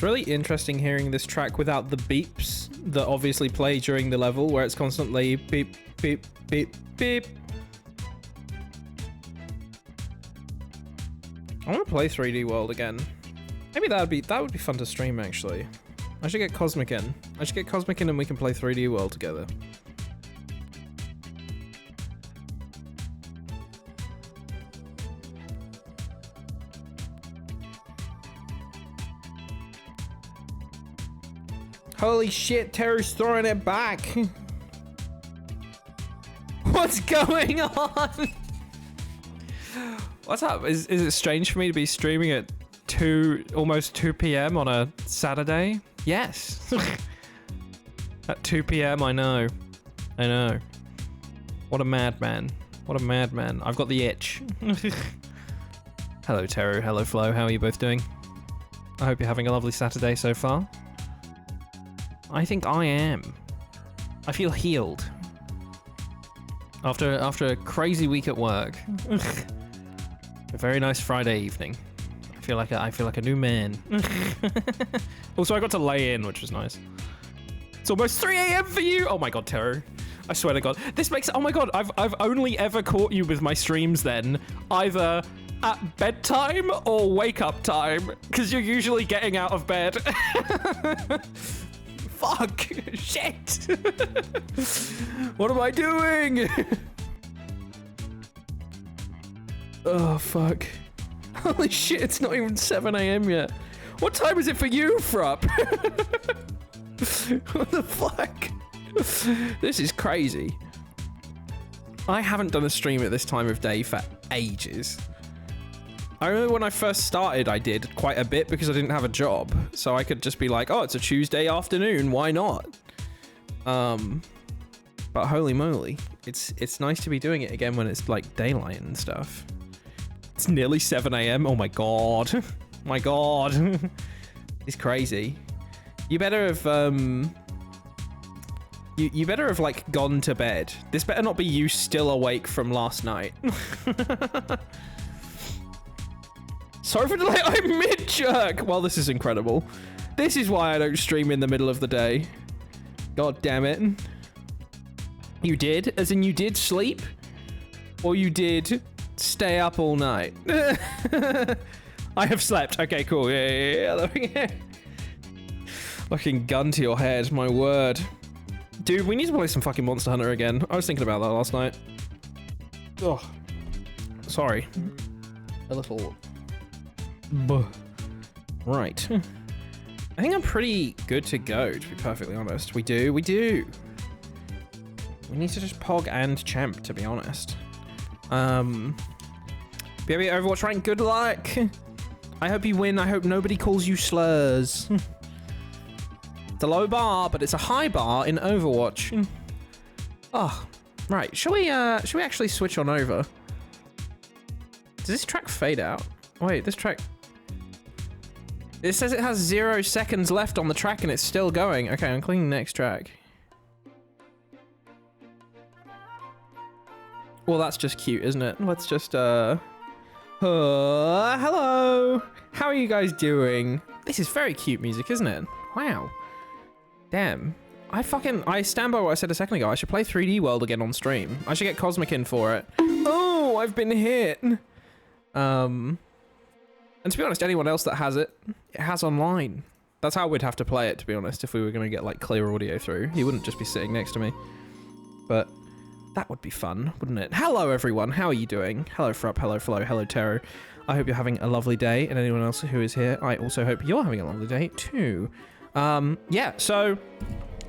It's really interesting hearing this track without the beeps that obviously play during the level, where it's constantly beep, beep, beep, beep. I want to play 3D World again. Maybe that would be fun to stream, actually. I should get Cosmic in. And we can play 3D World together. Holy shit, Terror's throwing it back. What's going on? What's up? Is it strange for me to be streaming at almost 2 p.m. on a Saturday? Yes. At 2 p.m. I know. What a madman. I've got the itch. Hello Teru, hello Flo, how are you both doing? I hope you're having a lovely Saturday so far. I think I am. I feel healed. After a crazy week at work. A very nice Friday evening. I feel like a new man. Also, I got to lay in, which was nice. It's almost 3 a.m. for you. Oh my god, Teru. I swear to god. This makes, oh my god, I've only ever caught you with my streams then, either at bedtime or wake up time, because you're usually getting out of bed. Fuck! Shit! What am I doing? Oh, fuck. Holy shit, it's not even 7 a.m. yet. What time is it for you, Frupp? What the fuck? This is crazy. I haven't done a stream at this time of day for ages. I remember when I first started, I did quite a bit because I didn't have a job. So I could just be like, oh, it's a Tuesday afternoon, why not? But holy moly, it's nice to be doing it again when it's like daylight and stuff. It's nearly 7 a.m. Oh my god. My god. It's crazy. You better have, you better have like gone to bed. This better not be you still awake from last night. Sorry for the delay, I'm mid-jerk! Well, this is incredible. This is why I don't stream in the middle of the day. God damn it. You did? As in you did sleep? Or you did stay up all night? I have slept. Okay, cool. Yeah. Fucking gun to your head, my word. Dude, we need to play some fucking Monster Hunter again. I was thinking about that last night. Ugh. Sorry. A little... Right. I think I'm pretty good to go, to be perfectly honest. We do. We need to just pog and champ, to be honest. BB Overwatch rank, good luck. I hope you win. I hope nobody calls you slurs. It's a low bar, but it's a high bar in Overwatch. Oh, right. Shall we actually switch on over? Does this track fade out? Wait, this track... It says it has 0 seconds left on the track and it's still going. Okay, I'm clicking next track. Well, that's just cute, isn't it? Let's just, hello! How are you guys doing? This is very cute music, isn't it? Wow. Damn. I stand by what I said a second ago. I should play 3D World again on stream. I should get Cosmic in for it. Oh, I've been hit! And to be honest, anyone else that has it, it has online. That's how we'd have to play it, to be honest, if we were going to get, like, clear audio through. He wouldn't just be sitting next to me. But that would be fun, wouldn't it? Hello, everyone. How are you doing? Hello, Frupp. Hello, Flo. Hello, Teru. I hope you're having a lovely day. And anyone else who is here, I also hope you're having a lovely day, too. Yeah, so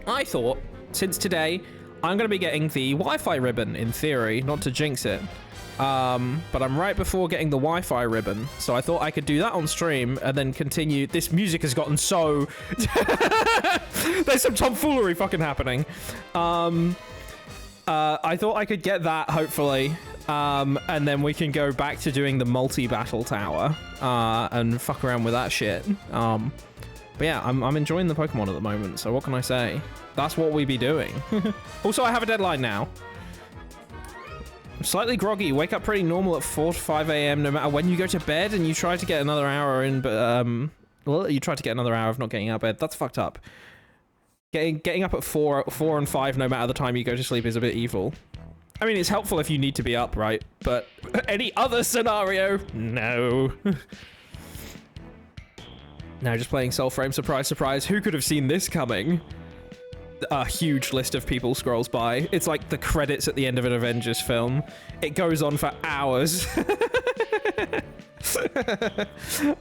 I thought, since today, I'm going to be getting the Wi-Fi ribbon, in theory, not to jinx it. But I'm right before getting the Wi-Fi ribbon, so I thought I could do that on stream and then continue. This music has gotten so... There's some tomfoolery fucking happening. I thought I could get that, hopefully, and then we can go back to doing the multi-battle tower, and fuck around with that shit. But yeah, I'm enjoying the Pokemon at the moment, so what can I say? That's what we be doing. Also, I have a deadline now. I'm slightly groggy. Wake up pretty normal at 4 to 5 a.m. no matter when you go to bed, and you try to get another hour in, but Well, you tried to get another hour of not getting out of bed. That's fucked up. Getting up at 4 and 5 no matter the time you go to sleep is a bit evil. I mean, it's helpful if you need to be up, right? But any other scenario? No. Now just playing Soul Frame, surprise, surprise. Who could have seen this coming? A huge list of people scrolls by. It's like the credits at the end of an Avengers film. It goes on for hours.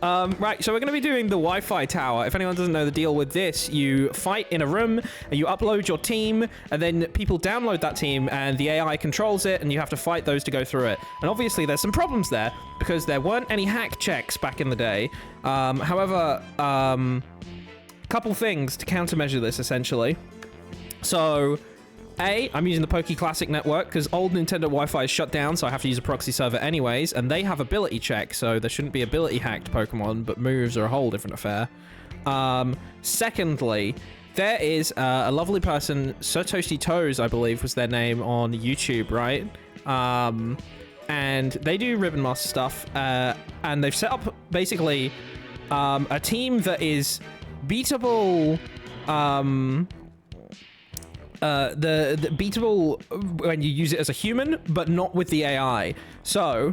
Right, so we're going to be doing the Wi-Fi tower. If anyone doesn't know the deal with this, you fight in a room, and you upload your team, and then people download that team, and the AI controls it, and you have to fight those to go through it. And obviously there's some problems there, because there weren't any hack checks back in the day. However, couple things to countermeasure this, essentially. So, I'm using the Poke Classic network because old Nintendo Wi-Fi is shut down, so I have to use a proxy server anyways, and they have ability check, so there shouldn't be ability hacked Pokemon, but moves are a whole different affair. Secondly, there is a lovely person, Sir Toasty Toes, I believe was their name on YouTube, right? And they do Ribbon Master stuff, and they've set up basically a team that is beatable. The beatable when you use it as a human, but not with the AI. So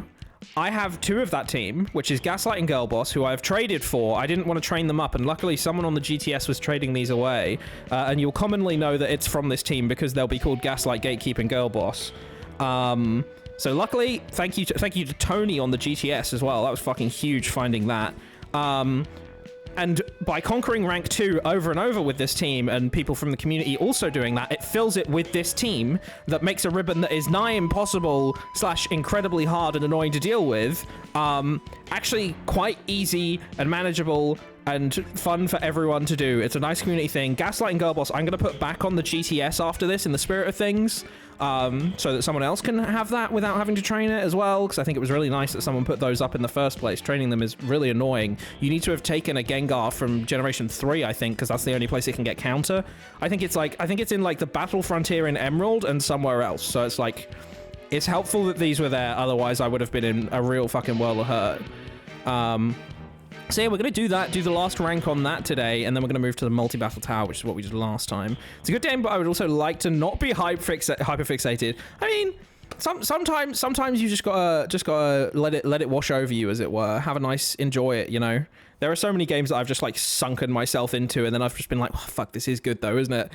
I have 2 of that team, which is Gaslight and Girl Boss, who I've traded for. I didn't want to train them up, and luckily someone on the GTS was trading these away. And you'll commonly know that it's from this team because they'll be called Gaslight, Gatekeep, and Girl Boss. So luckily, thank you to Tony on the GTS as well. That was fucking huge finding that. And by conquering rank 2 over and over with this team, and people from the community also doing that, it fills it with this team that makes a ribbon that is nigh impossible / incredibly hard and annoying to deal with, actually quite easy and manageable and fun for everyone to do. It's a nice community thing. Gaslight and Girl Boss, I'm going to put back on the GTS after this in the spirit of things, so that someone else can have that without having to train it as well, because I think it was really nice that someone put those up in the first place. Training them is really annoying. You need to have taken a Gengar from Generation 3, I think, because that's the only place it can get counter. I think it's in like the Battle Frontier in Emerald and somewhere else, so it's like, it's helpful that these were there, otherwise I would have been in a real fucking world of hurt. So yeah, we're going to do that, do the last rank on that today, and then we're going to move to the multi-battle tower, which is what we did last time. It's a good game, but I would also like to not be hyper-fixated. I mean, sometimes you just gotta let it wash over you, as it were. Have a nice, enjoy it, you know? There are so many games that I've just, like, sunken myself into, and then I've just been like, oh, fuck, this is good, though, isn't it?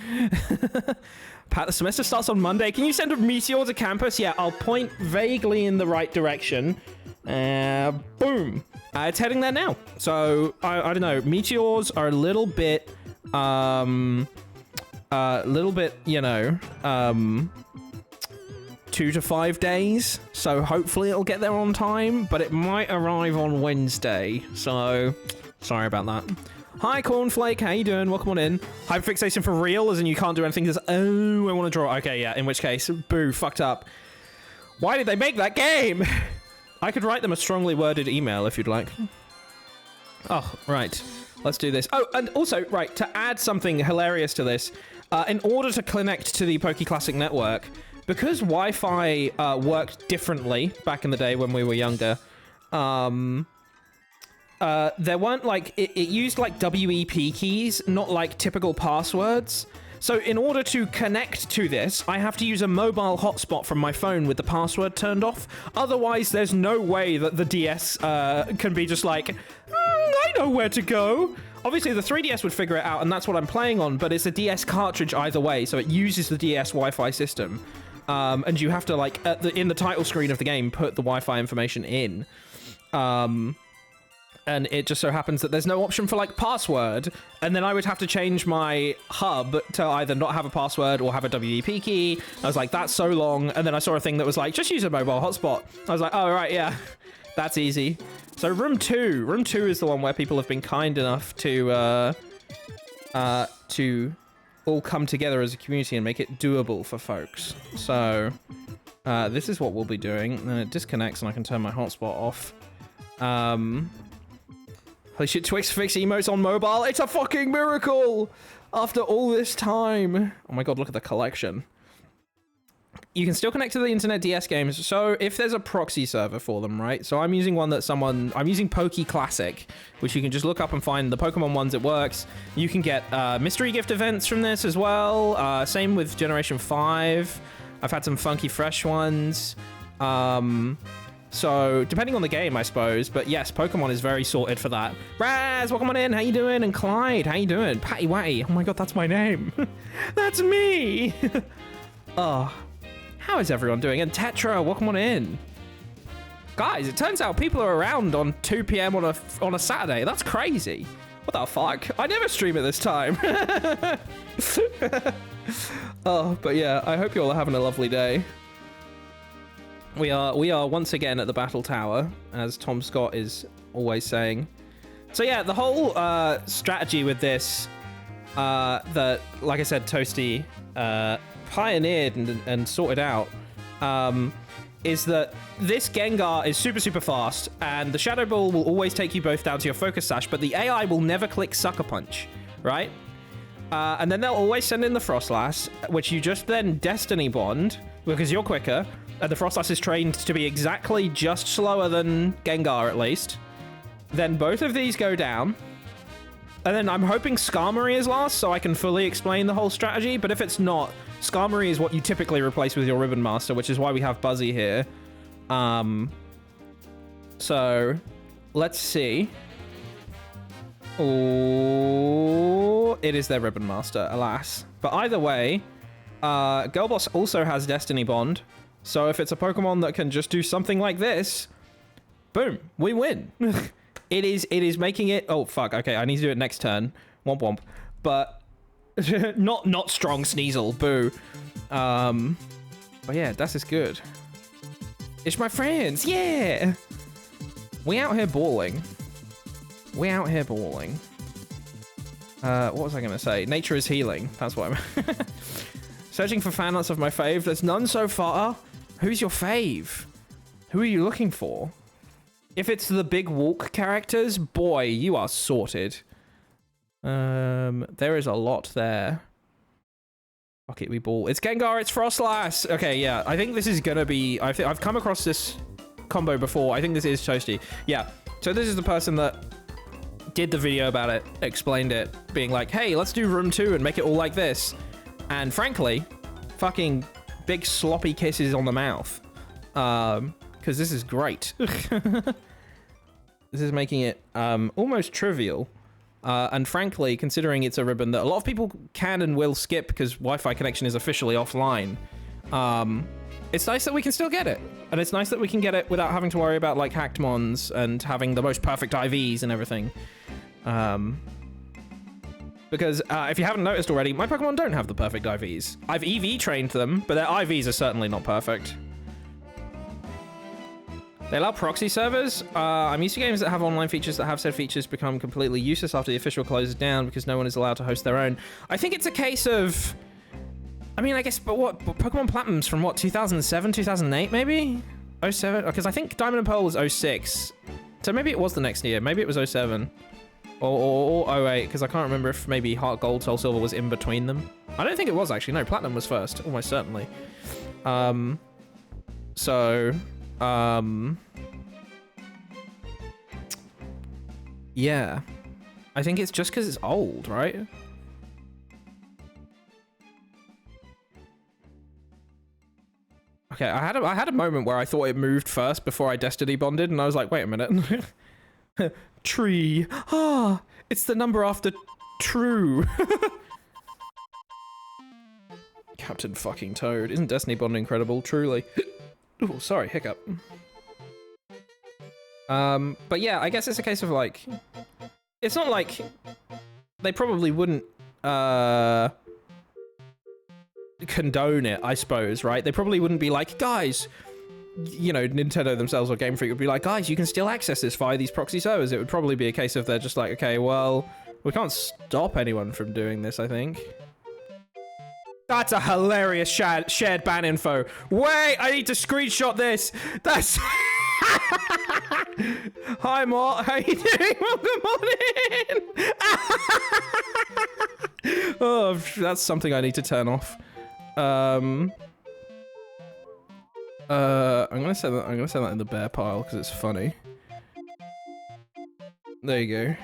Pat, the semester starts on Monday. Can you send a meteor to campus? Yeah, I'll point vaguely in the right direction. Boom. It's heading there now. So, I don't know. Meteors are a little bit, you know, 2 to 5 days. So, hopefully it'll get there on time, but it might arrive on Wednesday. So, sorry about that. Hi, Cornflake. How you doing? Welcome on in. Hyperfixation for real, as in you can't do anything. Just, oh, I want to draw. Okay, yeah, in which case, boo, fucked up. Why did they make that game? I could write them a strongly worded email if you'd like. Oh, right. Let's do this. Oh, and also, right, to add something hilarious to this, in order to connect to the Poke Classic network, because Wi-Fi worked differently back in the day when we were younger, there weren't, like, it used, like, WEP keys, not, like, typical passwords. So in order to connect to this, I have to use a mobile hotspot from my phone with the password turned off. Otherwise, there's no way that the DS can be just like, I know where to go. Obviously, the 3DS would figure it out, and that's what I'm playing on, but it's a DS cartridge either way, so it uses the DS Wi-Fi system. And you have to, like, in the title screen of the game, put the Wi-Fi information in. And it just so happens that there's no option for, like, password, and then I would have to change my hub to either not have a password or have a WEP key. I was like, that's so long, and then I saw a thing that was like, just use a mobile hotspot. I was like, oh, right, yeah, that's easy. So room 2 is the one where people have been kind enough to all come together as a community and make it doable for folks. So this is what we'll be doing. Then it disconnects and I can turn my hotspot off. Holy shit, Twix fix emotes on mobile. It's a fucking miracle! After all this time. Oh my god, look at the collection. you can still connect to the internet DS games. So if there's a proxy server for them, right? So I'm using one that I'm using Poke Classic, which you can just look up and find the Pokemon ones. It works. You can get mystery gift events from this as well. Same with Generation 5. I've had some funky fresh ones. So depending on the game, I suppose. But yes, Pokemon is very sorted for that. Raz, welcome on in. How you doing? And Clyde, how you doing? Patty Watty. Oh my god, that's my name. That's me. Oh, how is everyone doing? And Tetra, welcome on in. Guys, it turns out people are around on 2 p.m. on a Saturday. That's crazy. What the fuck? I never stream at this time. Oh, but yeah, I hope you all are having a lovely day. We are once again at the Battle Tower, as Tom Scott is always saying. So yeah, the whole strategy with this, that, like I said, Toasty pioneered and sorted out, is that this Gengar is super, super fast, and the Shadow Ball will always take you both down to your Focus Sash, but the AI will never click Sucker Punch, right? And then they'll always send in the Frostlass, which you just then Destiny Bond, because you're quicker. The Frostlass is trained to be exactly just slower than Gengar, at least. Then both of these go down. And then I'm hoping Skarmory is last, so I can fully explain the whole strategy. But if it's not, Skarmory is what you typically replace with your Ribbon Master, which is why we have Buzzy here. So, let's see. Oh, it is their Ribbon Master, alas. But either way, Girlboss also has Destiny Bond. So if it's a Pokemon that can just do something like this, boom, we win. It is making it. Oh fuck. Okay, I need to do it next turn. Womp womp. But not strong Sneasel. Boo. But yeah, das is good. It's my friends. Yeah. We out here balling. We out here balling. What was I gonna say? Nature is healing. That's what I'm. Searching for fan arts of my fave. There's none so far. Who's your fave? Who are you looking for? If it's the big walk characters, boy, you are sorted. There is a lot there. Fuck it, we ball. It's Gengar, it's Frostlass. Okay, yeah, I think this is gonna be... I've come across this combo before. I think this is Toasty. Yeah, so this is the person that did the video about it, explained it, being like, hey, let's do room 2 and make it all like this. And frankly, fucking big sloppy kisses on the mouth. Because this is great. This is making it almost trivial. And frankly, considering it's a ribbon that a lot of people can and will skip because Wi-Fi connection is officially offline, it's nice that we can still get it. And it's nice that we can get it without having to worry about like hacked mons and having the most perfect IVs and everything. Because if you haven't noticed already, my Pokemon don't have the perfect IVs. I've EV trained them, but their IVs are certainly not perfect. They allow proxy servers. I'm used to games that have online features that have said features become completely useless after the official closes down because no one is allowed to host their own. I think it's a case of... I mean, I guess, but what? Pokemon Platinum's from what, 2007, 2008 maybe? 07? Because I think Diamond and Pearl was 06. So maybe it was the next year. Maybe it was 07. Or 08, because I can't remember if maybe Heart Gold, Soul Silver was in between them. I don't think it was, actually. No, Platinum was first, almost certainly. Yeah. I think it's just because it's old, right? Okay, I had a moment where I thought it moved first before I Destiny bonded, and I was like, wait a minute. Tree. Ah, it's the number after True. Captain fucking Toad. Isn't Destiny Bond incredible? Truly. Oh, sorry, hiccup. But yeah, I guess it's a case of like... It's not like... They probably wouldn't, condone it, I suppose, right? They probably wouldn't be like, guys... You know, Nintendo themselves or Game Freak would be like, guys, you can still access this via these proxy servers. It would probably be a case of they're just like, okay, well, we can't stop anyone from doing this, I think. That's a hilarious shared ban info. Wait, I need to screenshot this. That's... Hi, Mort. How you doing? Welcome on in. Oh, that's something I need to turn off. I'm gonna send that in the bear pile because it's funny. There you go.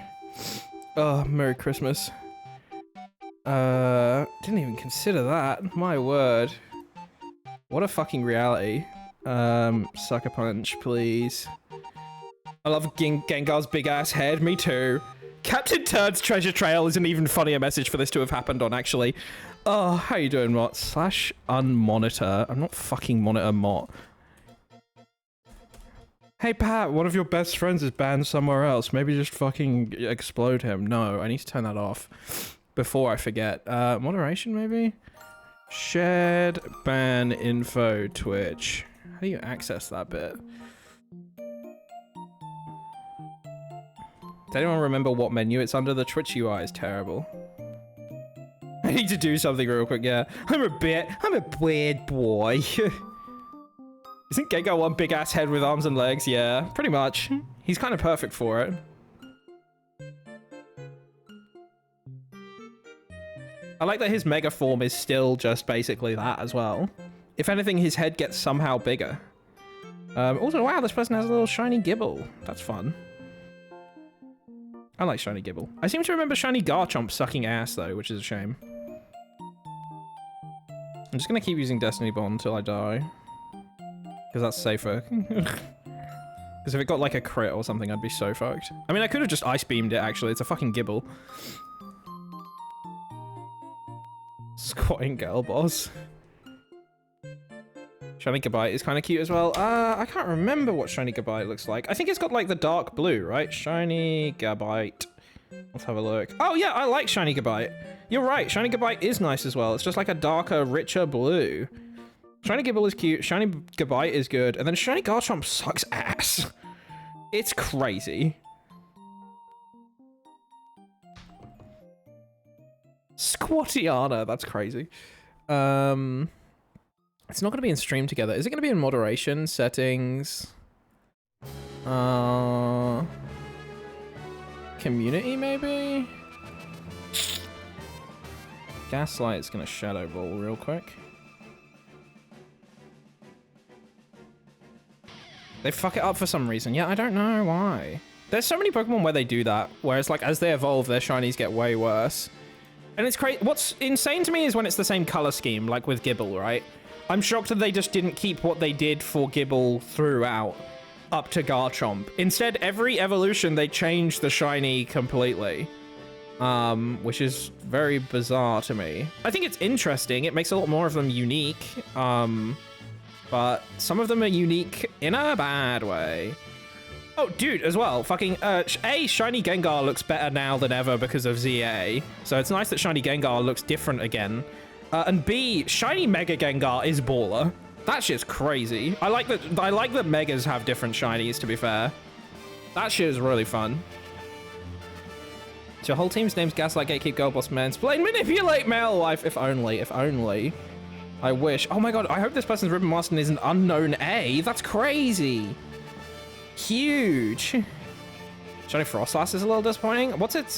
Oh, Merry Christmas. Didn't even consider that. My word. What a fucking reality. Sucker punch, please. I love Gengar's big ass head. Me too. Captain Turd's treasure trail is an even funnier message for this to have happened on, actually. Oh, how you doing, Mott? / unmonitor. I'm not fucking monitor Mott. Hey, Pat, one of your best friends is banned somewhere else. Maybe just fucking explode him. No, I need to turn that off before I forget. Moderation, maybe? Shared ban info Twitch. How do you access that bit? Does anyone remember what menu it's under? The Twitch UI is terrible. I need to do something real quick, yeah. I'm a weird boy. Isn't Gengar one big ass head with arms and legs? Yeah, pretty much. He's kind of perfect for it. I like that his mega form is still just basically that as well. If anything, his head gets somehow bigger. Also, wow, this person has a little shiny Gibble. That's fun. I like shiny Gibble. I seem to remember shiny Garchomp sucking ass though, which is a shame. I'm just gonna keep using Destiny Bond until I die. Because that's safer. Because if it got like a crit or something, I'd be so fucked. I mean, I could have just Ice Beamed it actually. It's a fucking Gibble. Squatting girl boss. Shiny Gabite is kind of cute as well. I can't remember what Shiny Gabite looks like. I think it's got like the dark blue, right? Shiny Gabite. Let's have a look. Oh yeah, I like Shiny Gabite. You're right, Shiny Gabite is nice as well. It's just like a darker, richer blue. Shiny Gibble is cute, Shiny Gabite is good, and then Shiny Garchomp sucks ass. It's crazy. Squatiana, that's crazy. It's not going to be in stream together. Is it going to be in moderation, settings? Community, maybe? Gaslight's going to shadow ball real quick. They fuck it up for some reason. Yeah, I don't know why. There's so many Pokemon where they do that, where it's like as they evolve, their shinies get way worse. And it's crazy. What's insane to me is when it's the same color scheme, like with Gibble, right? I'm shocked that they just didn't keep what they did for Gibble throughout, up to Garchomp. Instead, every evolution, they changed the shiny completely. Which is very bizarre to me. I think it's interesting. It makes a lot more of them unique. But some of them are unique in a bad way. Oh, dude, as well, fucking, A, Shiny Gengar looks better now than ever because of ZA. So it's nice that Shiny Gengar looks different again. And B, Shiny Mega Gengar is baller. That shit's crazy. I like that Megas have different shinies, to be fair. That shit is really fun. So your whole team's name's Gaslight, Gatekeep, Girl Boss, Mansplain, Manipulate, Male Life. If only, if only. I wish. Oh my god, I hope this person's Ribbon Master is an unknown A. That's crazy. Huge. Shiny Frostlass is a little disappointing. What's its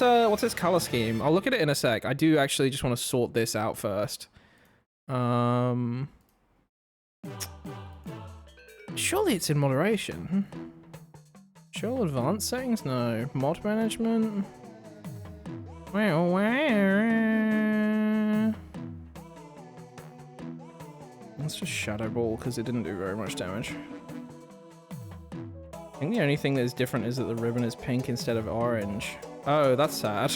color scheme? I'll look at it in a sec. I do actually just want to sort this out first. Surely it's in moderation. Show advanced settings? No. Mod management? Let's just Shadow Ball because it didn't do very much damage. I think the only thing that is different is that the ribbon is pink instead of orange. Oh, that's sad.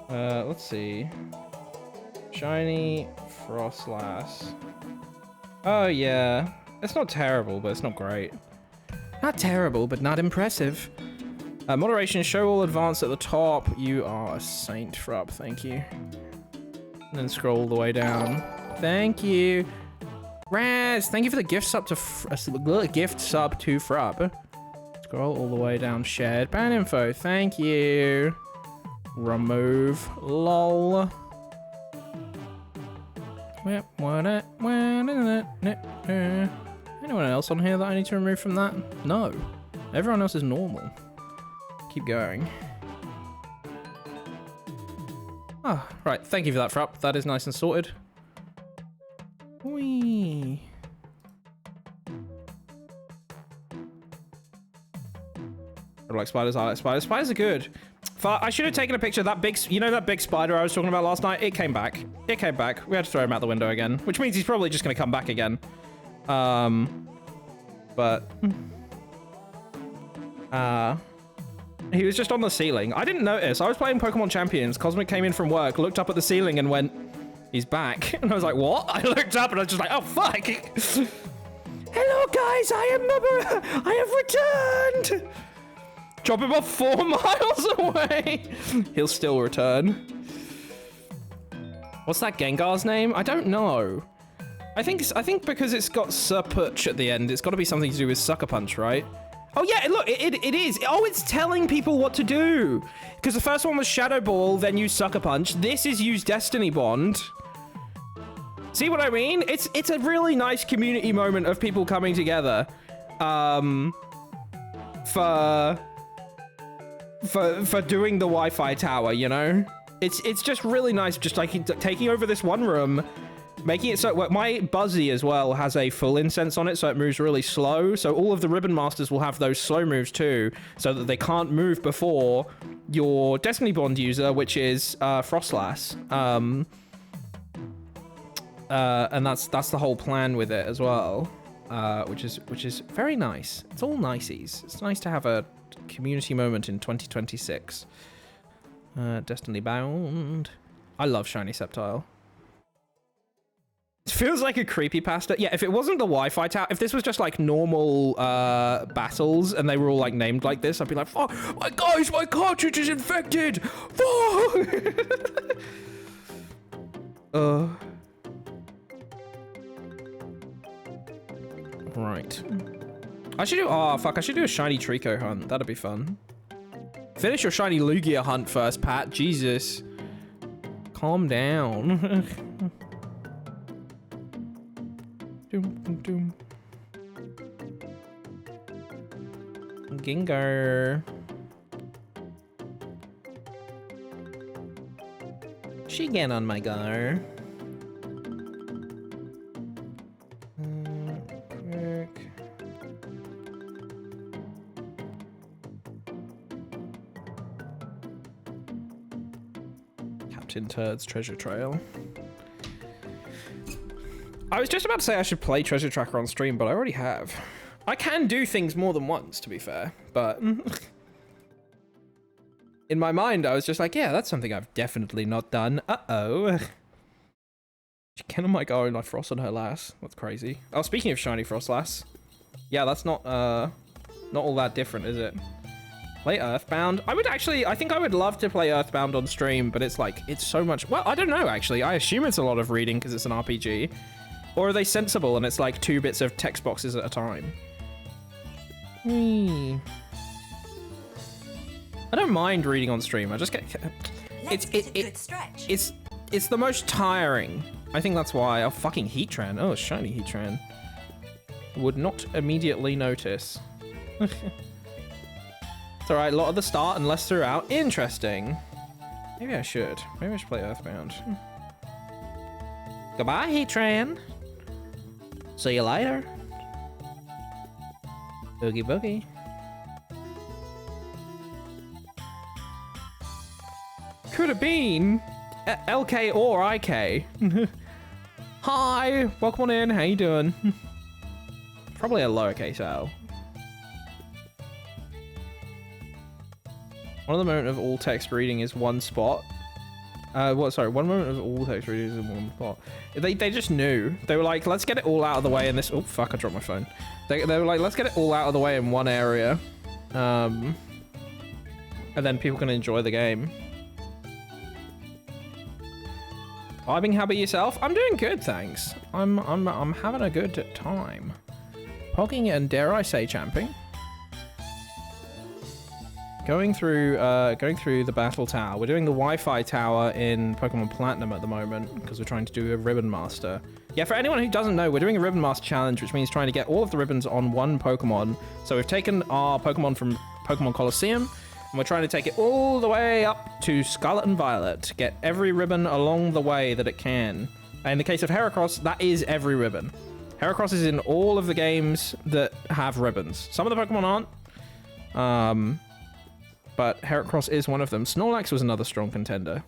Let's see. Shiny Frostlass. Oh, yeah. It's not terrible, but it's not great. Not terrible, but not impressive. Moderation, show all advanced at the top. You are a saint, Frup. Thank you. And then scroll all the way down. Thank you. Raz, thank you for the gift sub to Frup. Scroll all the way down. Shared ban info. Thank you. Remove. Lol. Anyone else on here that I need to remove from that? No. Everyone else is normal. Keep going. Oh, right. Thank you for that, Frup. That is nice and sorted. Whee. I like spiders. I like spiders. Spiders are good. I should have taken a picture of that big, you know, that big spider I was talking about last night? It came back. It came back. We had to throw him out the window again, which means he's probably just going to come back again. But he was just on the ceiling. I didn't notice. I was playing Pokemon Champions. Cosmic came in from work, looked up at the ceiling and went, he's back. And I was like, what? I looked up and I was just like, oh, fuck. Hello, guys. I have returned. Drop him off 4 miles away. He'll still return. What's that Gengar's name? I don't know. I think because it's got Serputch at the end, it's got to be something to do with Sucker Punch, right? Oh yeah, look, it is. Oh, it's telling people what to do. Because the first one was Shadow Ball, then use Sucker Punch. This is use Destiny Bond. See what I mean? It's a really nice community moment of people coming together. For doing the Wi-Fi tower, you know? It's just really nice, just like taking over this one room, making it so my Buzzy as well has a full incense on it, so it moves really slow. So all of the Ribbon Masters will have those slow moves too, so that they can't move before your Destiny Bond user, which is Frostlass. And that's the whole plan with it as well, which is very nice. It's all niceys. It's nice to have a community moment in 2026. Destiny Bound. I love Shiny Sceptile. It feels like a creepypasta. Yeah, if it wasn't the Wi-Fi tower, if this was just like normal battles and they were all like named like this, I'd be like, oh, my guys, my cartridge is infected. Right. I should do, oh fuck, I should do a shiny Trico hunt. That'd be fun. Finish your shiny Lugia hunt first, Pat. Jesus. Calm down. Gengar. She get on my gar. Quick. Captain Turd's treasure trail. I was just about to say I should play Treasure Tracker on stream, but I already have. I can do things more than once, to be fair, but in my mind, I was just like, yeah, that's something I've definitely not done. Uh-oh. She can on my go and I frost on her lass. That's crazy. Oh, speaking of shiny Frostlass. Yeah, that's not all that different, is it? Play Earthbound. I think I would love to play Earthbound on stream, but it's like, it's so much, well, I don't know, actually. I assume it's a lot of reading because it's an RPG. Or are they sensible and it's like 2 bits of text boxes at a time? I don't mind reading on stream. I just get... It's the most tiring. I think that's why. Oh, fucking Heatran. Oh, shiny Heatran. Would not immediately notice. It's alright, a lot at the start and less throughout. Interesting. Maybe I should. Maybe I should play Earthbound. Goodbye, Heatran. See you later. Boogie boogie. Could have been LK or IK. Hi, welcome on in. How you doing? Probably a lowercase L. One of the moment of all text reading is one spot. One moment of all text reading is in one spot. They just knew. They were like, let's get it all out of the way in this. Oh fuck! I dropped my phone. They were like, let's get it all out of the way in one area, and then people can enjoy the game. Vibing, how about yourself? I'm doing good, thanks. I'm having a good time. Pogging and dare I say champing. Going through the battle tower. We're doing the Wi-Fi tower in Pokemon Platinum at the moment because we're trying to do a Ribbon Master. Yeah, for anyone who doesn't know, we're doing a Ribbon Master challenge, which means trying to get all of the ribbons on one Pokemon. So we've taken our Pokemon from Pokemon Colosseum, and we're trying to take it all the way up to Scarlet and Violet. Get every ribbon along the way that it can. And in the case of Heracross, that is every ribbon. Heracross is in all of the games that have ribbons. Some of the Pokemon aren't. but Heracross is one of them. Snorlax was another strong contender.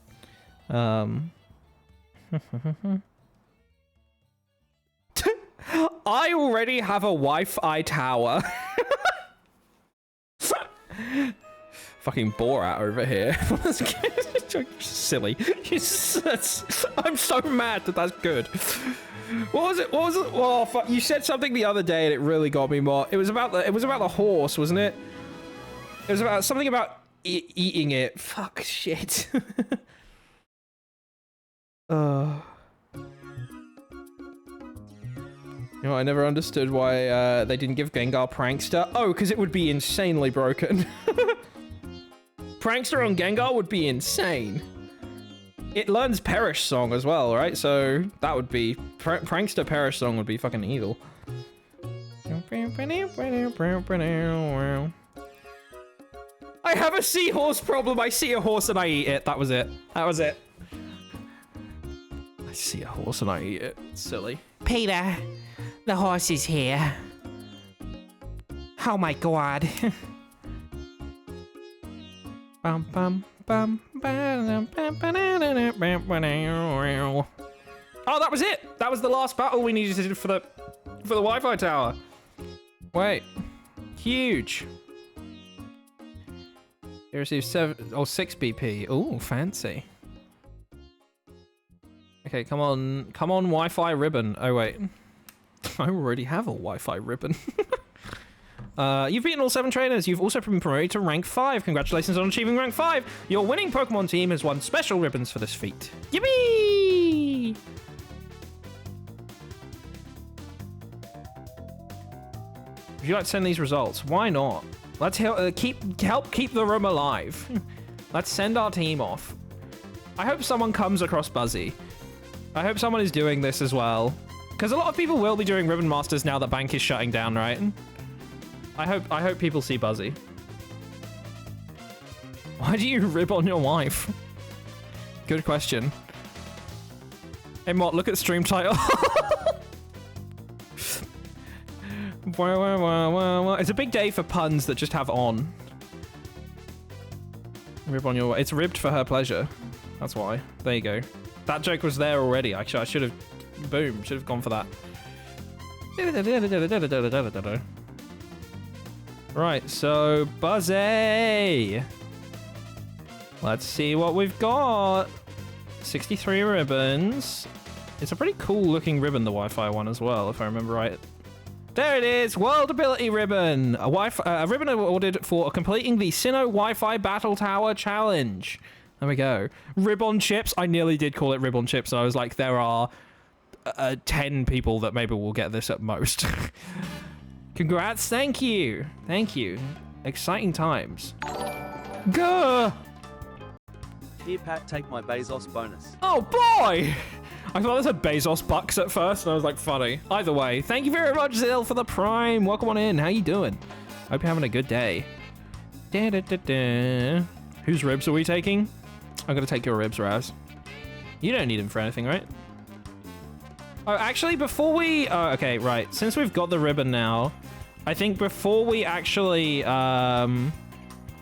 I already have a Wi-Fi tower. Fucking Borat over here. Silly. I'm so mad that that's good. What was it? Oh, fuck. You said something the other day and it really got me more. It was about the horse, wasn't it? It was about something about eating it. Fuck, shit. You know, I never understood why they didn't give Gengar Prankster. Oh, because it would be insanely broken. Prankster on Gengar would be insane. It learns Perish Song as well, right? So that would be... Prankster Perish Song would be fucking evil. I have a seahorse problem. I see a horse and I eat it. That was it. That was it. I see a horse and I eat it. It's silly. Peter, the horse is here. Oh my god. Bum bum bum. Oh, that was it. That was the last battle we needed to do for the Wi-Fi tower. Wait, huge. They received 6 BP. Ooh, fancy. Okay, come on, Wi-Fi ribbon. Oh wait, I already have a Wi-Fi ribbon. You've beaten all 7 trainers. You've also been promoted to rank 5. Congratulations on achieving rank 5. Your winning Pokemon team has won special ribbons for this feat. Yippee! Would you like to send these results? Why not? Let's help keep the room alive. Let's send our team off. I hope someone comes across Buzzy. I hope someone is doing this as well. Because a lot of people will be doing Ribbon Masters now that Bank is shutting down, right? I hope people see Buzzy. Why do you rib on your wife? Good question. Hey Mott, look at stream title. It's a big day for puns that just have on. Rib on your wife. It's ribbed for her pleasure. That's why. There you go. That joke was there already. Actually, I should have... Boom. Should have gone for that. Right, so Buzzy. Let's see what we've got. 63 ribbons. It's a pretty cool looking ribbon, the Wi-Fi one as well, if I remember right. There it is, World Ability Ribbon. A ribbon awarded for completing the Sinnoh Wi-Fi Battle Tower Challenge. There we go. Ribbon Chips. I nearly did call it Ribbon Chips, and I was like, there are 10 people that maybe will get this at most. Congrats, thank you. Thank you. Exciting times. Gah! Here, Pat, take my Bezos bonus. Oh, boy! I thought it said Bezos bucks at first, and I was like, funny. Either way, thank you very much, Zil, for the Prime. Welcome on in. How you doing? Hope you're having a good day. Da, da, da, da. Whose ribs are we taking? I'm going to take your ribs, Raz. You don't need them for anything, right? Oh, actually, before we... okay, right. Since we've got the ribbon now, I think before we actually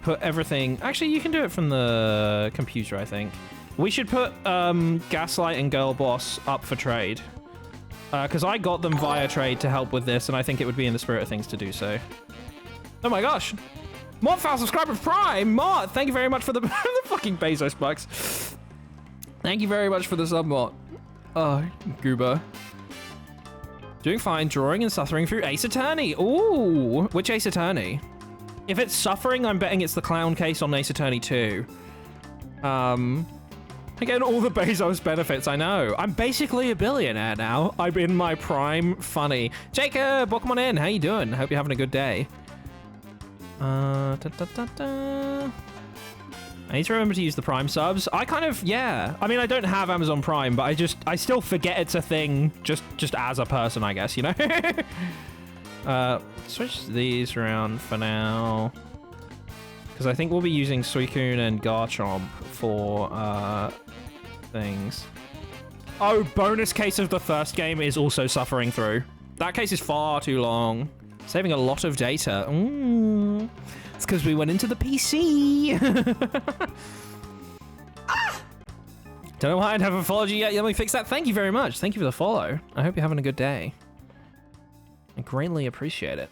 put everything... Actually, you can do it from the computer, I think. We should put Gaslight and Girl Boss up for trade. Because I got them via trade to help with this, and I think it would be in the spirit of things to do so. Oh my gosh. Mott subscriber Prime! Mott, thank you very much for the, the fucking Bezos bucks. Thank you very much for the sub, Mott. Oh, goober. Doing fine, drawing and suffering through Ace Attorney. Ooh, which Ace Attorney? If it's suffering, I'm betting it's the clown case on Ace Attorney 2. Again, all the Bezos benefits, I know. I'm basically a billionaire now. I'm in my prime funny. Jacob, welcome on in. How you doing? Hope you're having a good day. I need to remember to use the Prime subs. I kind of, yeah. I mean, I don't have Amazon Prime, but I still forget it's a thing just as a person, I guess, you know? Switch these around for now. Because I think we'll be using Suicune and Garchomp for things. Oh, bonus case of the first game is also suffering through. That case is far too long. Saving a lot of data. It's because we went into the PC. Don't know why I'd haven't followed you yet. Let me fix that. Thank you very much. Thank you for the follow. I hope you're having a good day. I greatly appreciate it.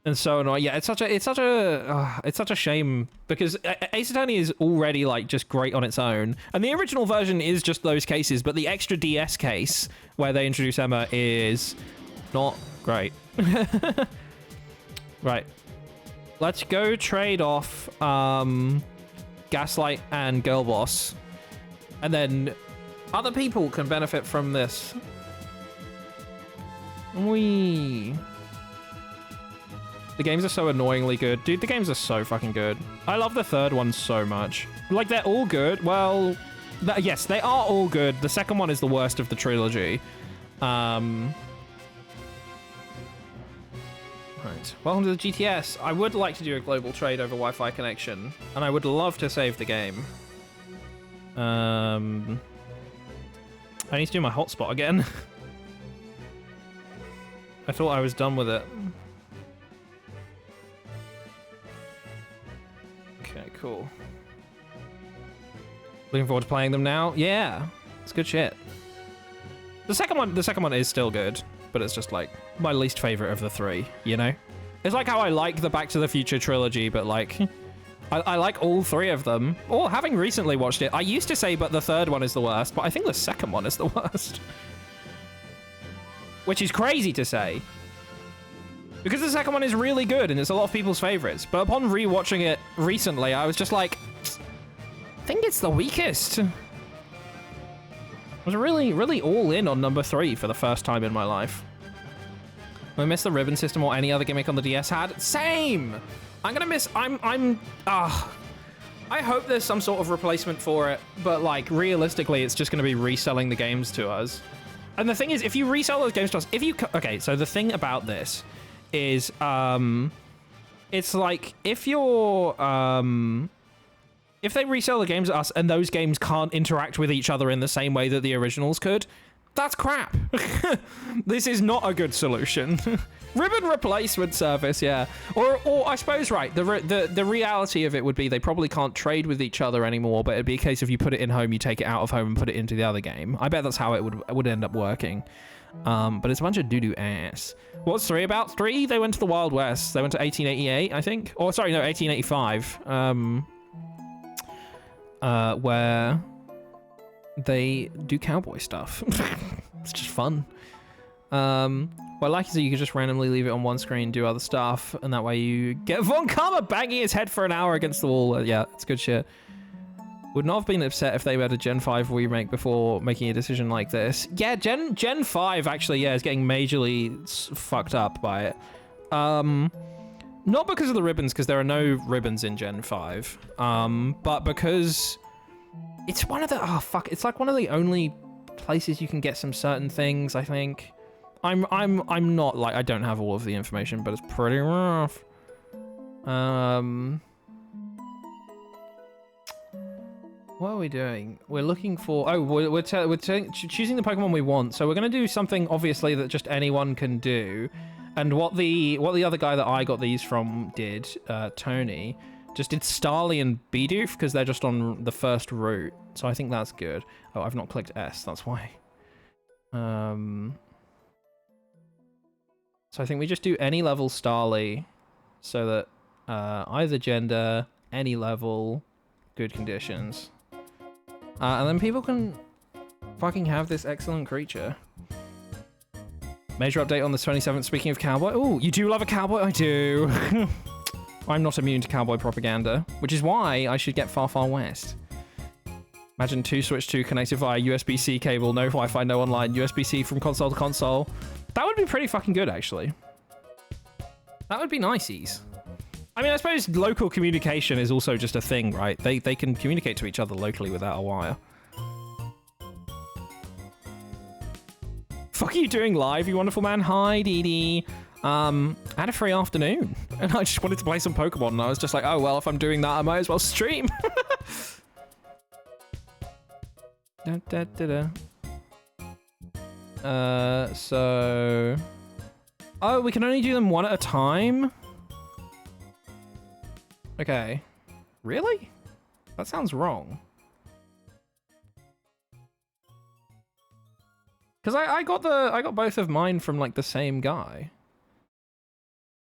And so annoying. Yeah, it's such a shame because Ace Attorney is already like just great on its own, and the original version is just those cases, but the extra DS case where they introduce Emma is not great. Right. Let's go trade off Gaslight and Girl Boss, and then other people can benefit from this. The games are so annoyingly good. Dude, the games are so fucking good. I love the third one so much. Like, they're all good. Well, yes, they are all good. The second one is the worst of the trilogy. Right. Welcome to the GTS. I would like to do a global trade over Wi-Fi connection, and I would love to save the game. I need to do my hotspot again. I thought I was done with it. Okay, cool. Looking forward to playing them now. Yeah, it's good shit. The second one is still good, but it's just like my least favorite of the three, you know? It's like how I like the Back to the Future trilogy, but like I like all three of them. Or having recently watched it, I used to say but the third one is the worst, but I think the second one is the worst. Which is crazy to say. Because the second one is really good and it's a lot of people's favorites. But upon rewatching it recently, I was just like, I think it's the weakest. I was really, really all in on number 3 for the first time in my life. I miss the ribbon system or any other gimmick on the DS had. Same! I'm gonna miss, I hope there's some sort of replacement for it, but like realistically, it's just gonna be reselling the games to us. And the thing is, if you resell those games to us, okay, so the thing about this is, it's like, if they resell the games to us and those games can't interact with each other in the same way that the originals could, that's crap. This is not a good solution. Ribbon replacement service, yeah. Or I suppose, right, the reality of it would be they probably can't trade with each other anymore, but it'd be a case of you put it in home, you take it out of home and put it into the other game. I bet that's how it would end up working. But it's a bunch of doo-doo ass. What's 3 about? 3, they went to the Wild West. They went to 1888, I think. Or, sorry, no, 1885. Where they do cowboy stuff. It's just fun. What I like is that you can just randomly leave it on one screen, do other stuff, and that way you get Von Karma banging his head for an hour against the wall. Yeah, it's good shit. Would not have been upset if they had a Gen 5 remake before making a decision like this. Yeah, Gen 5 actually, yeah, is getting majorly fucked up by it. Not because of the ribbons, because there are no ribbons in Gen 5, but because it's one of the, it's like one of the only places you can get some certain things, I think. I'm not, like, I don't have all of the information, but it's pretty rough. What are we doing? We're looking for, we're choosing the Pokemon we want, so we're going to do something, obviously, that just anyone can do. And what the other guy that I got these from did, Tony, just did Starly and Bidoof, because they're just on the first route. So I think that's good. Oh, I've not clicked S, that's why. So I think we just do any level Starly, so that either gender, any level, good conditions. And then people can fucking have this excellent creature. Major update on the 27th, speaking of cowboy. Oh, you do love a cowboy? I do. I'm not immune to cowboy propaganda, which is why I should get Far Far West. Imagine 2 Switch 2 connected via USB-C cable, no Wi-Fi, no online, USB-C from console to console. That would be pretty fucking good, actually. That would be niceies. I mean, I suppose local communication is also just a thing, right? They can communicate to each other locally without a wire. Fuck are you doing live, you wonderful man? Hi, Dee Dee. I had a free afternoon, and I just wanted to play some Pokemon, and I was just like, oh, well, if I'm doing that, I might as well stream. So... Oh, we can only do them one at a time? Okay. Really? That sounds wrong. Because I got both of mine from like the same guy.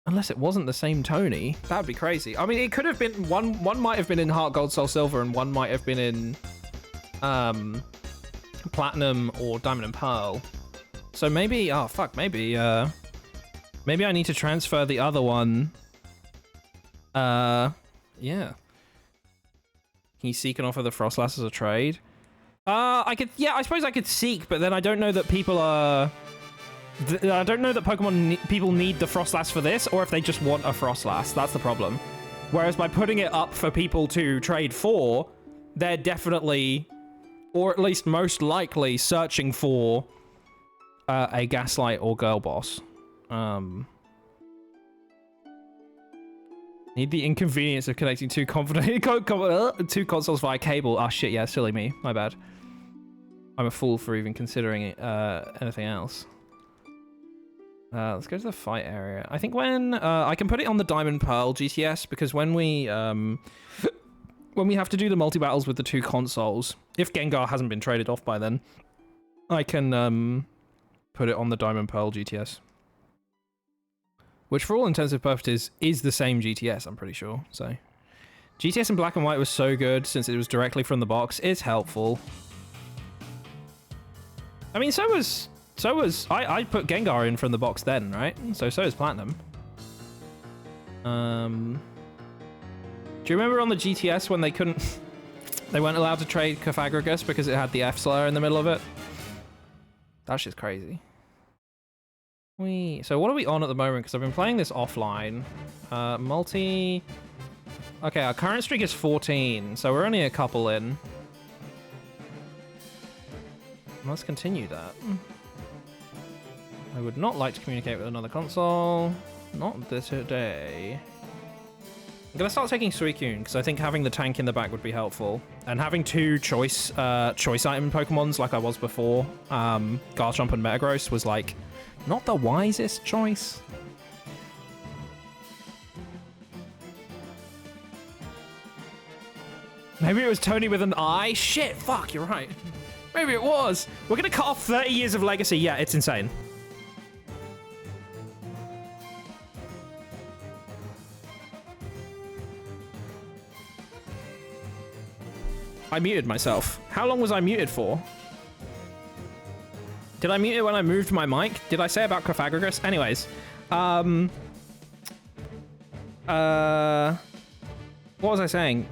Unless it wasn't the same Tony. That would be crazy. I mean, it could have been one might have been in Heart Gold Soul Silver and one might have been in Platinum or Diamond and Pearl. So maybe maybe I need to transfer the other one. Yeah. Can you seek and offer the Frostlass as a trade? I suppose I could seek, but then I don't know that people are... I don't know that people need the Frostlass for this, or if they just want a Frostlass. That's the problem. Whereas by putting it up for people to trade for, they're definitely, or at least most likely, searching for a Gaslight or Girl Boss. Need the inconvenience of connecting two consoles via cable. Ah, shit, yeah, silly me. My bad. I'm a fool for even considering anything else. Let's go to the fight area. I think when I can put it on the Diamond Pearl GTS, because when we have to do the multi-battles with the two consoles, if Gengar hasn't been traded off by then, I can put it on the Diamond Pearl GTS. Which for all intents and purposes is the same GTS, I'm pretty sure. So GTS in black and white was so good since it was directly from the box. It's helpful. I mean, so was I put Gengar in from the box then, right? So is Platinum. Do you remember on the GTS when they weren't allowed to trade Cofagrigus because it had the F Slayer in the middle of it? That shit's crazy. So what are we on at the moment? Because I've been playing this offline. Multi... Okay, our current streak is 14, so we're only a couple in. Let's continue that. I would not like to communicate with another console. Not this day. I'm going to start taking Suicune, because I think having the tank in the back would be helpful. And having two choice item Pokemons like I was before, Garchomp and Metagross, was like, not the wisest choice. Maybe it was Tony with an I? Shit, fuck, you're right. Maybe it was. We're going to cut off 30 years of legacy. Yeah, it's insane. I muted myself. How long was I muted for? Did I mute it when I moved my mic? Did I say about Cofagrigus? Anyways. What was I saying?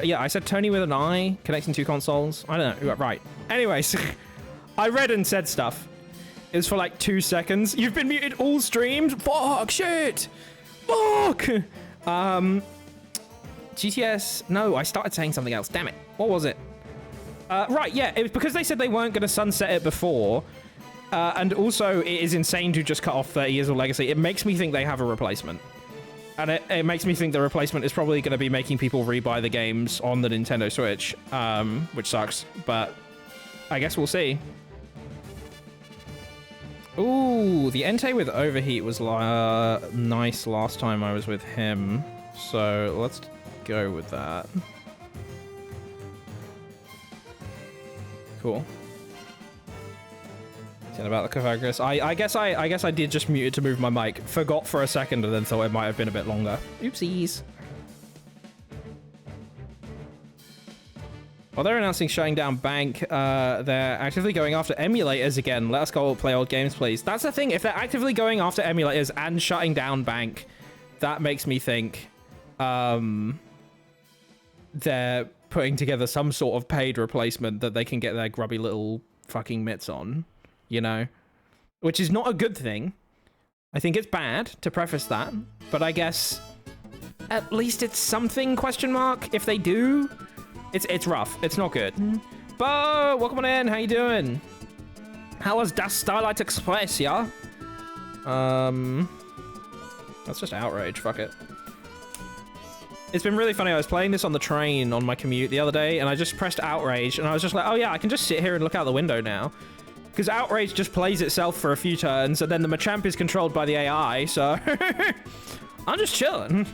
Yeah, I said Tony with an I, connecting two consoles. I don't know. Right. Anyways, I read and said stuff. It was for like 2 seconds. You've been muted all streams? Fuck, shit. Fuck. GTS. No, I started saying something else. Damn it. What was it? Right, yeah. It was because they said they weren't going to sunset it before. And also, it is insane to just cut off 30 years of legacy. It makes me think they have a replacement. And it makes me think the replacement is probably going to be making people rebuy the games on the Nintendo Switch, which sucks, but I guess we'll see. Ooh, the Entei with Overheat was nice last time I was with him, so let's go with that. Cool. About the Cofagrigus. I guess I did just mute it to move my mic. Forgot for a second and then thought it might have been a bit longer. Oopsies. While they're announcing shutting down Bank, they're actively going after emulators again. Let us go play old games, please. That's the thing. If they're actively going after emulators and shutting down Bank, that makes me think they're putting together some sort of paid replacement that they can get their grubby little fucking mitts on. You know, which is not a good thing. I think it's bad to preface that, but I guess at least it's something, question mark. If they do, it's rough. It's not good. Bo, welcome on in. How you doing? How was Das Starlight Express, yeah? That's just outrage. Fuck it. It's been really funny. I was playing this on the train on my commute the other day, and I just pressed outrage, and I was just like, oh yeah, I can just sit here and look out the window now. Because Outrage just plays itself for a few turns, and then the Machamp is controlled by the AI, so... I'm just chilling.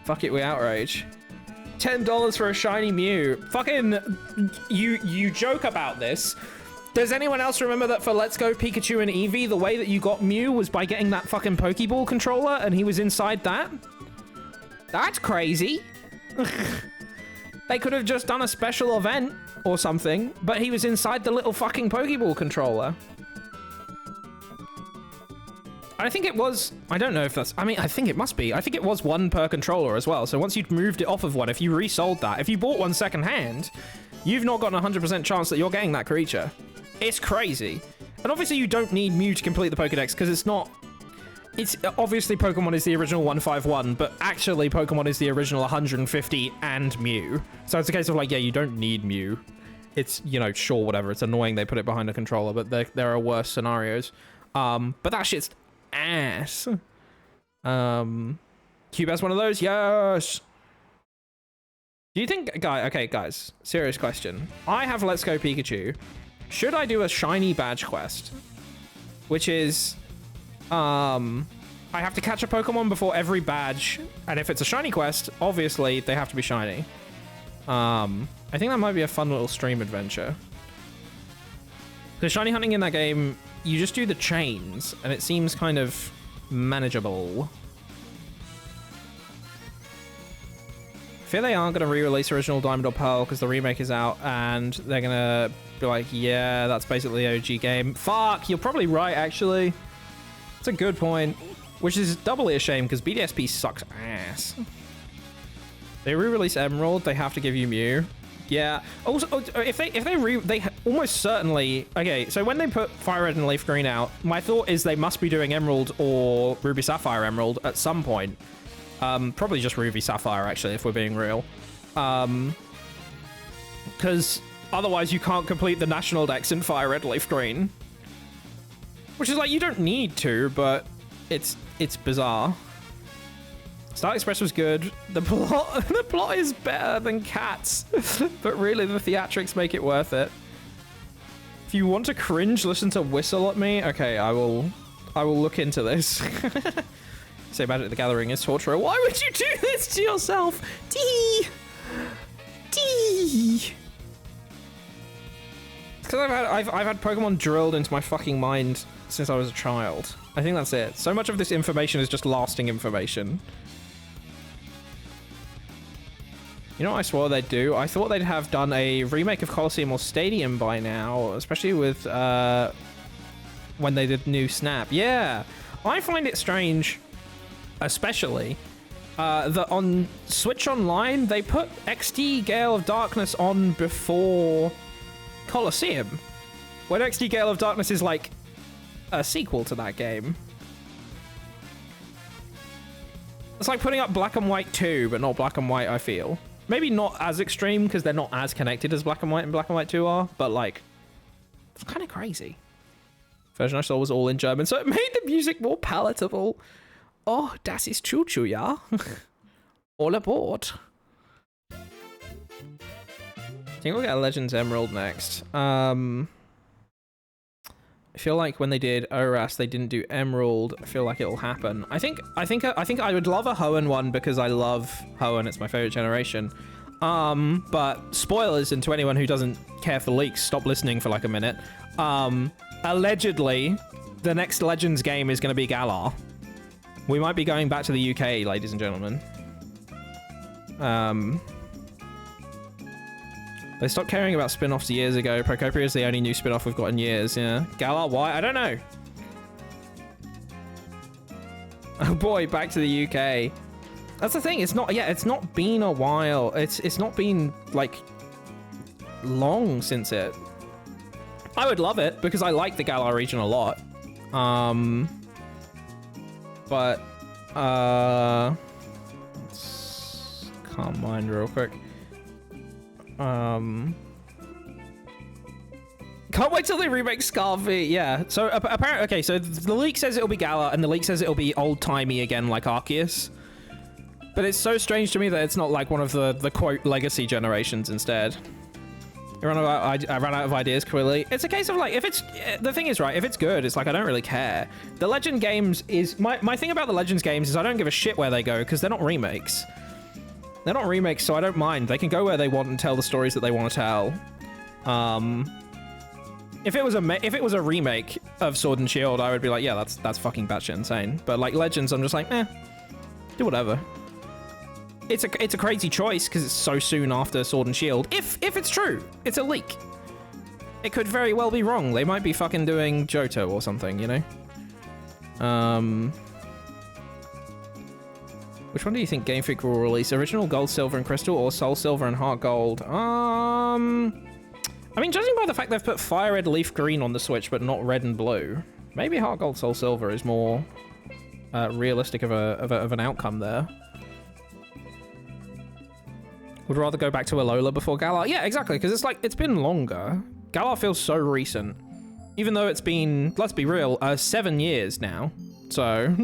Fuck it, we outrage. $10 for a shiny Mew. Fucking, you joke about this. Does anyone else remember that for Let's Go Pikachu and Eevee, the way that you got Mew was by getting that fucking Pokeball controller and he was inside that? That's crazy. They could have just done a special event or something, but he was inside the little fucking Pokeball controller. I think it was, I don't know if that's, I mean, I think it must be. I think it was one per controller as well. So once you'd moved it off of one, if you resold that, if you bought one second hand, you've not got a 100% chance that you're getting that creature. It's crazy. And obviously you don't need Mew to complete the Pokedex because it's not, it's obviously Pokemon is the original 151, but actually Pokemon is the original 150 and Mew. So it's a case of like, yeah, you don't need Mew. It's, you know, sure, whatever. It's annoying they put it behind a controller, but there are worse scenarios. But that shit's ass. Cube has one of those? Yes. Do you think, guys, serious question. I have Let's Go Pikachu. Should I do a shiny badge quest? Which is, I have to catch a Pokemon before every badge, and if it's a shiny quest, obviously they have to be shiny. I think that might be a fun little stream adventure. The shiny hunting in that game, you just do the chains, and it seems kind of manageable. I feel they aren't going to re-release original Diamond or Pearl because the remake is out, and they're going to be like, yeah, that's basically the OG game. Fuck, you're probably right, actually. That's a good point. Which is doubly a shame, because BDSP sucks ass. They re-release Emerald, they have to give you Mew. Yeah. Also, if they almost certainly... Okay, so when they put Fire Red and Leaf Green out, my thought is they must be doing Emerald or Ruby Sapphire Emerald at some point. Probably just Ruby Sapphire, actually, if we're being real. Because otherwise you can't complete the National Dex in Fire Red, Leaf Green. Which is like, you don't need to, but it's bizarre. Star Express was good. The plot is better than Cats, but really the theatrics make it worth it. If you want to cringe, listen to Whistle at Me. Okay, I will look into this. Say Magic the Gathering is torture. Why would you do this to yourself? It's because I've had Pokemon drilled into my fucking mind since I was a child. I think that's it. So much of this information is just lasting information. You know what I swore they'd do? I thought they'd have done a remake of Colosseum or Stadium by now, especially with when they did new Snap. Yeah, I find it strange, especially that on Switch Online they put XD Gale of Darkness on before Colosseum, when XD Gale of Darkness is like a sequel to that game. It's like putting up Black and White 2, but not Black and White, I feel. Maybe not as extreme, because they're not as connected as Black and White and Black and White 2 are, but like, it's kind of crazy. Version I saw was all in German, so it made the music more palatable. Oh, das ist Choo-Choo, ja? All aboard. I think we'll get a Legends Emerald next. I feel like when they did ORAS, they didn't do Emerald. I feel like it'll happen. I think I would love a Hoenn one because I love Hoenn. It's my favorite generation. But spoilers, and to anyone who doesn't care for leaks, stop listening for like a minute. Allegedly, the next Legends game is going to be Galar. We might be going back to the UK, ladies and gentlemen. They stopped caring about spin-offs years ago. Procopia is the only new spin-off we've got in years, yeah. Galar, why? I don't know. Oh boy, back to the UK. That's the thing, it's not been a while. It's not been, like, long since it. I would love it, because I like the Galar region a lot. But, let's calm mind real quick. Can't wait till they remake Scarvy. Yeah. So apparently, okay. So the leak says it'll be Galar, and the leak says it'll be old timey again, like Arceus. But it's so strange to me that it's not like one of the quote legacy generations instead. I ran out of ideas quickly. It's a case of like, if it's the thing is right, if it's good, it's like I don't really care. The Legend games is my thing about the Legends games is I don't give a shit where they go because they're not remakes. They're not remakes, so I don't mind. They can go where they want and tell the stories that they want to tell. If it was a remake of Sword and Shield, I would be like, yeah, that's fucking batshit insane. But like Legends, I'm just like, do whatever. It's a crazy choice because it's so soon after Sword and Shield. If it's true, it's a leak. It could very well be wrong. They might be fucking doing Johto or something, you know? Which one do you think Game Freak will release? Original Gold, Silver, and Crystal, or Soul Silver and Heart Gold? I mean, judging by the fact they've put Fire Red, Leaf Green on the Switch, but not Red and Blue, maybe Heart Gold, Soul Silver is more realistic of an outcome there. Would rather go back to Alola before Galar. Yeah, exactly, because it's like, it's been longer. Galar feels so recent. Even though it's been, let's be real, 7 years now. So...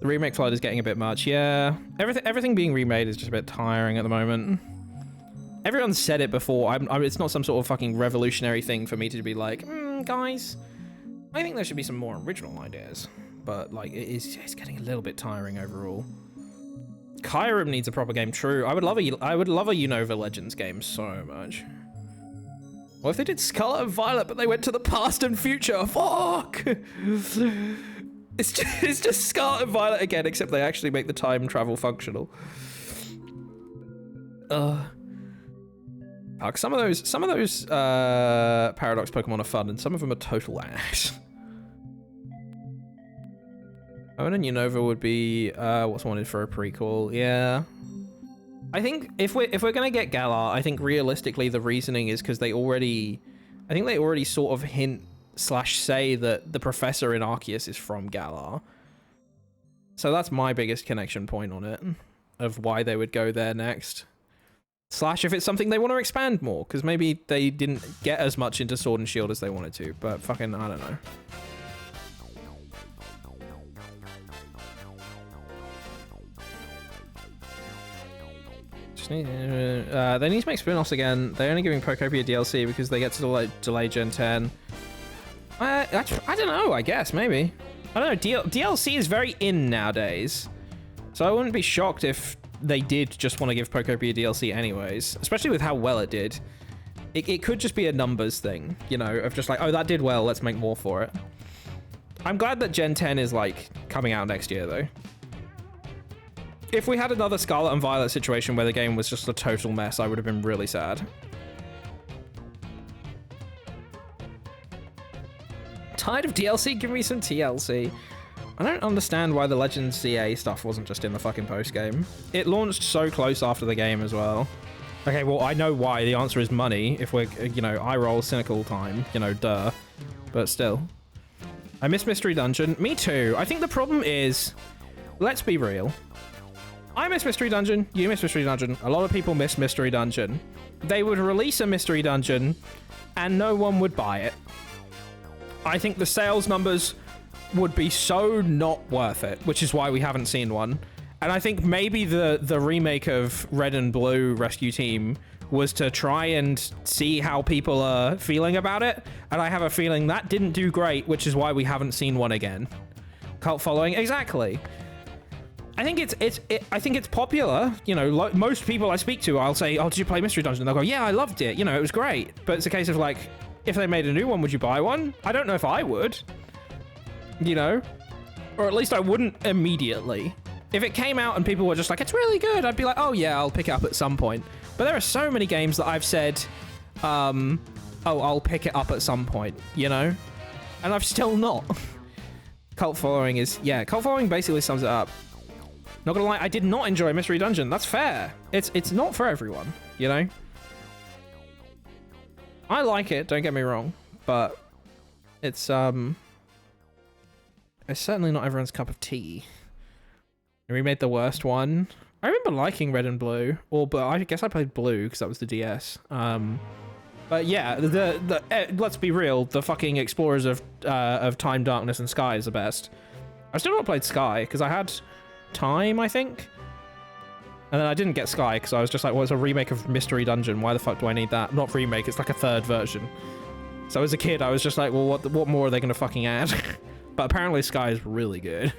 The remake flood is getting a bit much. Yeah, everything being remade is just a bit tiring at the moment. Everyone's said it before. It's not some sort of fucking revolutionary thing for me to be like, guys, I think there should be some more original ideas. But like, it's getting a little bit tiring overall. Kyurem needs a proper game. True. I would love a Unova Legends game so much. What if they did Scarlet and Violet, but they went to the past and future? Fuck! It's just Scarlet and Violet again, except they actually make the time travel functional. Some of those Paradox Pokemon are fun, and some of them are total ass. Owen and Unova would be what's wanted for a prequel. Yeah, I think if we're gonna get Galar, I think realistically the reasoning is because they already sort of hint / say that the professor in Arceus is from Galar. So that's my biggest connection point on it, of why they would go there next. / if it's something they want to expand more, because maybe they didn't get as much into Sword and Shield as they wanted to, but fucking, I don't know. They need to make spin-offs again. They're only giving Pokopia DLC because they get to delay Gen 10. I don't know, I guess, maybe. I don't know, DLC is very in nowadays. So I wouldn't be shocked if they did just want to give Pokopia DLC anyways, especially with how well it did. It could just be a numbers thing, you know, of just like, oh, that did well, let's make more for it. I'm glad that Gen 10 is, like, coming out next year, though. If we had another Scarlet and Violet situation where the game was just a total mess, I would have been really sad. Tired of DLC? Give me some TLC. I don't understand why the Legends CA stuff wasn't just in the fucking post-game. It launched so close after the game as well. Okay, well, I know why. The answer is money. If we're, you know, eye roll cynical time, you know, duh. But still. I miss Mystery Dungeon. Me too. I think the problem is, let's be real. I miss Mystery Dungeon. You miss Mystery Dungeon. A lot of people miss Mystery Dungeon. They would release a Mystery Dungeon and no one would buy it. I think the sales numbers would be so not worth it, which is why we haven't seen one. And I think maybe the remake of Red and Blue Rescue Team was to try and see how people are feeling about it. And I have a feeling that didn't do great, which is why we haven't seen one again. Cult following, exactly. I think it's popular. You know, like most people I speak to, I'll say, "Oh, did you play Mystery Dungeon?" They'll go, "Yeah, I loved it. You know, it was great." But it's a case of like, if they made a new one, would you buy one? I don't know if I would. You know, or at least I wouldn't immediately. If it came out and people were just like, "It's really good," I'd be like, "Oh yeah, I'll pick it up at some point." But there are so many games that I've said, "Oh, I'll pick it up at some point," you know, and I've still not. Cult following is, yeah, cult following basically sums it up. Not gonna lie, I did not enjoy Mystery Dungeon. That's fair. It's not for everyone, you know? I like it, don't get me wrong, but it's certainly not everyone's cup of tea. And we made the worst one. I remember liking Red and Blue, but I guess I played Blue because that was the DS. But yeah, let's be real, the fucking Explorers of Time, Darkness, and Sky is the best. I've still not played Sky because I had Time, I think, and then I didn't get Sky because I was just like, well, it's a remake of Mystery Dungeon, why the fuck do I need that? Not remake, it's like a third version. So as a kid I was just like, well, what more are they gonna fucking add? But apparently Sky is really good.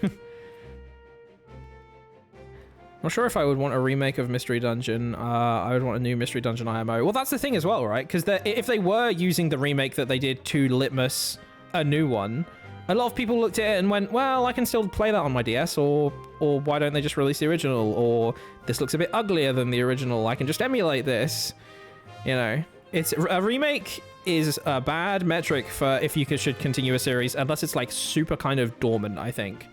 Not sure if I would want a remake of Mystery Dungeon. I would want a new Mystery Dungeon IMO. Well, that's the thing as well, right? Because if they were using the remake that they did to Litmus, a new one, a lot of people looked at it and went, well, I can still play that on my DS, or why don't they just release the original? Or this looks a bit uglier than the original. I can just emulate this. You know, it's a remake is a bad metric for if you should continue a series, unless it's like super kind of dormant, I think.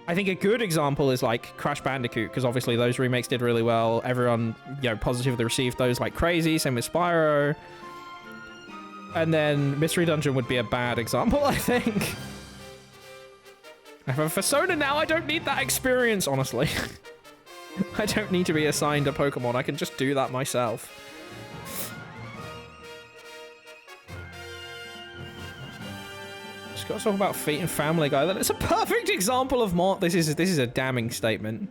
I think a good example is like Crash Bandicoot, because obviously those remakes did really well. Everyone, you know, positively received those like crazy. Same with Spyro. And then Mystery Dungeon would be a bad example, I think. I have a Persona now. I don't need that experience, honestly. I don't need to be assigned a Pokemon. I can just do that myself. Got to talk about Feet and Family Guy. That is a perfect example of more. This is a damning statement.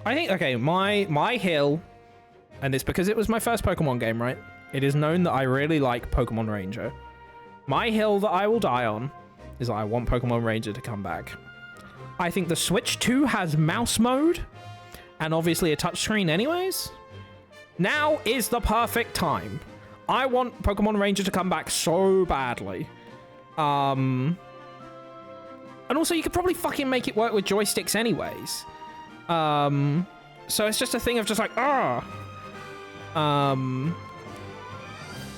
I think, okay, my hill, and it's because it was my first Pokemon game, right? It is known that I really like Pokemon Ranger. My hill that I will die on is that I want Pokemon Ranger to come back. I think the Switch 2 has mouse mode, and obviously a touchscreen anyways. Now is the perfect time. I want Pokemon Ranger to come back so badly. And also you could probably fucking make it work with joysticks anyways. So it's just a thing of just like,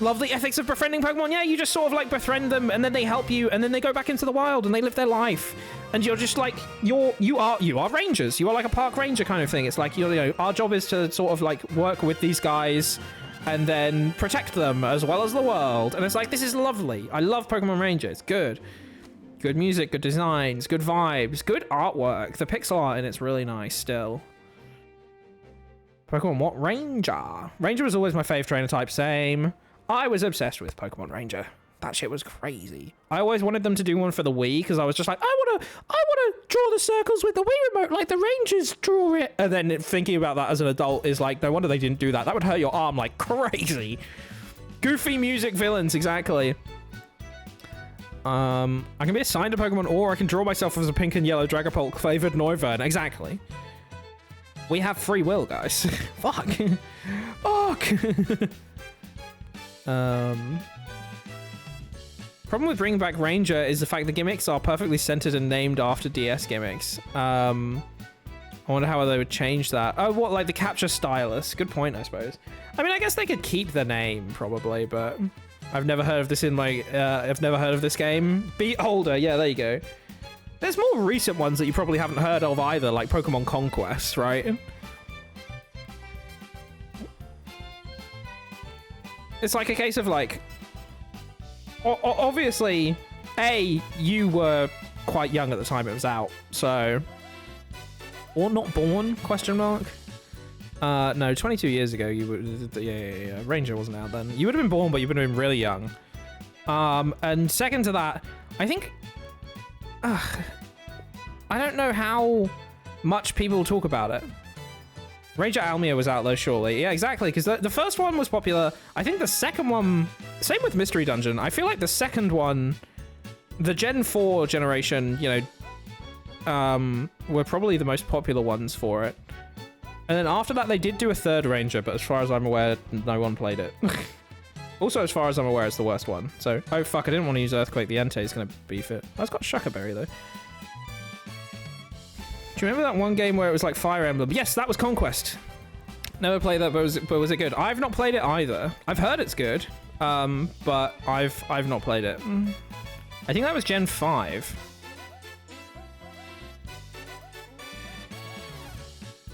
love the ethics of befriending Pokemon. Yeah, you just sort of like befriend them, and then they help you, and then they go back into the wild and they live their life. And you're just like, you are rangers. You are like a park ranger kind of thing. It's like, you know, our job is to sort of like work with these guys and then protect them as well as the world. And it's like, this is lovely. I love Pokemon Ranger. It's good. Good music, good designs, good vibes, good artwork. The pixel art in it's really nice still. Pokemon what? Ranger. Ranger was always my fave trainer type. Same. I was obsessed with Pokemon Ranger. That shit was crazy. I always wanted them to do one for the Wii because I was just like, I want to draw the circles with the Wii remote like the Rangers draw it. And then thinking about that as an adult is like, no wonder they didn't do that. That would hurt your arm like crazy. Goofy music villains, exactly. I can be assigned a Pokemon, or I can draw myself as a pink and yellow Dragapult flavored Noivern. Exactly. We have free will, guys. Fuck. Fuck. Problem with bringing back Ranger is the fact the gimmicks are perfectly centered and named after DS gimmicks. I wonder how they would change that. Oh, what, like the capture stylus? Good point, I suppose. I mean, I guess they could keep the name, probably, but I've never heard of this in my... I've never heard of this game. Be older. Yeah, there you go. There's more recent ones that you probably haven't heard of either, like Pokemon Conquest, right? It's like a case of like... Obviously, you were quite young at the time it was out, so... Or not born, question mark? No, 22 years ago, you were... Yeah. Ranger wasn't out then. You would have been born, but you would have been really young. And second to that, I think... I don't know how much people talk about it. Ranger Almia was out though, surely. Yeah, exactly, because the first one was popular. I think the second one... Same with Mystery Dungeon. I feel like the second one... The Gen 4 generation, you know... were probably the most popular ones for it. And then after that, they did do a third Ranger, but as far as I'm aware, no one played it. Also, as far as I'm aware, it's the worst one. So, oh fuck, I didn't want to use Earthquake. The Entei is going to beef it. Oh, it's got Shuckerberry, though. Do you remember that one game where it was like Fire Emblem? Yes, that was Conquest. Never played that, but was it good? I've not played it either. I've heard it's good, but I've not played it. I think that was Gen 5.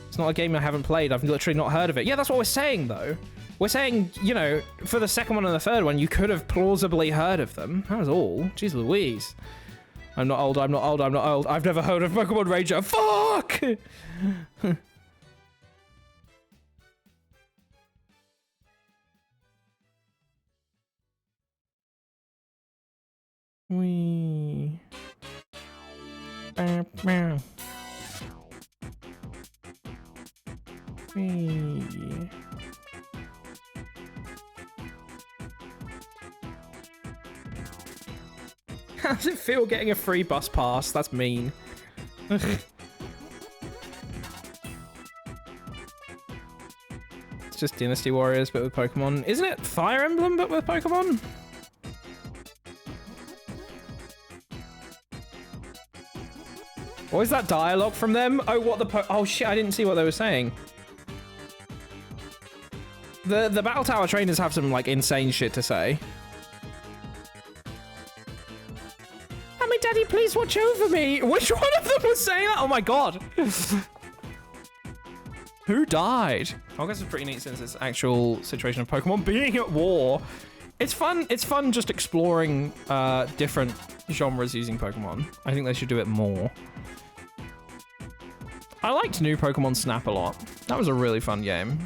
It's not a game I haven't played. I've literally not heard of it. Yeah, that's what we're saying, though. We're saying, you know, for the second one and the third one, you could have plausibly heard of them. That was all. Jeez Louise. I'm not old, I'm not old, I'm not old. I've never heard of Pokemon Ranger. Fuck! Wee. Bow, bow. Wee. How does it feel getting a free bus pass? That's mean. It's just Dynasty Warriors, but with Pokemon. Isn't it Fire Emblem, but with Pokemon? What was that dialogue from them? Oh, what the oh shit, I didn't see what they were saying. The Battle Tower trainers have some, like, insane shit to say. Mommy, Daddy, please watch over me. Which one of them was saying that? Oh my god. Who died? I guess it's pretty neat since it's actual situation of Pokemon being at war. It's fun just exploring different genres using Pokemon. I think they should do it more. I liked New Pokemon Snap a lot. That was a really fun game.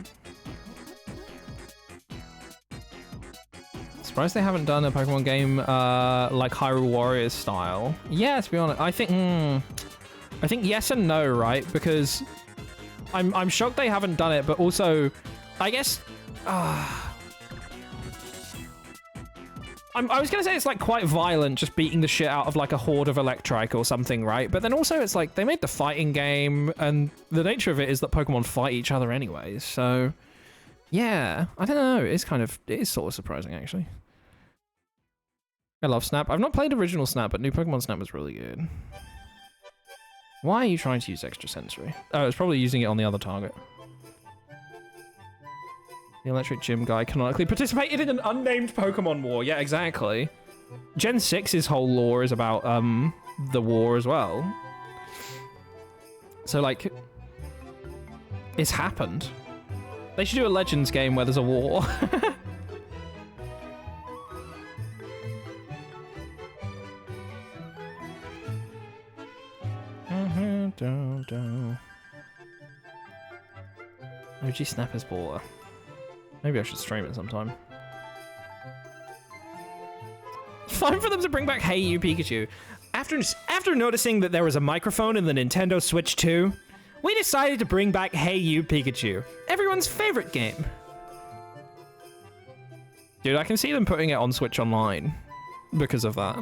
Surprised they haven't done a Pokemon game like Hyrule Warriors style. Yeah, to be honest, I think yes and no, right? Because I'm shocked they haven't done it, but also, I guess, I was gonna say it's like quite violent, just beating the shit out of like a horde of Electrike or something, right? But then also it's like they made the fighting game, and the nature of it is that Pokemon fight each other anyways. So yeah, I don't know. It is sort of surprising actually. I love Snap. I've not played original Snap, but New Pokemon Snap was really good. Why are you trying to use extra sensory? Oh, it's probably using it on the other target. The Electric Gym guy canonically participated in an unnamed Pokemon war. Yeah, exactly. Gen 6's whole lore is about the war as well. So, like, it's happened. They should do a Legends game where there's a war. OG Snapper's baller. Maybe I should stream it sometime. Fun for them to bring back Hey You Pikachu. After noticing that there was a microphone in the Nintendo Switch 2, we decided to bring back Hey You Pikachu, everyone's favorite game. Dude, I can see them putting it on Switch Online because of that.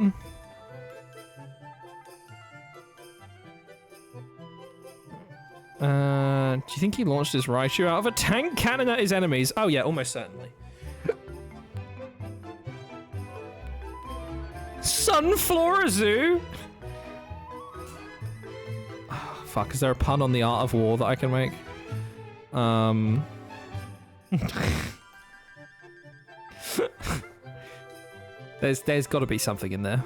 Do you think he launched his Raichu out of a tank cannon at his enemies? Oh yeah, almost certainly. Sunflora Zoo? Oh, fuck, is there a pun on the Art of War that I can make? There's got to be something in there.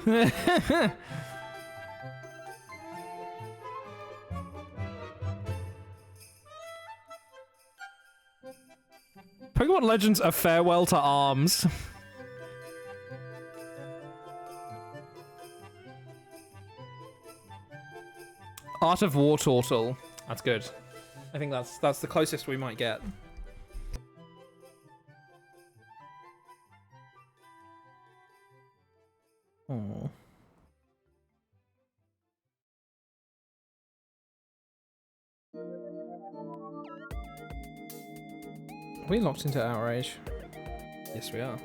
Pokemon Legends: A Farewell to Arms. Art of War Turtle. That's good. I think that's the closest we might get. Oh. Are we locked into Outrage? Yes, we are.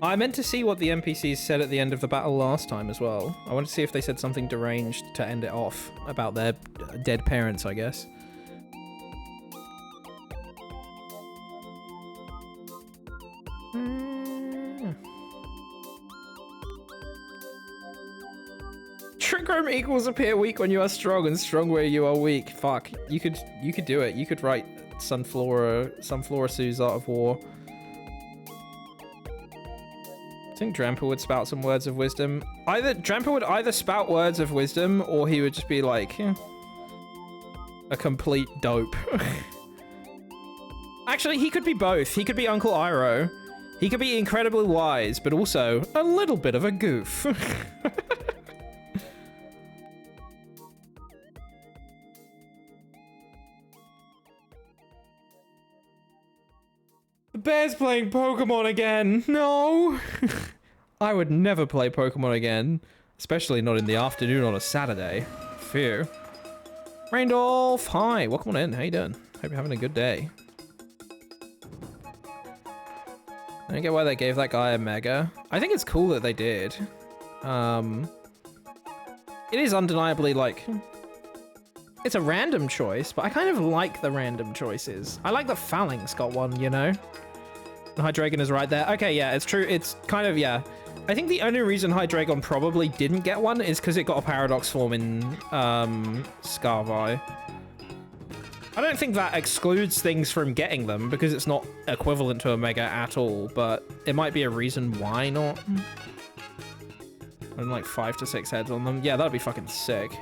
I meant to see what the NPCs said at the end of the battle last time as well. I wanted to see if they said something deranged to end it off about their dead parents, I guess. Trick Room equals appear weak when you are strong and strong where you are weak. Fuck, you could do it. You could write Sunflora Sue's Art of War. I think Drampa would spout some words of wisdom. Drampa would either spout words of wisdom or he would just be like a complete dope. Actually, he could be both. He could be Uncle Iroh. He could be incredibly wise, but also a little bit of a goof. The bear's playing Pokemon again. No. I would never play Pokemon again, especially not in the afternoon on a Saturday. Phew. Raindolph, hi. Welcome on in. How you doing? Hope you're having a good day. I don't get why they gave that guy a Mega. I think it's cool that they did. It is undeniably like, it's a random choice, but I kind of like the random choices. I like that Phalanx got one, you know? Hydreigon is right there. Okay, yeah, it's true. It's kind of, yeah. I think the only reason Hydreigon probably didn't get one is because it got a Paradox form in Scarvi. I don't think that excludes things from getting them because it's not equivalent to a Mega at all, but it might be a reason why not. And like 5 to 6 heads on them. Yeah, that'd be fucking sick.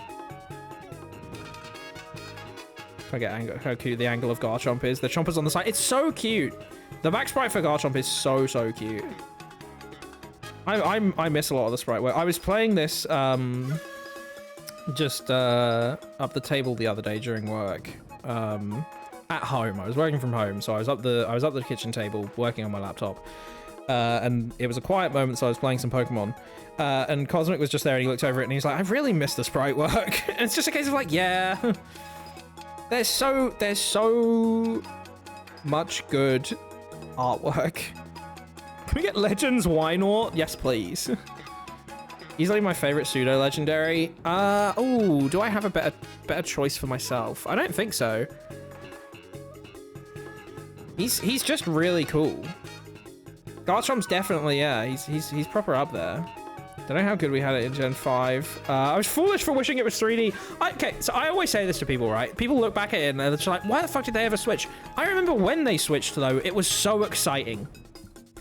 I get how cute the angle of Garchomp is. The Chompers on the side. It's so cute. The back sprite for Garchomp is so cute. I miss a lot of the sprite work. I was playing this just up the table the other day during work. At home. I was working from home, so I was up the kitchen table working on my laptop. And it was a quiet moment, so I was playing some Pokemon. And Cosmic was just there and he looked over it and he's like, I've really missed the sprite work. And it's just a case of like, yeah. There's so much good artwork. Can we get Legends Wynor? Yes, please. Easily my favorite pseudo legendary. Oh, do I have a better choice for myself? I don't think so. He's just really cool. Garchomp's definitely, yeah, he's proper up there. Don't know how good we had it in Gen 5. I was foolish for wishing it was 3D. Okay, so I always say this to people, right? People look back at it and they're just like, why the fuck did they ever switch? I remember when they switched, though, it was so exciting.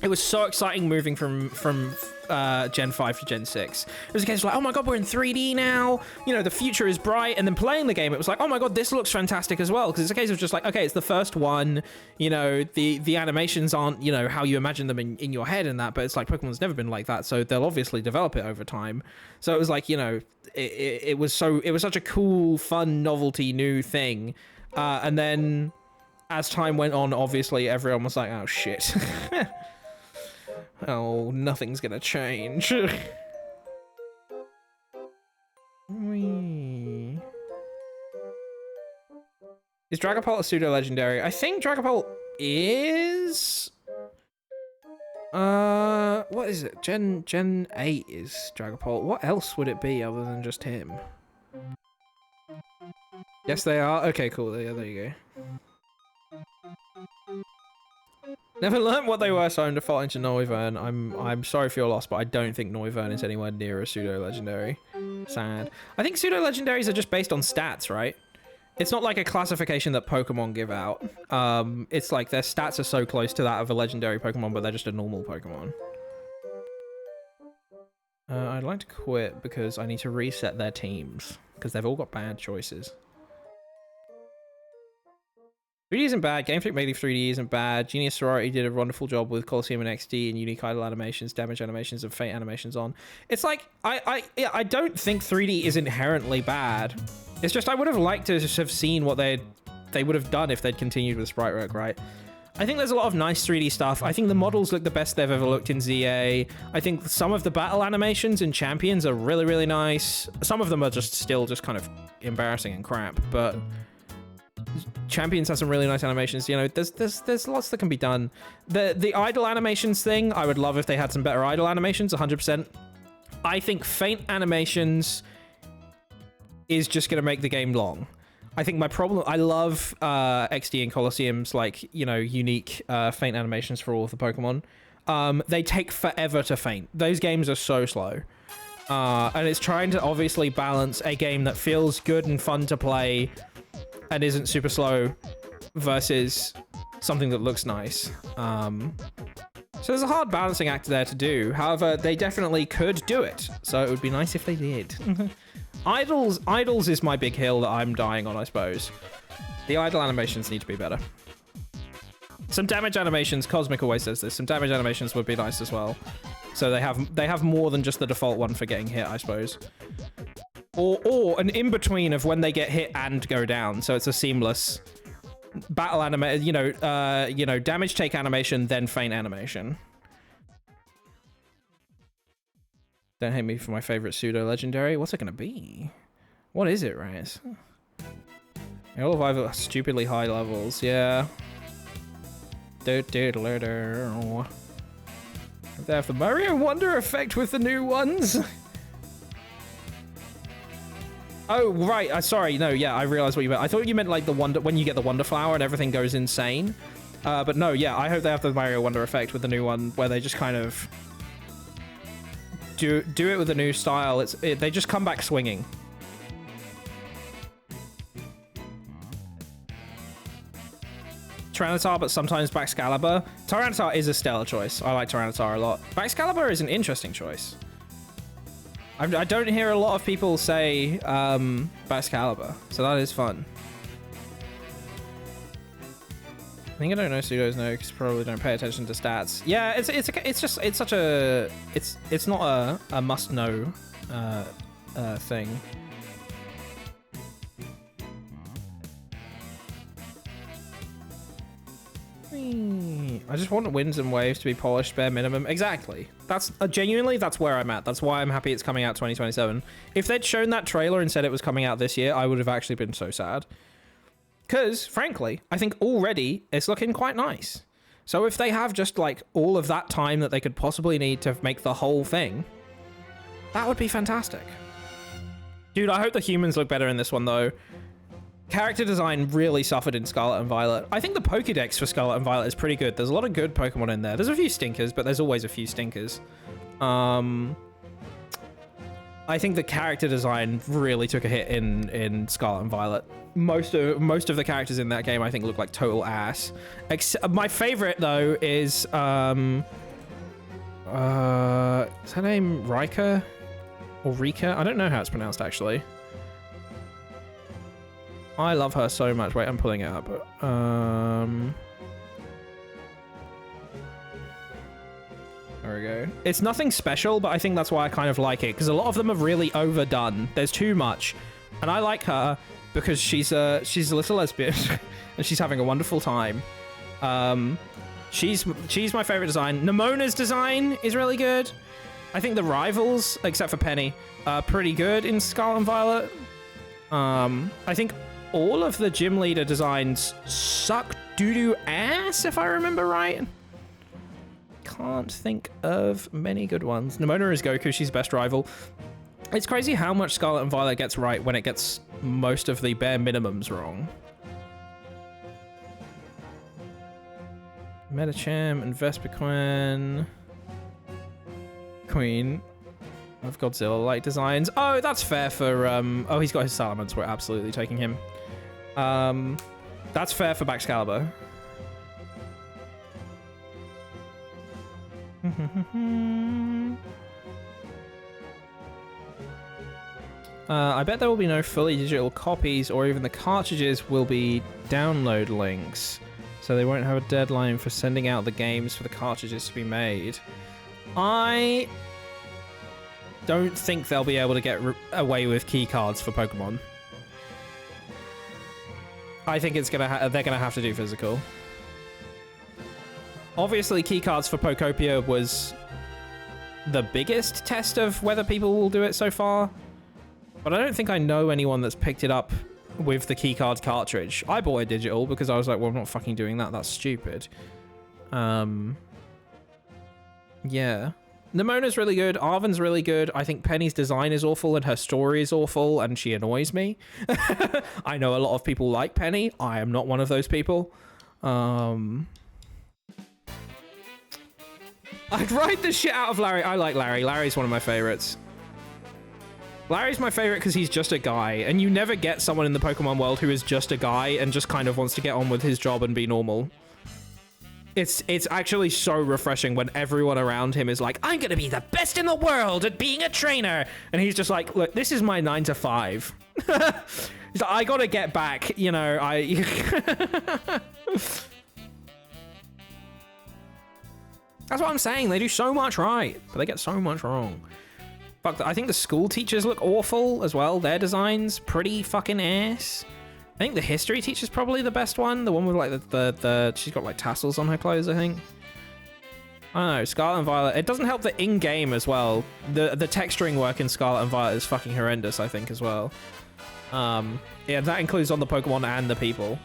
It was so exciting moving from Gen 5 to Gen 6. It was a case of like, oh my god, we're in 3D now. You know, the future is bright. And then playing the game, it was like, oh my god, this looks fantastic as well. Because it's a case of just like, okay, it's the first one. You know, the animations aren't, you know, how you imagine them in your head and that. But it's like Pokemon's never been like that. So they'll obviously develop it over time. So it was like, you know, it was such a cool, fun, novelty, new thing. And then as time went on, obviously everyone was like, oh shit. Oh, nothing's gonna change. Whee. Is Dragapult a pseudo legendary? I think Dragapult is. What is it? Gen 8 is Dragapult. What else would it be other than just him? Yes, they are. Okay, cool. Yeah, there you go. Never learned what they were, so I'm defaulting to Noivern. I'm sorry for your loss, but I don't think Noivern is anywhere near a pseudo-legendary. Sad. I think pseudo-legendaries are just based on stats, right? It's not like a classification that Pokemon give out. It's like their stats are so close to that of a legendary Pokemon, but they're just a normal Pokemon. I'd like to quit because I need to reset their teams, because they've all got bad choices. 3D isn't bad. Game Freak made 3D isn't bad. Genius Sorority did a wonderful job with Colosseum and XD and unique idle animations, damage animations, and fate animations on. It's like, I don't think 3D is inherently bad. It's just I would have liked to just have seen what they would have done if they'd continued with sprite work, right? I think there's a lot of nice 3D stuff. I think the models look the best they've ever looked in ZA. I think some of the battle animations in Champions are really, really nice. Some of them are just still just kind of embarrassing and crap, but Champions has some really nice animations. You know, there's lots that can be done. The idle animations thing, I would love if they had some better idle animations, 100%. I think faint animations is just going to make the game long. I think my problem, I love XD and Colosseum's like, you know, unique faint animations for all of the Pokemon. They take forever to faint. Those games are so slow. And it's trying to obviously balance a game that feels good and fun to play and isn't super slow versus something that looks nice. So there's a hard balancing act there to do. However, they definitely could do it. So it would be nice if they did. Idols is my big hill that I'm dying on, I suppose. The idle animations need to be better. Some damage animations, Cosmic always says this, some damage animations would be nice as well. So they have more than just the default one for getting hit, I suppose. Or an in-between of when they get hit and go down, so it's a seamless battle animation, you know, damage take animation, then feint animation. Don't hate me for my favorite pseudo-legendary. What's it gonna be? What is it, Reyes? They all have stupidly high levels, yeah. They have the Mario Wonder effect with the new ones. Oh, right. Sorry. No, yeah, I realized what you meant. I thought you meant like the wonder when you get the Wonder Flower and everything goes insane. But no, yeah, I hope they have the Mario Wonder effect with the new one where they just kind of do it with a new style. They just come back swinging. Tyranitar, but sometimes Baxcalibur. Tyranitar is a stellar choice. I like Tyranitar a lot. Baxcalibur is an interesting choice. I don't hear a lot of people say Baxcalibur, so that is fun. I think I don't know pseudos no because probably don't pay attention to stats. Yeah, it's not a must know thing. I just want winds and waves to be polished bare minimum. Exactly. That's genuinely that's where I'm at. That's why I'm happy it's coming out 2027. If they'd shown that trailer and said it was coming out this year, I would have actually been so sad. Because, frankly, I think already it's looking quite nice. So if they have just, like, all of that time that they could possibly need to make the whole thing, that would be fantastic. Dude, I hope the humans look better in this one, though. Character design really suffered in Scarlet and Violet. I think the Pokédex for Scarlet and Violet is pretty good. There's a lot of good Pokemon in there. There's a few stinkers, but there's always a few stinkers. I think the character design really took a hit in Scarlet and Violet. Most of the characters in that game, I think, look like total ass. My favorite though is her name Rika or Rika? I don't know how it's pronounced actually. I love her so much. Wait, I'm pulling it up. There we go. It's nothing special, but I think that's why I kind of like it, because a lot of them are really overdone. There's too much. And I like her because she's a little lesbian and she's having a wonderful time. She's my favorite design. Nemona's design is really good. I think the rivals, except for Penny, are pretty good in Scarlet and Violet. I think all of the gym leader designs suck doo-doo ass, if I remember right. Can't think of many good ones. Nemona is Goku, she's best rival. It's crazy how much Scarlet and Violet gets right when it gets most of the bare minimums wrong. Medicham and Vespiquen. Queen of Godzilla-like designs. Oh, that's fair for... oh, he's got his Salamence. We're absolutely taking him. That's fair for Baxcalibur. I bet there will be no fully digital copies, or even the cartridges will be download links, so they won't have a deadline for sending out the games for the cartridges to be made. I don't think they'll be able to get away with key cards for Pokemon. I think it's they're gonna have to do physical. Obviously, keycards for Pokopia was the biggest test of whether people will do it so far. But I don't think I know anyone that's picked it up with the keycard cartridge. I bought it digital because I was like, well, I'm not fucking doing that. That's stupid. Yeah. Nemona's really good. Arven's really good. I think Penny's design is awful and her story is awful and she annoys me. I know a lot of people like Penny. I am not one of those people. I'd ride the shit out of Larry. I like Larry. Larry's one of my favorites. Larry's my favorite because he's just a guy, and you never get someone in the Pokemon world who is just a guy and just kind of wants to get on with his job and be normal. It's actually so refreshing when everyone around him is like, I'm going to be the best in the world at being a trainer. And he's just like, look, this is my 9 to 5. He's like, I got to get back, you know, That's what I'm saying. They do so much right, but they get so much wrong. Fuck, I think the school teachers look awful as well. Their designs pretty fucking ass. I think the history teacher's probably the best one. The one with like the she's got like tassels on her clothes, I think. I don't know, Scarlet and Violet. It doesn't help the in-game as well. The texturing work in Scarlet and Violet is fucking horrendous, I think, as well. Yeah, that includes on the Pokemon and the people.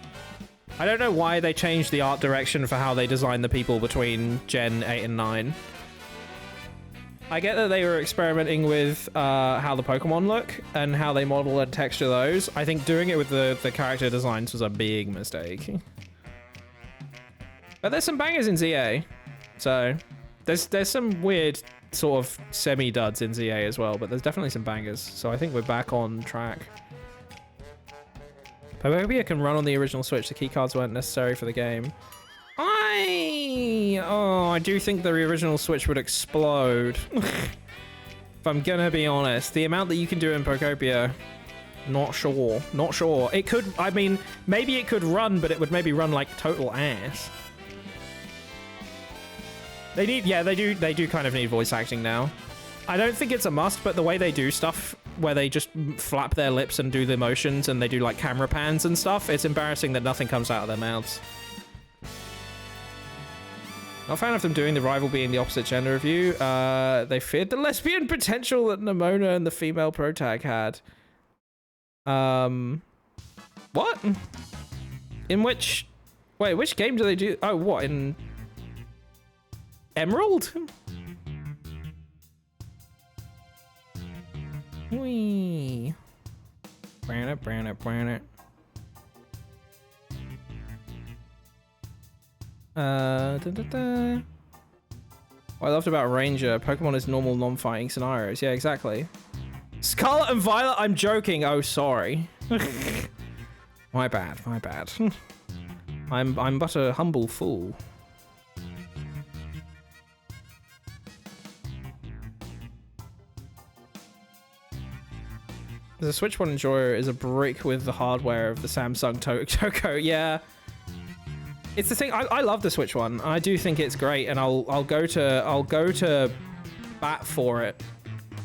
I don't know why they changed the art direction for how they design the people between Gen 8 and 9. I get that they were experimenting with how the Pokemon look and how they model and texture those. I think doing it with the character designs was a big mistake. But there's some bangers in ZA. So there's some weird sort of semi-duds in ZA as well, but there's definitely some bangers. So I think we're back on track. Pokemon can run on the original Switch. The keycards weren't necessary for the game. I do think the original Switch would explode. If I'm gonna be honest, the amount that you can do in Pokopia, not sure. It could, I mean, maybe it could run, but it would maybe run like total ass. They do kind of need voice acting now. I don't think it's a must, but the way they do stuff where they just flap their lips and do the motions and they do like camera pans and stuff, it's embarrassing that nothing comes out of their mouths. Not a fan of them doing the rival being the opposite gender of you. They feared the lesbian potential that Nimona and the female protag had. What? In which... Wait, which game do they do... Oh, what? In... Emerald? Whee. Brand it. What I loved about Ranger, Pokemon is normal non-fighting scenarios. Yeah, exactly. Scarlet and Violet, I'm joking. Oh, sorry. My bad. I'm but a humble fool. The Switch One Enjoyer is a brick with the hardware of the Samsung Toko. Yeah. It's the thing. I love the Switch One. I do think it's great, and I'll go to bat for it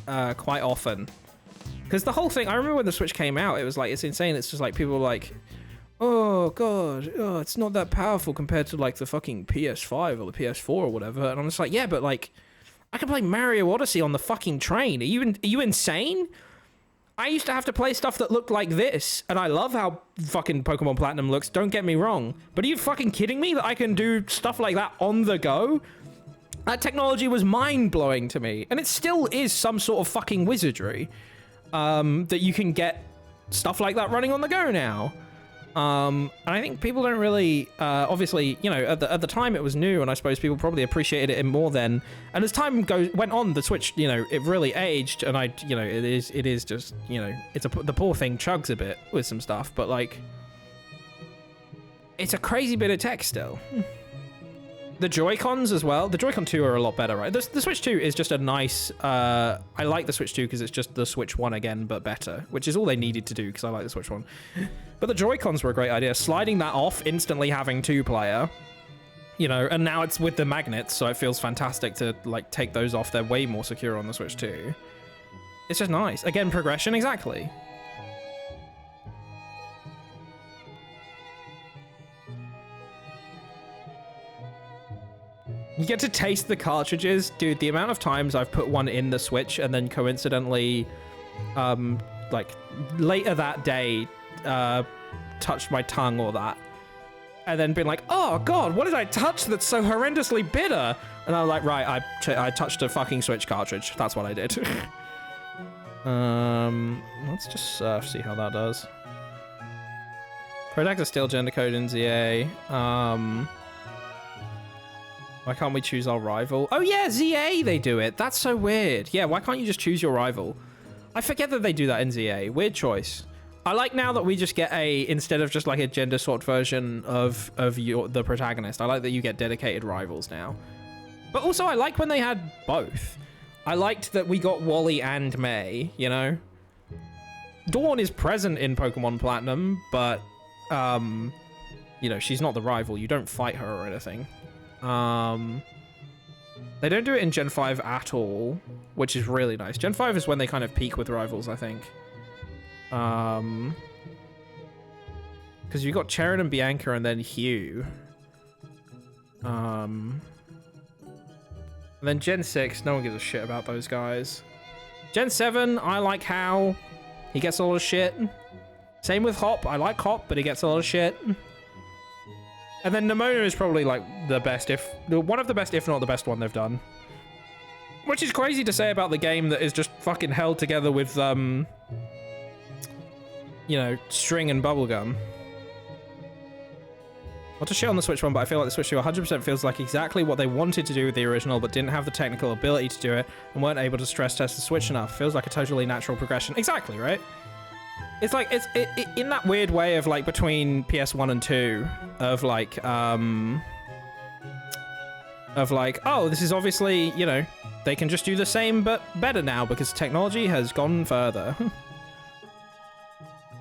quite often. Because the whole thing, I remember when the Switch came out, it was like, it's insane. It's just like people were like, oh god, oh, it's not that powerful compared to like the fucking PS5 or the PS4 or whatever. And I'm just like, yeah, but like, I can play Mario Odyssey on the fucking train. Are you insane? I used to have to play stuff that looked like this, and I love how fucking Pokemon Platinum looks, don't get me wrong. But are you fucking kidding me that I can do stuff like that on the go? That technology was mind-blowing to me, and it still is some sort of fucking wizardry, that you can get stuff like that running on the go now. And I think people don't really, obviously, you know, at the time it was new, and I suppose people probably appreciated it more then. And as time went on, the Switch, you know, it really aged, and it is just, you know, the poor thing chugs a bit with some stuff, but like, it's a crazy bit of tech still. The Joy-Cons as well. The Joy-Con 2 are a lot better, right? The Switch 2 is just a nice... I like the Switch 2 because it's just the Switch 1 again, but better, which is all they needed to do because I like the Switch 1. But the Joy-Cons were a great idea. Sliding that off, instantly having two-player, you know, and now it's with the magnets, so it feels fantastic to, like, take those off. They're way more secure on the Switch 2. It's just nice. Again, progression, exactly. You get to taste the cartridges. Dude, the amount of times I've put one in the Switch and then coincidentally, like, later that day, touched my tongue or that. And then been like, oh god, what did I touch that's so horrendously bitter? And I was like, right, I touched a fucking Switch cartridge. That's what I did. Let's just see how that does. Protect is still gender code in ZA. Why can't we choose our rival? Oh yeah, ZA they do it. That's so weird. Yeah, why can't you just choose your rival? I forget that they do that in ZA. Weird choice. I like now that we just get instead of just like a gender swapped version of the protagonist, I like that you get dedicated rivals now. But also I like when they had both. I liked that we got Wally and May, you know? Dawn is present in Pokemon Platinum, but, you know, she's not the rival. You don't fight her or anything. They don't do it in Gen 5 at all, which is really nice. Gen 5 is when they kind of peak with rivals, I think. Because you got Cheren and Bianca and then Hugh. And then Gen 6, no one gives a shit about those guys. Gen 7, I like Hal. He gets a lot of shit. Same with Hop. I like Hop, but he gets a lot of shit. And then Nimona is probably like the best, one of the best, if not the best one they've done. Which is crazy to say about the game that is just fucking held together with, you know, string and bubblegum. Not to shit on the Switch one, but I feel like the Switch 2 100% feels like exactly what they wanted to do with the original, but didn't have the technical ability to do it, and weren't able to stress test the Switch enough. Feels like a totally natural progression. Exactly, right? It's like, it's in that weird way of, like, between PS1 and 2, of, like, oh, this is obviously, you know, they can just do the same, but better now, because technology has gone further.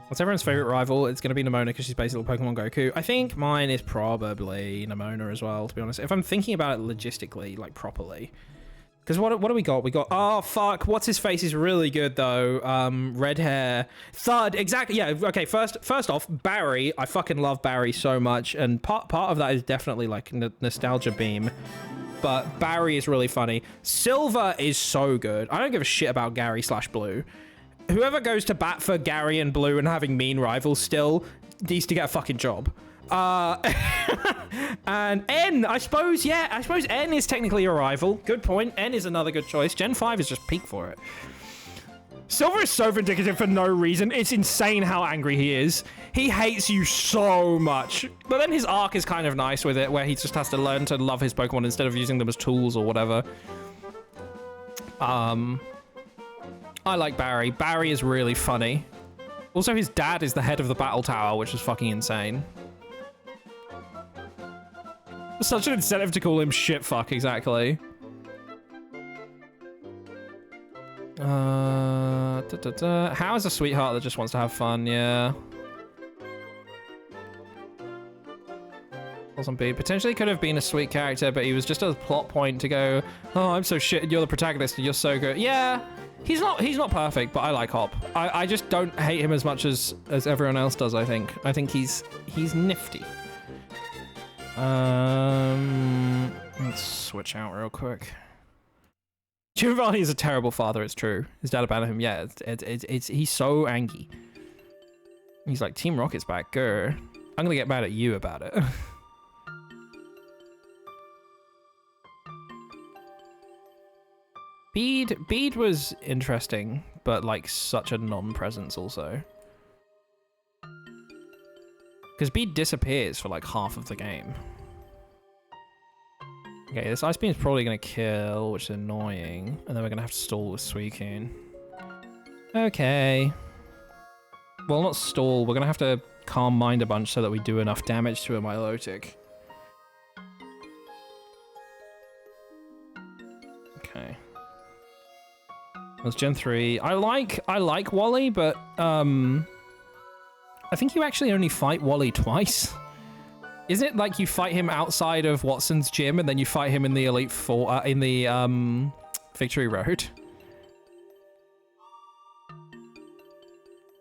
What's everyone's favorite rival? It's going to be Nimona because she's basically Pokemon Goku. I think mine is probably Nimona as well, to be honest. If I'm thinking about it logistically, like properly. Because what do we got? We got, oh, fuck. What's his face is really good, though. Red hair. Thud. Exactly. Yeah. Okay. First off, Barry. I fucking love Barry so much. And part of that is definitely like nostalgia beam. But Barry is really funny. Silver is so good. I don't give a shit about Gary/Blue. Whoever goes to bat for Gary and Blue and having mean rivals still needs to get a fucking job. And N, I suppose N is technically a rival. Good point. N is another good choice. Gen 5 is just peak for it. Silver is so vindictive for no reason. It's insane how angry he is. He hates you so much. But then his arc is kind of nice with it, where he just has to learn to love his Pokemon instead of using them as tools or whatever. I like Barry. Barry is really funny. Also, his dad is the head of the battle tower, which is fucking insane. Such an incentive to call him shit fuck, exactly. How is a sweetheart that just wants to have fun? Yeah. Wasn't B. Potentially could have been a sweet character, but he was just a plot point to go, oh, I'm so shit, you're the protagonist and you're so good. Yeah. He's not perfect, but I like Hop. I just don't hate him as much as everyone else does, I think. I think he's nifty. Let's switch out real quick. Giovanni is a terrible father, it's true. His dad abandoned him. Yeah, he's so angry. He's like, Team Rocket's back, grr. I'm gonna get mad at you about it. Bede was interesting, but like such a non-presence also. Because Bede disappears for like half of the game. Okay, this Ice Beam is probably going to kill, which is annoying. And then we're going to have to stall with Suicune. Okay. Well, not stall. We're going to have to calm mind a bunch so that we do enough damage to a Milotic. Okay. That's Gen 3. I like Wally, but I think you actually only fight Wally twice. Isn't it like you fight him outside of Watson's gym and then you fight him in the Elite Four, in the Victory Road?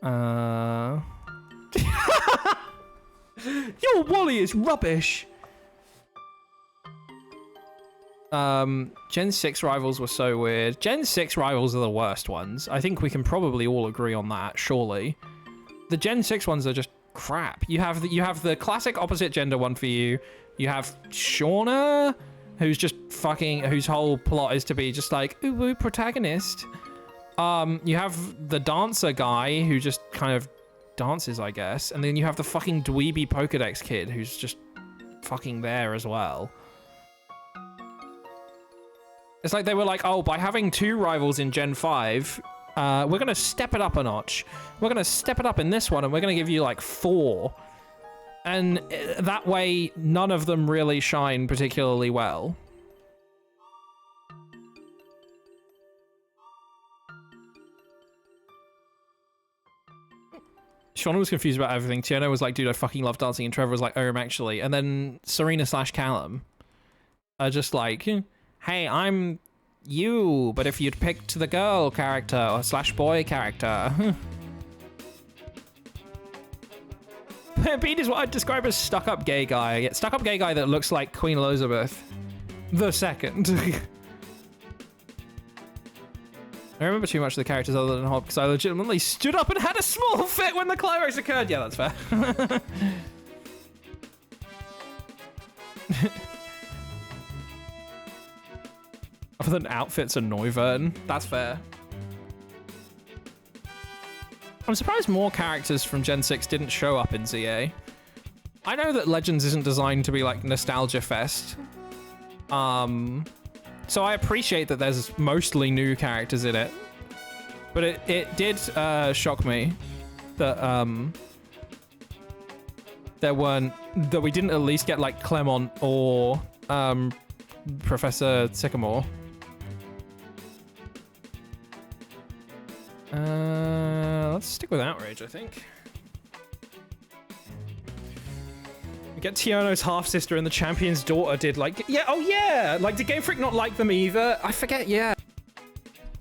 Your Wally is rubbish. Gen 6 rivals were so weird. Gen 6 rivals are the worst ones. I think we can probably all agree on that, surely. The Gen 6 ones are just crap. You have the classic opposite gender one for you. You have Shauna, who's just fucking, whose whole plot is to be just like, ooh, ooh, protagonist. You have the dancer guy who just kind of dances, I guess. And then you have the fucking dweeby Pokedex kid who's just fucking there as well. It's like they were like, oh, by having 2 rivals in Gen 5, we're going to step it up a notch. We're going to step it up in this one, and we're going to give you, like, 4. And that way, none of them really shine particularly well. Shauna was confused about everything. Tiana was like, dude, I fucking love dancing. And Trevor was like, actually. And then Serena/Callum are just like, hey, I'm you, but if you'd picked the girl character or /boy character. Pete is what I'd describe as stuck-up gay guy. Yeah, stuck-up gay guy that looks like Queen Elizabeth II. I remember too much of the characters other than Hop because I legitimately stood up and had a small fit when the climax occurred. Yeah, that's fair. Other than outfits and Neuvern. That's fair. I'm surprised more characters from Gen 6 didn't show up in ZA. I know that Legends isn't designed to be like Nostalgia Fest. So I appreciate that there's mostly new characters in it. But it did shock me that that we didn't at least get like Clement or Professor Sycamore. Let's stick with Outrage, I think. We get Tiano's half-sister and the champion's daughter did like... Yeah, oh yeah! Like, did Game Freak not like them either? I forget, yeah.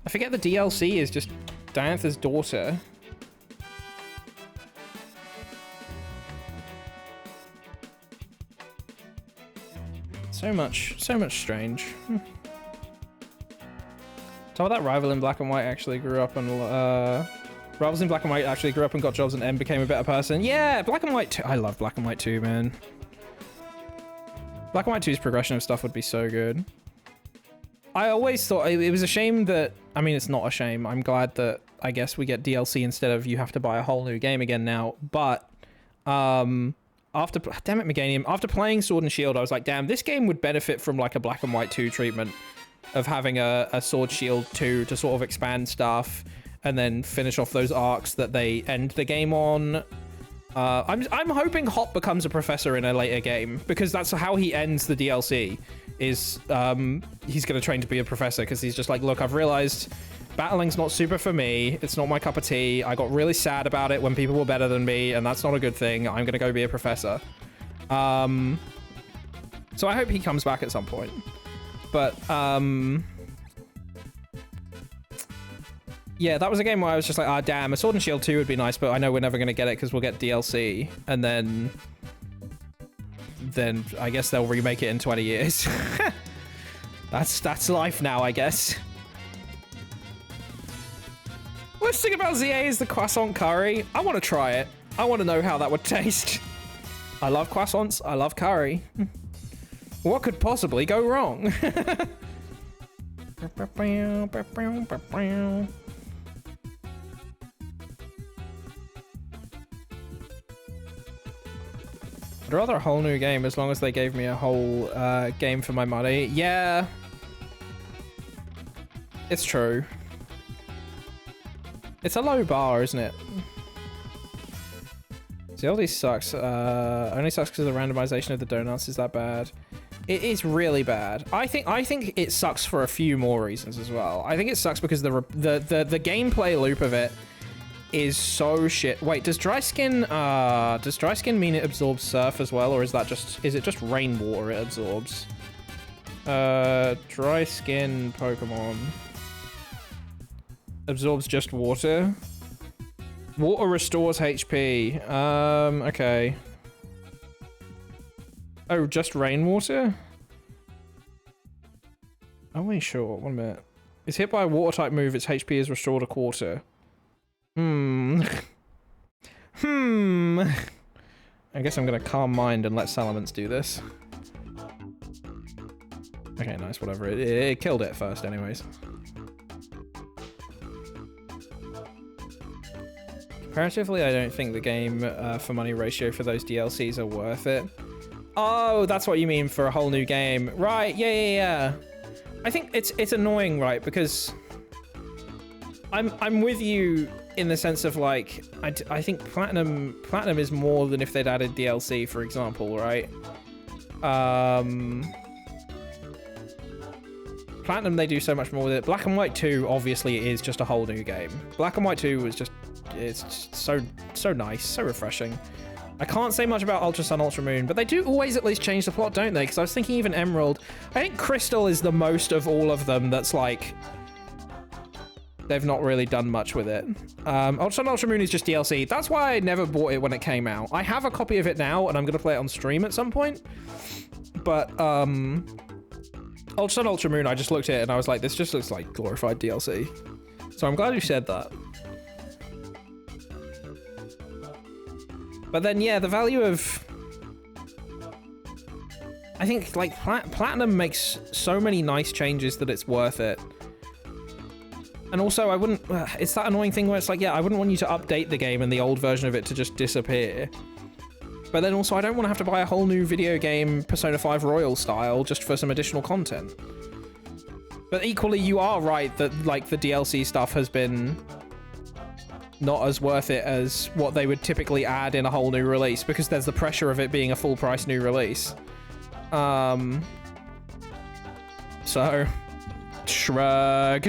I forget the DLC is just Diantha's daughter. So much strange. Top of that, Rival in Black and White actually grew up and Rivals in Black and White actually grew up and got jobs and M became a better person. Yeah, Black and White 2. I love Black and White 2, man. Black and White 2's progression of stuff would be so good. I always thought it was a shame that, I mean, it's not a shame. I'm glad that I guess we get DLC instead of you have to buy a whole new game again now. But damn it, Meganium, after playing Sword and Shield, I was like, damn, this game would benefit from like a Black and White 2 treatment of having a Sword Shield 2 to sort of expand stuff and then finish off those arcs that they end the game on. I'm hoping Hop becomes a professor in a later game because that's how he ends the DLC. Is he's going to train to be a professor because he's just like, look, I've realized battling's not super for me. It's not my cup of tea. I got really sad about it when people were better than me, and that's not a good thing. I'm going to go be a professor. So I hope he comes back at some point. But yeah, that was a game where I was just like, ah, damn, a Sword and Shield 2 would be nice, but I know we're never going to get it because we'll get DLC. And then I guess they'll remake it in 20 years. That's life now, I guess. Worst thing about ZA is the croissant curry. I want to try it. I want to know how that would taste. I love croissants. I love curry. What could possibly go wrong? I'd rather a whole new game as long as they gave me a whole game for my money. Yeah. It's true. It's a low bar, isn't it? ZLD sucks. Only sucks because the randomization of the donuts is that bad. It is really bad. I think it sucks for a few more reasons as well. I think it sucks because the gameplay loop of it is so shit. Wait, does dry skin mean it absorbs surf as well, or is it just rainwater it absorbs? Dry skin Pokemon absorbs just water. Water restores HP. Okay. Oh, just rainwater? Oh, wait, sure. 1 minute. It's hit by a water type move, its HP is restored a quarter. I guess I'm gonna calm mind and let Salamence do this. Okay, nice, whatever. It killed it first, anyways. Comparatively, I don't think the game for money ratio for those DLCs are worth it. Oh, that's what you mean for a whole new game. Right, yeah. I think it's annoying, right? Because I'm with you in the sense of like, I think Platinum is more than if they'd added DLC, for example, right? Platinum, they do so much more with it. Black and White 2, obviously, is just a whole new game. Black and White 2 was just, it's just so nice, so refreshing. I can't say much about Ultra Sun, Ultra Moon, but they do always at least change the plot, don't they? Because I was thinking even Emerald. I think Crystal is the most of all of them that's like, they've not really done much with it. Ultra Sun, Ultra Moon is just DLC. That's why I never bought it when it came out. I have a copy of it now, and I'm going to play it on stream at some point. But, Ultra Sun, Ultra Moon, I just looked at it and I was like, this just looks like glorified DLC. So I'm glad you said that. But then, yeah, the value of I think like Platinum makes so many nice changes that it's worth it. And also, I wouldn't. It's that annoying thing where it's like, yeah, I wouldn't want you to update the game and the old version of it to just disappear. But then also, I don't want to have to buy a whole new video game Persona 5 Royal style just for some additional content. But equally, you are right that like the DLC stuff has been not as worth it as what they would typically add in a whole new release, because there's the pressure of it being a full price new release. So shrug.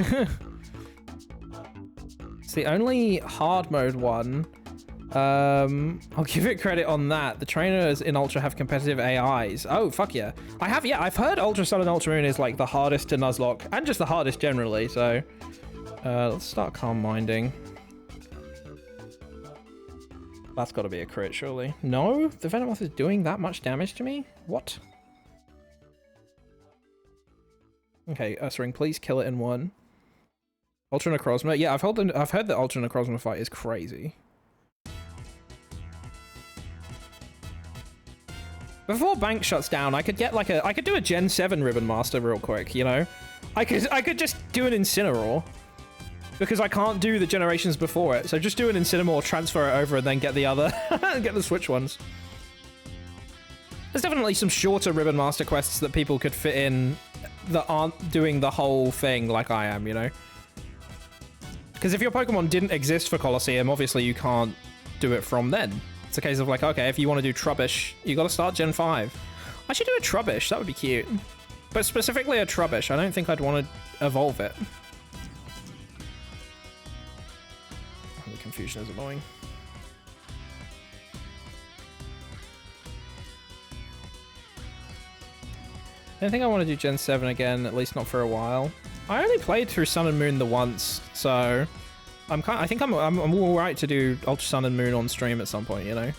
It's the only hard mode one. I'll give it credit on that. The trainers in Ultra have competitive AIs. Oh, fuck yeah. I've heard Ultra Sun and Ultra Moon is like the hardest to Nuzlocke, and just the hardest generally, so let's start calm minding. That's got to be a crit, surely. No? The Venomoth is doing that much damage to me? What? Okay, Ursaring, please kill it in one. Ultra Necrozma. Yeah, I've heard that Ultra Necrozma fight is crazy. Before Bank shuts down, I could get like I could do a Gen 7 Ribbon Master real quick, you know? I could just do an Incineroar. Because I can't do the generations before it. So just do an Incineroar, transfer it over, and then get the other, get the Switch ones. There's definitely some shorter Ribbon Master quests that people could fit in that aren't doing the whole thing like I am, you know? Because if your Pokemon didn't exist for Colosseum, obviously you can't do it from then. It's a case of like, okay, if you want to do Trubbish, you got to start Gen 5. I should do a Trubbish, that would be cute. But specifically a Trubbish, I don't think I'd want to evolve it. The confusion is annoying. I don't think I want to do Gen 7 again, at least not for a while. I only played through Sun and Moon the once, so I think I'm all right to do Ultra Sun and Moon on stream at some point, you know.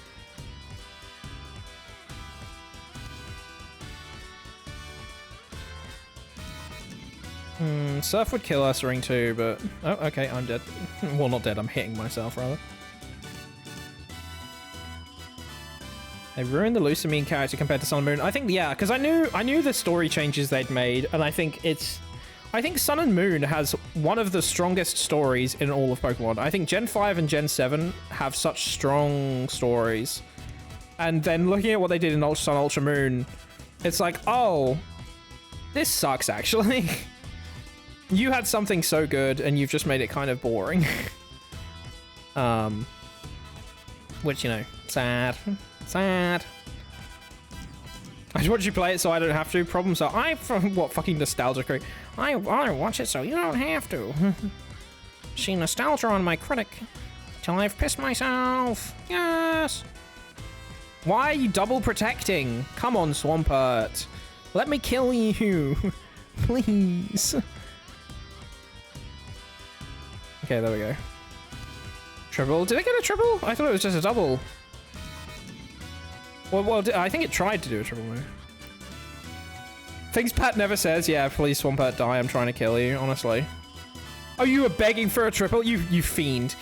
Surf would kill Ursaring too, but oh, okay, I'm dead. Well, not dead. I'm hitting myself rather. They ruined the Lusamine character compared to Sun and Moon. I think, yeah, because I knew the story changes they'd made, and I think Sun and Moon has one of the strongest stories in all of Pokemon. I think Gen 5 and Gen 7 have such strong stories. And then looking at what they did in Ultra Sun, Ultra Moon, it's like, oh, this sucks actually. You had something so good, and you've just made it kind of boring. Which, you know, sad. Sad. I just want you to play it so I don't have to. Problem solved. What fucking nostalgia creep? I watch it so you don't have to. See nostalgia on my critic till I've pissed myself. Yes. Why are you double protecting? Come on, Swampert. Let me kill you. Please. Okay, there we go. Triple. Did it get a triple? I thought it was just a double. Well, I think it tried to do a triple move. Things Pat never says. Yeah, please, Swampert, die. I'm trying to kill you, honestly. Oh, you were begging for a triple? You fiend.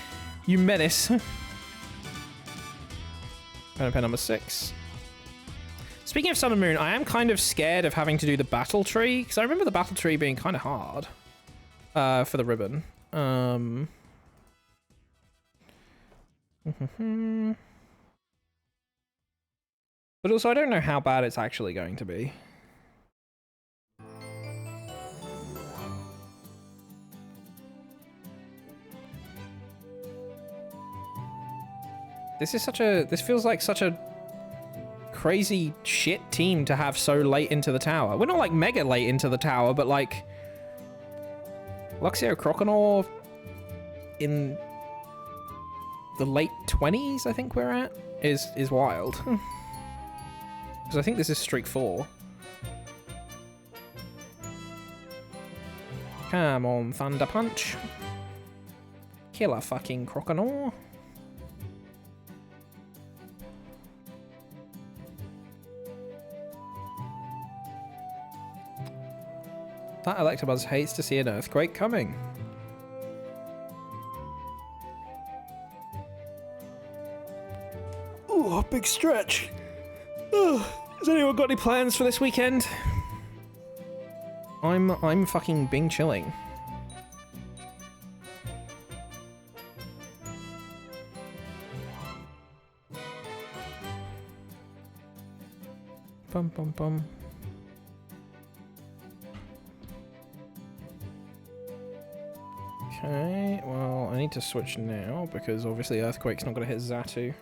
You menace. Pen number 6. Speaking of Sun and Moon, I am kind of scared of having to do the battle tree, because I remember the battle tree being kind of hard for the ribbon. But also, I don't know how bad it's actually going to be. This feels like such a crazy shit team to have so late into the tower. We're not like mega late into the tower, but like Luxio Croconaw in the late 20s, I think we're at, is wild. Because I think this is streak 4. Come on, Thunder Punch. Kill a fucking Croconaw. That Electabuzz hates to see an earthquake coming. Ooh, big stretch. Has anyone got any plans for this weekend? I'm fucking Bing chilling. Bum bum bum. Okay, well, I need to switch now because obviously Earthquake's not going to hit Zatu.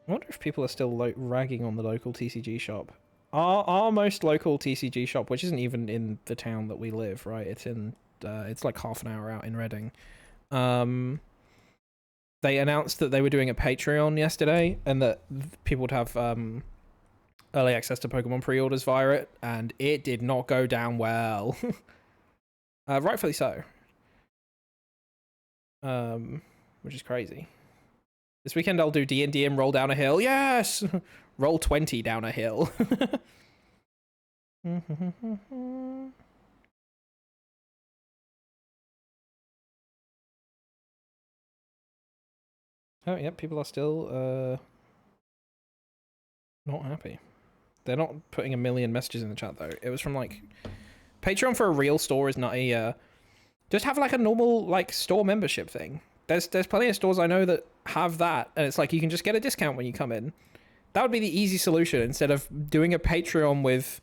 I wonder if people are still ragging on the local TCG shop. Our most local TCG shop, which isn't even in the town that we live, right? It's in, it's like half an hour out in Reading. They announced that they were doing a Patreon yesterday and that people would have early access to Pokemon pre-orders via it, and it did not go down well. Rightfully so. Which is crazy. This weekend I'll do D&D and roll down a hill. Yes! Roll 20 down a hill. Oh, yeah, people are still not happy. They're not putting a million messages in the chat, though. It was from, like... Patreon for a real store is not a... just have, like, a normal, like, store membership thing. There's plenty of stores I know that have that, and it's like you can just get a discount when you come in. That would be the easy solution instead of doing a Patreon with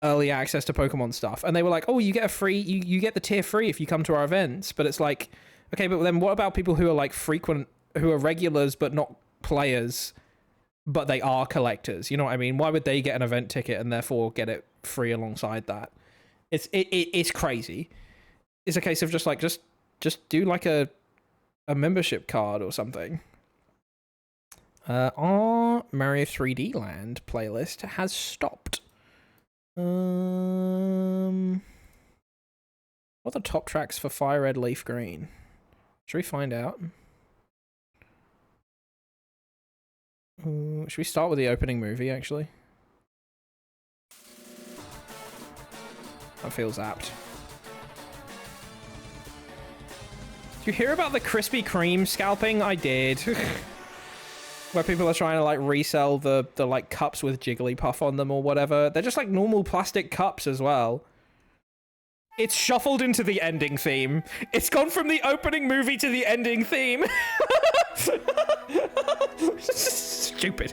early access to Pokemon stuff. And they were like, oh, you get a free... You get the tier free if you come to our events. But it's like... Okay, but then what about people who are, like, frequent... Who are regulars but not players... but they are collectors, you know what I mean? Why would they get an event ticket and therefore get it free alongside that? It's crazy. It's a case of just like just do like a membership card or something. Our Mario 3D Land playlist has stopped. What are the top tracks for Fire Red Leaf Green? Should we find out? Should we start with the opening movie, actually? That feels apt. Did you hear about the Krispy Kreme scalping? I did. Where people are trying to, like, resell the like, cups with Jigglypuff on them or whatever. They're just, like, normal plastic cups as well. It's shuffled into the ending theme. It's gone from the opening movie to the ending theme. Stupid.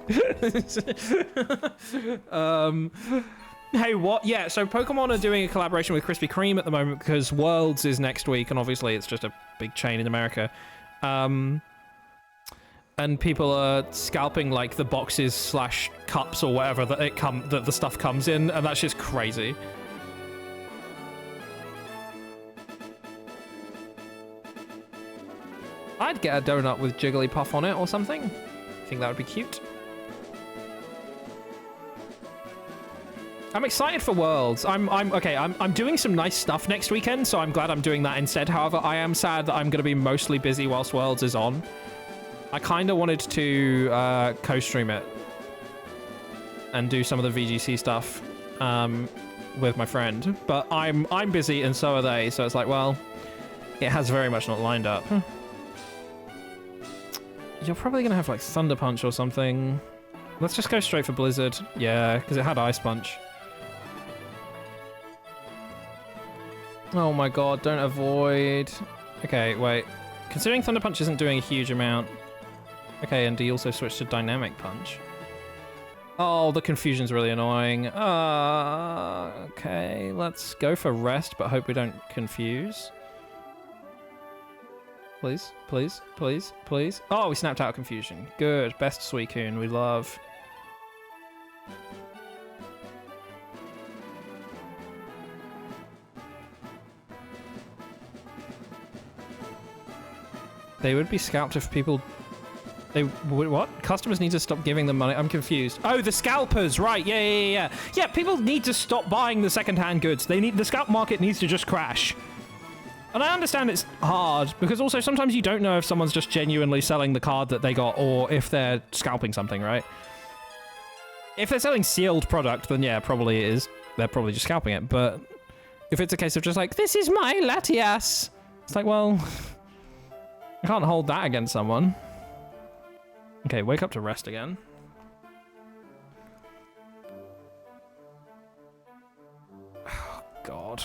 Hey, what? Yeah, so Pokemon are doing a collaboration with Krispy Kreme at the moment because Worlds is next week, and obviously it's just a big chain in America. And people are scalping like the boxes / cups or whatever that the stuff comes in, and that's just crazy. I'd get a donut with Jigglypuff on it or something. I think that would be cute. I'm excited for Worlds. I'm doing some nice stuff next weekend, so I'm glad I'm doing that instead. However, I am sad that I'm going to be mostly busy whilst Worlds is on. I kind of wanted to co-stream it and do some of the VGC stuff with my friend, but I'm busy and so are they, so it's like, well, it has very much not lined up. You're probably going to have, like, Thunder Punch or something. Let's just go straight for Blizzard. Yeah, because it had Ice Punch. Oh my god, don't avoid. Okay, wait. Considering Thunder Punch isn't doing a huge amount. Okay, and he also switched to Dynamic Punch. Oh, the confusion's really annoying. Okay, let's go for Rest, but hope we don't confuse. Please, please, please, please. Oh, we snapped out of confusion. Good. Best Suicune. We love. They would be scalped if people... They would... What? Customers need to stop giving them money. I'm confused. Oh, the scalpers. Right. Yeah. Yeah, people need to stop buying the second-hand goods. The scalp market needs to just crash. And I understand it's hard, because also sometimes you don't know if someone's just genuinely selling the card that they got or if they're scalping something, right? If they're selling sealed product, then yeah, probably it is. They're probably just scalping it. But if it's a case of just like, this is my Latias, it's like, well, I can't hold that against someone. Okay, wake up to rest again. Oh, God.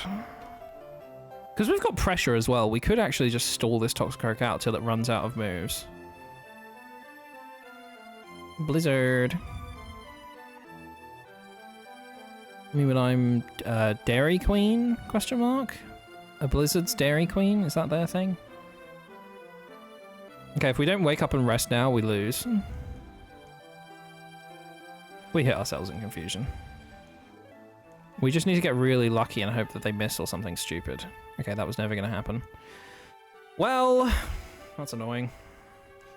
Because we've got pressure as well, we could actually just stall this Toxicroak out till it runs out of moves. Blizzard. I mean, when I'm Dairy Queen, question mark? A Blizzard's Dairy Queen? Is that their thing? Okay, if we don't wake up and rest now, we lose. We hit ourselves in confusion. We just need to get really lucky and hope that they miss or something stupid. Okay, that was never going to happen. Well, that's annoying.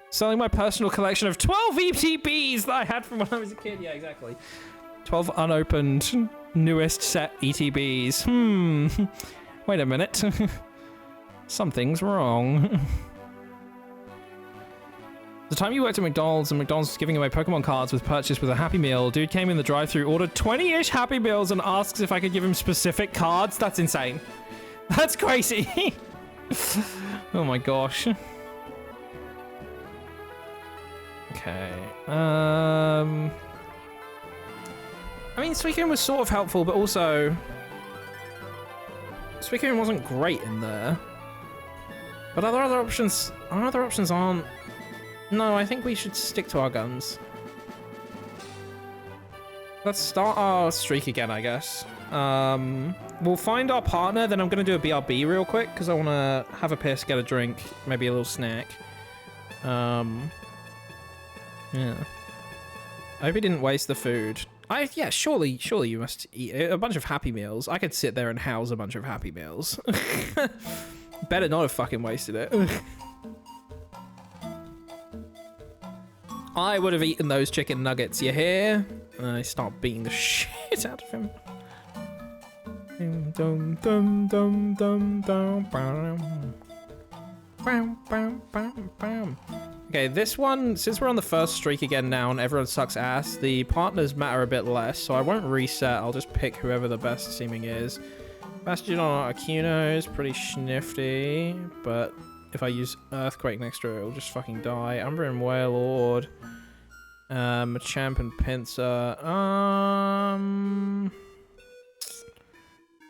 Selling my personal collection of 12 ETBs that I had from when I was a kid. Yeah, exactly. 12 unopened, newest set ETBs. Wait a minute. Something's wrong. The time you worked at McDonald's and McDonald's was giving away Pokemon cards with purchase with a Happy Meal, dude came in the drive-thru, ordered 20-ish Happy Meals and asks if I could give him specific cards. That's insane. That's crazy. Oh my gosh. Okay. I mean, Suicune was sort of helpful, but also Suicune wasn't great in there. But our other options aren't. No, I think we should stick to our guns. Let's start our streak again, I guess. We'll find our partner, then I'm going to do a BRB real quick, because I want to have a piss, get a drink, maybe a little snack. Yeah. I hope he didn't waste the food. Yeah, surely you must eat a bunch of Happy Meals. I could sit there and house a bunch of Happy Meals. Better not have fucking wasted it. I would have eaten those chicken nuggets, you hear? And I start beating the shit out of him. Dum, dum, dum, dum, dum, bam. Bam, bam, bam, bam. Okay, this one, since we're on the first streak again now and everyone sucks ass, the partners matter a bit less, so I won't reset. I'll just pick whoever the best seeming is. Bastion on Arcuno is pretty schnifty, but if I use Earthquake next to it, it'll just fucking die. Umbreon Wailord. Machamp and Pinsir.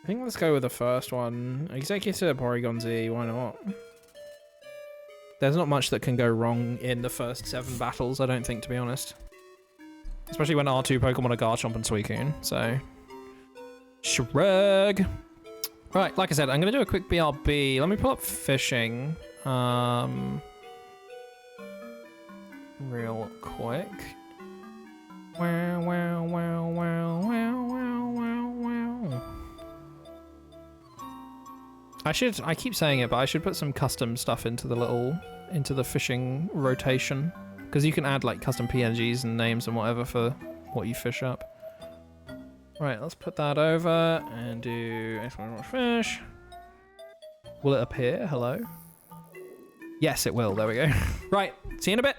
I think let's go with the first one. Executor, Porygon Z, why not? There's not much that can go wrong in the first 7 battles, I don't think, to be honest. Especially when R2 Pokemon are Garchomp and Suicune, so... Shrug! Right, like I said, I'm going to do a quick BRB. Let me pull up Fishing. Real quick. Wow, wow, wow, wow, wow, wow, wow, wow. I keep saying it, but I should put some custom stuff into the fishing rotation. Because you can add like custom PNGs and names and whatever for what you fish up. Right, let's put that over and do fish. Will it appear? Hello? Yes, it will. There we go. Right, see you in a bit.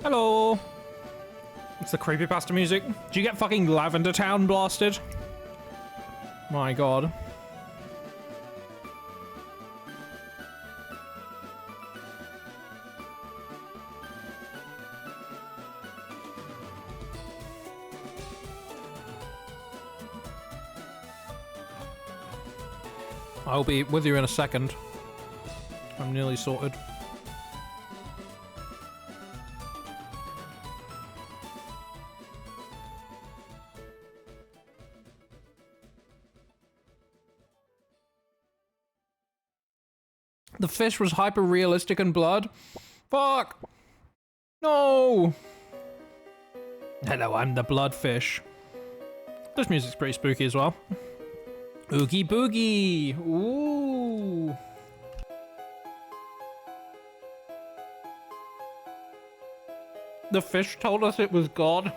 Hello. It's the creepypasta music. Do you get fucking Lavender Town blasted? My god. I'll be with you in a second. I'm nearly sorted. The fish was hyper realistic in blood. Fuck! No! Hello, I'm the bloodfish. This music's pretty spooky as well. Oogie boogie! Ooh! The fish told us it was God.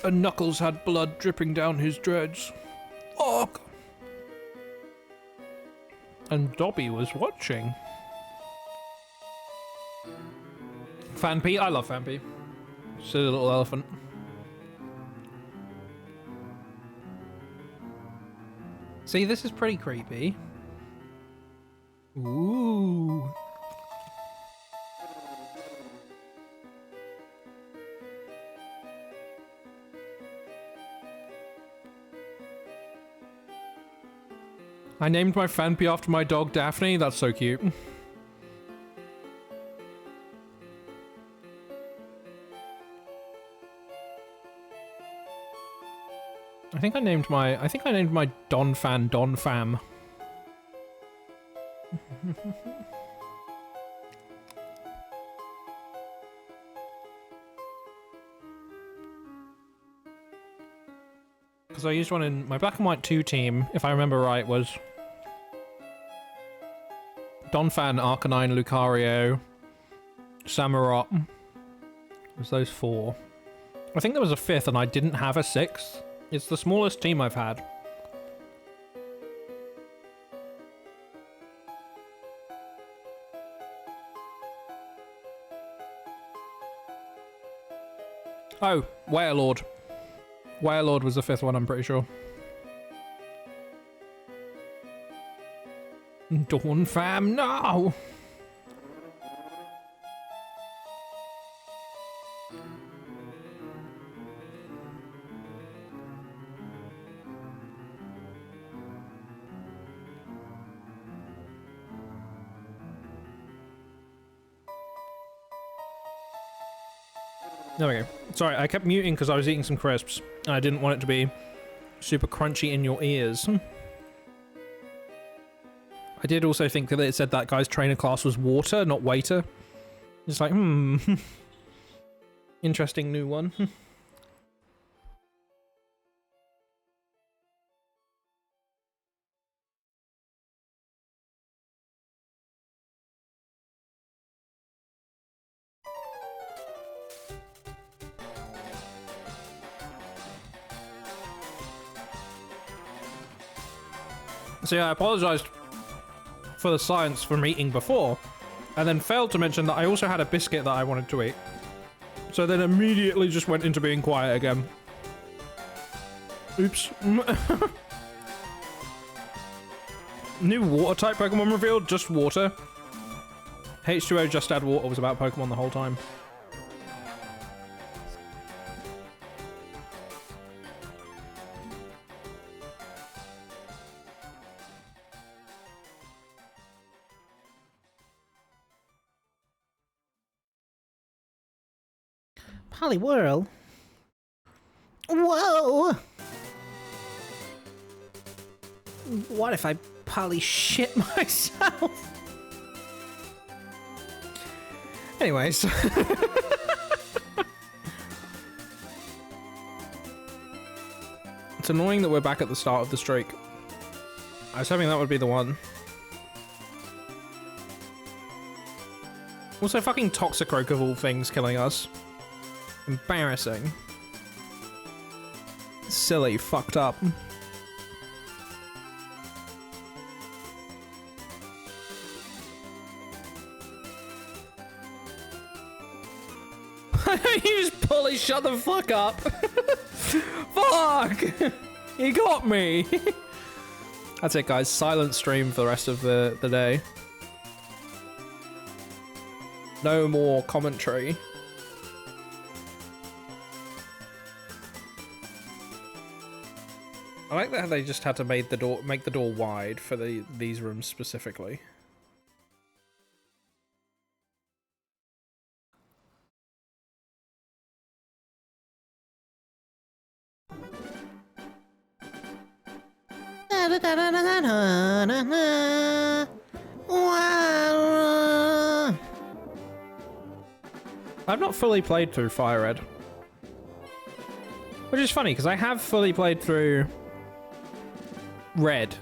And Knuckles had blood dripping down his dreads. Fuck! And Dobby was watching. Fanpy? I love Fanpy. Silly little elephant. See, this is pretty creepy. Ooh. I named my Fanpy after my dog Daphne. That's so cute. I think I named my Don Fan Don Fam. Because I used one in my Black and White 2 team, if I remember right, was Don Fan, Arcanine, Lucario, Samurott. It was those 4. I think there was a 5th and I didn't have a 6th. It's the smallest team I've had. Oh, Warelord. Warelord was the 5th one, I'm pretty sure. Dawn Fam, no! There we go. Sorry, I kept muting because I was eating some crisps. And I didn't want it to be super crunchy in your ears. I did also think that it said that guy's trainer class was water, not waiter. It's like, interesting new one. So yeah, I apologized for the science from eating before, and then failed to mention that I also had a biscuit that I wanted to eat. So then immediately just went into being quiet again. Oops. New water type Pokemon revealed, just water. H2O just add water was about Pokemon the whole time. Poliwhirl? Whoa! What if I poly shit myself? Anyways. It's annoying that we're back at the start of the streak. I was hoping that would be the one. Also, fucking Toxicroak of all things killing us. Embarrassing. Silly, fucked up. You just fully shut the fuck up. Fuck! You got me. That's it, guys. Silent stream for the rest of the day. No more commentary. I like that they just had to make the door wide for these rooms specifically. I've not fully played through Fire Red. Which is funny, because I have fully played through Red.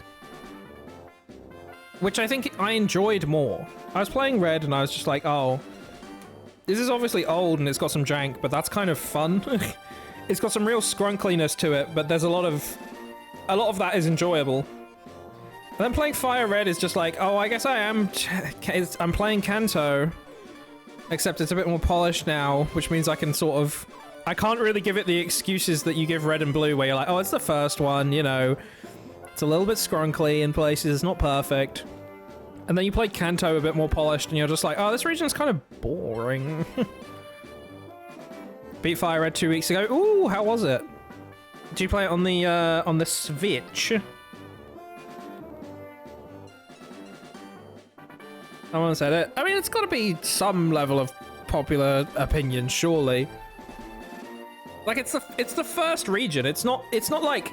Which I think I enjoyed more. I was playing Red and I was just like, oh, this is obviously old and it's got some jank, but that's kind of fun. It's got some real scrunkliness to it, but there's a lot of that is enjoyable. And then playing Fire Red is just like, oh, I guess I'm playing Kanto. Except it's a bit more polished now, which means I can sort of... I can't really give it the excuses that you give Red and Blue, where you're like, oh, it's the first one, you know. It's a little bit scrunkly in places, it's not perfect. And then you play Kanto a bit more polished, and you're just like, oh, this region's kind of boring. Beat Fire Red 2 weeks ago. Ooh, how was it? Did you play it on the Switch? Someone said it. I mean, it's got to be some level of popular opinion, surely. Like, it's the first region. It's not like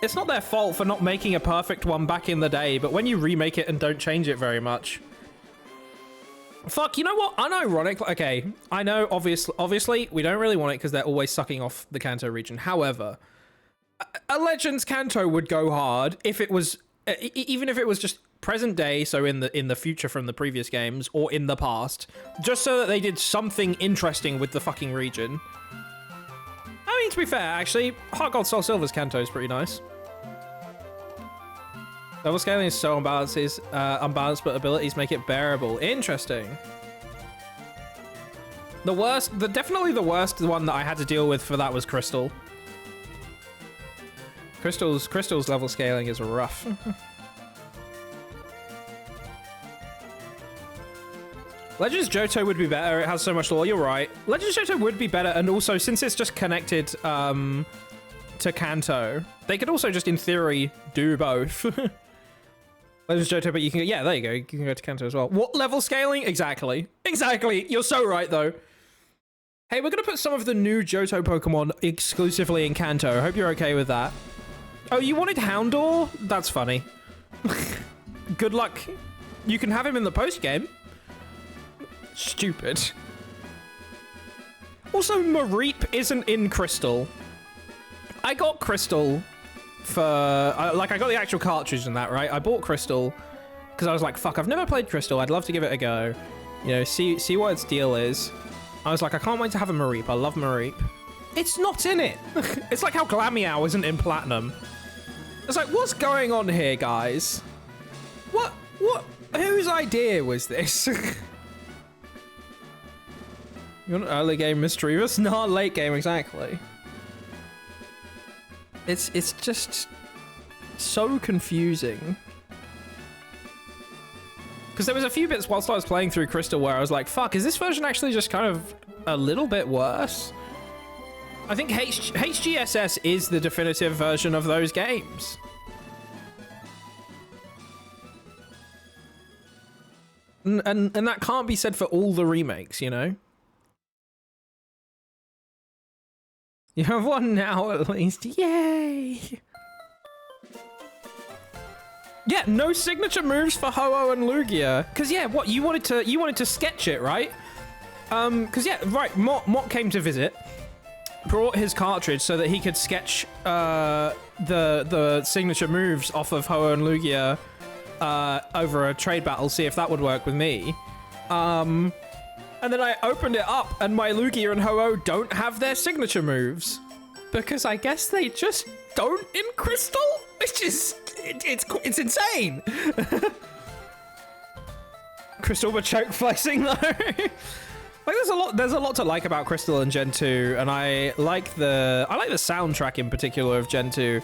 it's not their fault for not making a perfect one back in the day. But when you remake it and don't change it very much, fuck. You know what? Unironic. Okay, I know. Obviously, we don't really want it because they're always sucking off the Kanto region. However, a Legends Kanto would go hard if it was even if it was just present day, so in the future from the previous games, or in the past, just so that they did something interesting with the fucking region. I mean, to be fair, actually, Heart Gold Soul Silver's Kanto is pretty nice. Level scaling is so unbalanced, but abilities make it bearable. Interesting. Definitely the worst one that I had to deal with for that was Crystal. Crystal's level scaling is rough. Legends Johto would be better. It has so much lore. You're right. Legends Johto would be better, and also since it's just connected to Kanto, they could also just in theory do both. Legends Johto, but you can there you go. You can go to Kanto as well. What level scaling? Exactly. You're so right though. Hey, we're gonna put some of the new Johto Pokemon exclusively in Kanto. I hope you're okay with that. Oh, you wanted Houndour? That's funny. Good luck. You can have him in the post game. Stupid. Also, Mareep isn't in Crystal. I got Crystal for... I got the actual cartridge and that, right? I bought Crystal because I was like, fuck, I've never played Crystal. I'd love to give it a go. You know, see what its deal is. I was like, I can't wait to have a Mareep. I love Mareep. It's not in it. It's like how Glameow isn't in Platinum. It's like, what's going on here, guys? What? Whose idea was this? You want early game mischievous? Not late game, exactly. It's just so confusing. Because there was a few bits whilst I was playing through Crystal where I was like, fuck, is this version actually just kind of a little bit worse? I think HGSS is the definitive version of those games. And that can't be said for all the remakes, you know? You have one now, at least. Yay! Yeah, no signature moves for Ho-Oh and Lugia. Cause yeah, what you wanted to sketch it, right? Cause yeah, right. Mott came to visit, brought his cartridge so that he could sketch the signature moves off of Ho-Oh and Lugia over a trade battle, see if that would work with me. And then I opened it up, and my Lugia and Ho-Oh don't have their signature moves. Because I guess they just don't in Crystal? It's insane! Crystal were choke flexing, though. Like there's a lot to like about Crystal and Gen 2, and I like the soundtrack in particular of Gen 2.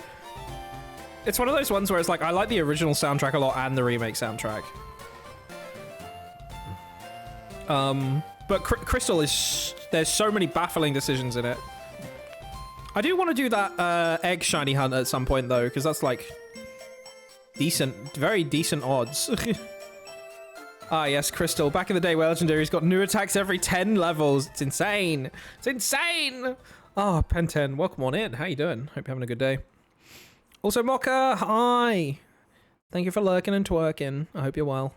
It's one of those ones where it's like I like the original soundtrack a lot and the remake soundtrack. But Crystal there's so many baffling decisions in it. I do want to do that egg shiny hunt at some point though, because that's like decent, very decent odds. Ah, yes, Crystal. Back in the day where Legendary's got new attacks every 10 levels. It's insane. It's insane. Oh, Pen10, welcome on in. How you doing? Hope you're having a good day. Also, Mocha, hi. Thank you for lurking and twerking. I hope you're well.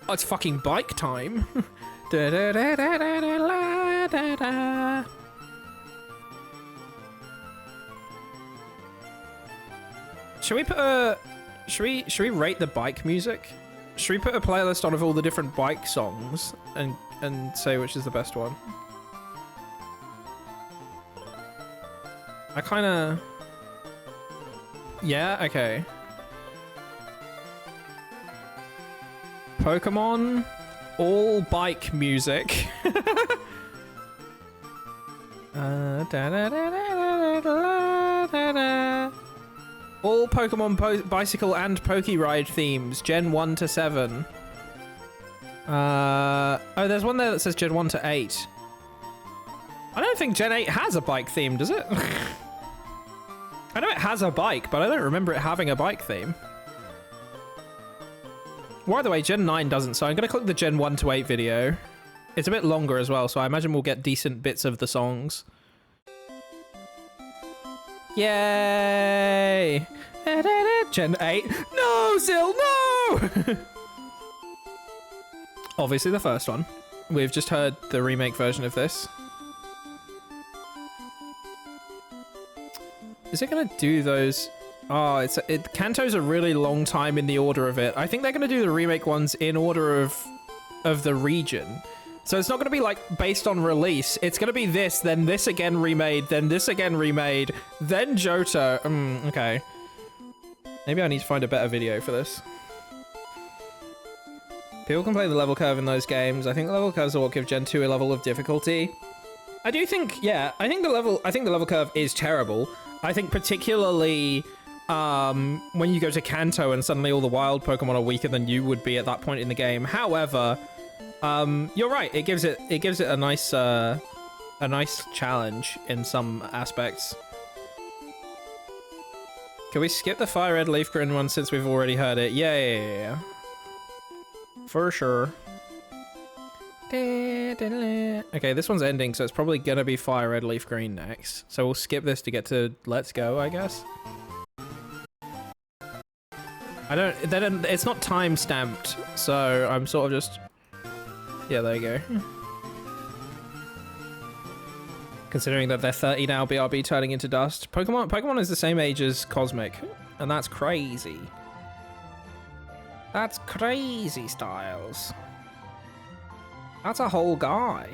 Oh, it's fucking bike time. Da, da, da, da, da, da, da, da. Should we put a... Should we rate the bike music? Should we put a playlist on of all the different bike songs and say which is the best one? I kind of... Yeah, okay. Pokemon, all bike music. Da, da, da, da, da, da, da. All Pokemon bicycle and Poke Ride themes, Gen 1 to 7. Oh, there's one there that says Gen 1 to 8. I don't think Gen 8 has a bike theme, does it? I know it has a bike, but I don't remember it having a bike theme. Well, either way, Gen 9 doesn't, so I'm going to click the Gen 1 to 8 video. It's a bit longer as well, so I imagine we'll get decent bits of the songs. Yay! Gen 8. No, Zil, no! Obviously the first one. We've just heard the remake version of this. Is it gonna do those? Oh, Kanto's a really long time in the order of it. I think they're gonna do the remake ones in order of the region. So it's not going to be like based on release. It's going to be this, then this again remade, then this again remade, then Johto. Okay. Maybe I need to find a better video for this. People can play the level curve in those games. I think the level curves are what give Gen 2 a level of difficulty. I do think, yeah, I think the level curve is terrible. I think particularly when you go to Kanto and suddenly all the wild Pokemon are weaker than you would be at that point in the game. However, you're right. It gives it a nice challenge in some aspects. Can we skip the Fire Red Leaf Green one since we've already heard it? Yeah. For sure. Okay, this one's ending, so it's probably gonna be Fire Red Leaf Green next. So we'll skip this to get to Let's Go, I guess. It's not time stamped, so I'm sort of just... Yeah, there you go. Considering that they're 30 now, BRB turning into dust. Pokemon is the same age as Cosmic, and that's crazy. That's crazy, Styles. That's a whole guy.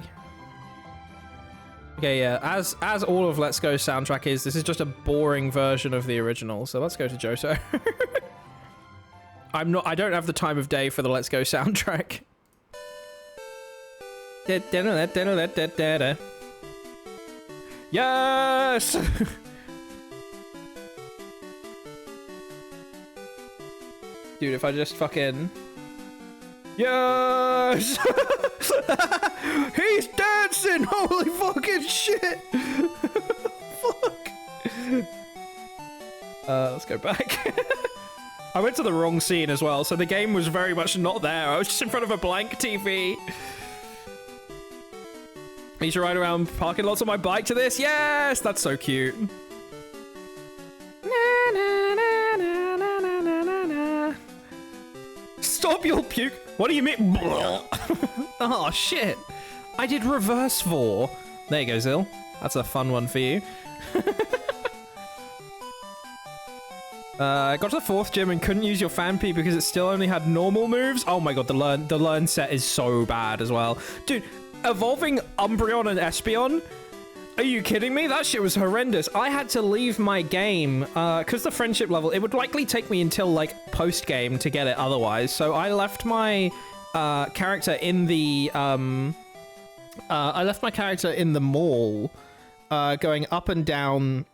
Okay, yeah, as all of Let's Go soundtrack is, this is just a boring version of the original, so let's go to Johto. I don't have the time of day for the Let's Go soundtrack. Yes! Dude, if I just fucking... Yes! He's dancing! Holy fucking shit! Fuck! Let's go back. I went to the wrong scene as well, so the game was very much not there. I was just in front of a blank TV. I used to ride around parking lots on my bike to this. Yes! That's so cute. Stop, you'll puke. What do you mean? Oh, shit. I did reverse 4. There you go, Zil. That's a fun one for you. I got to the 4th gym and couldn't use your Phanpy because it still only had normal moves. Oh my god, the learn set is so bad as well. Dude, evolving Umbreon and Espeon? Are you kidding me? That shit was horrendous. I had to leave my game because the friendship level, it would likely take me until like post-game to get it otherwise. So I left my character in the I left my character in the mall, going up and down.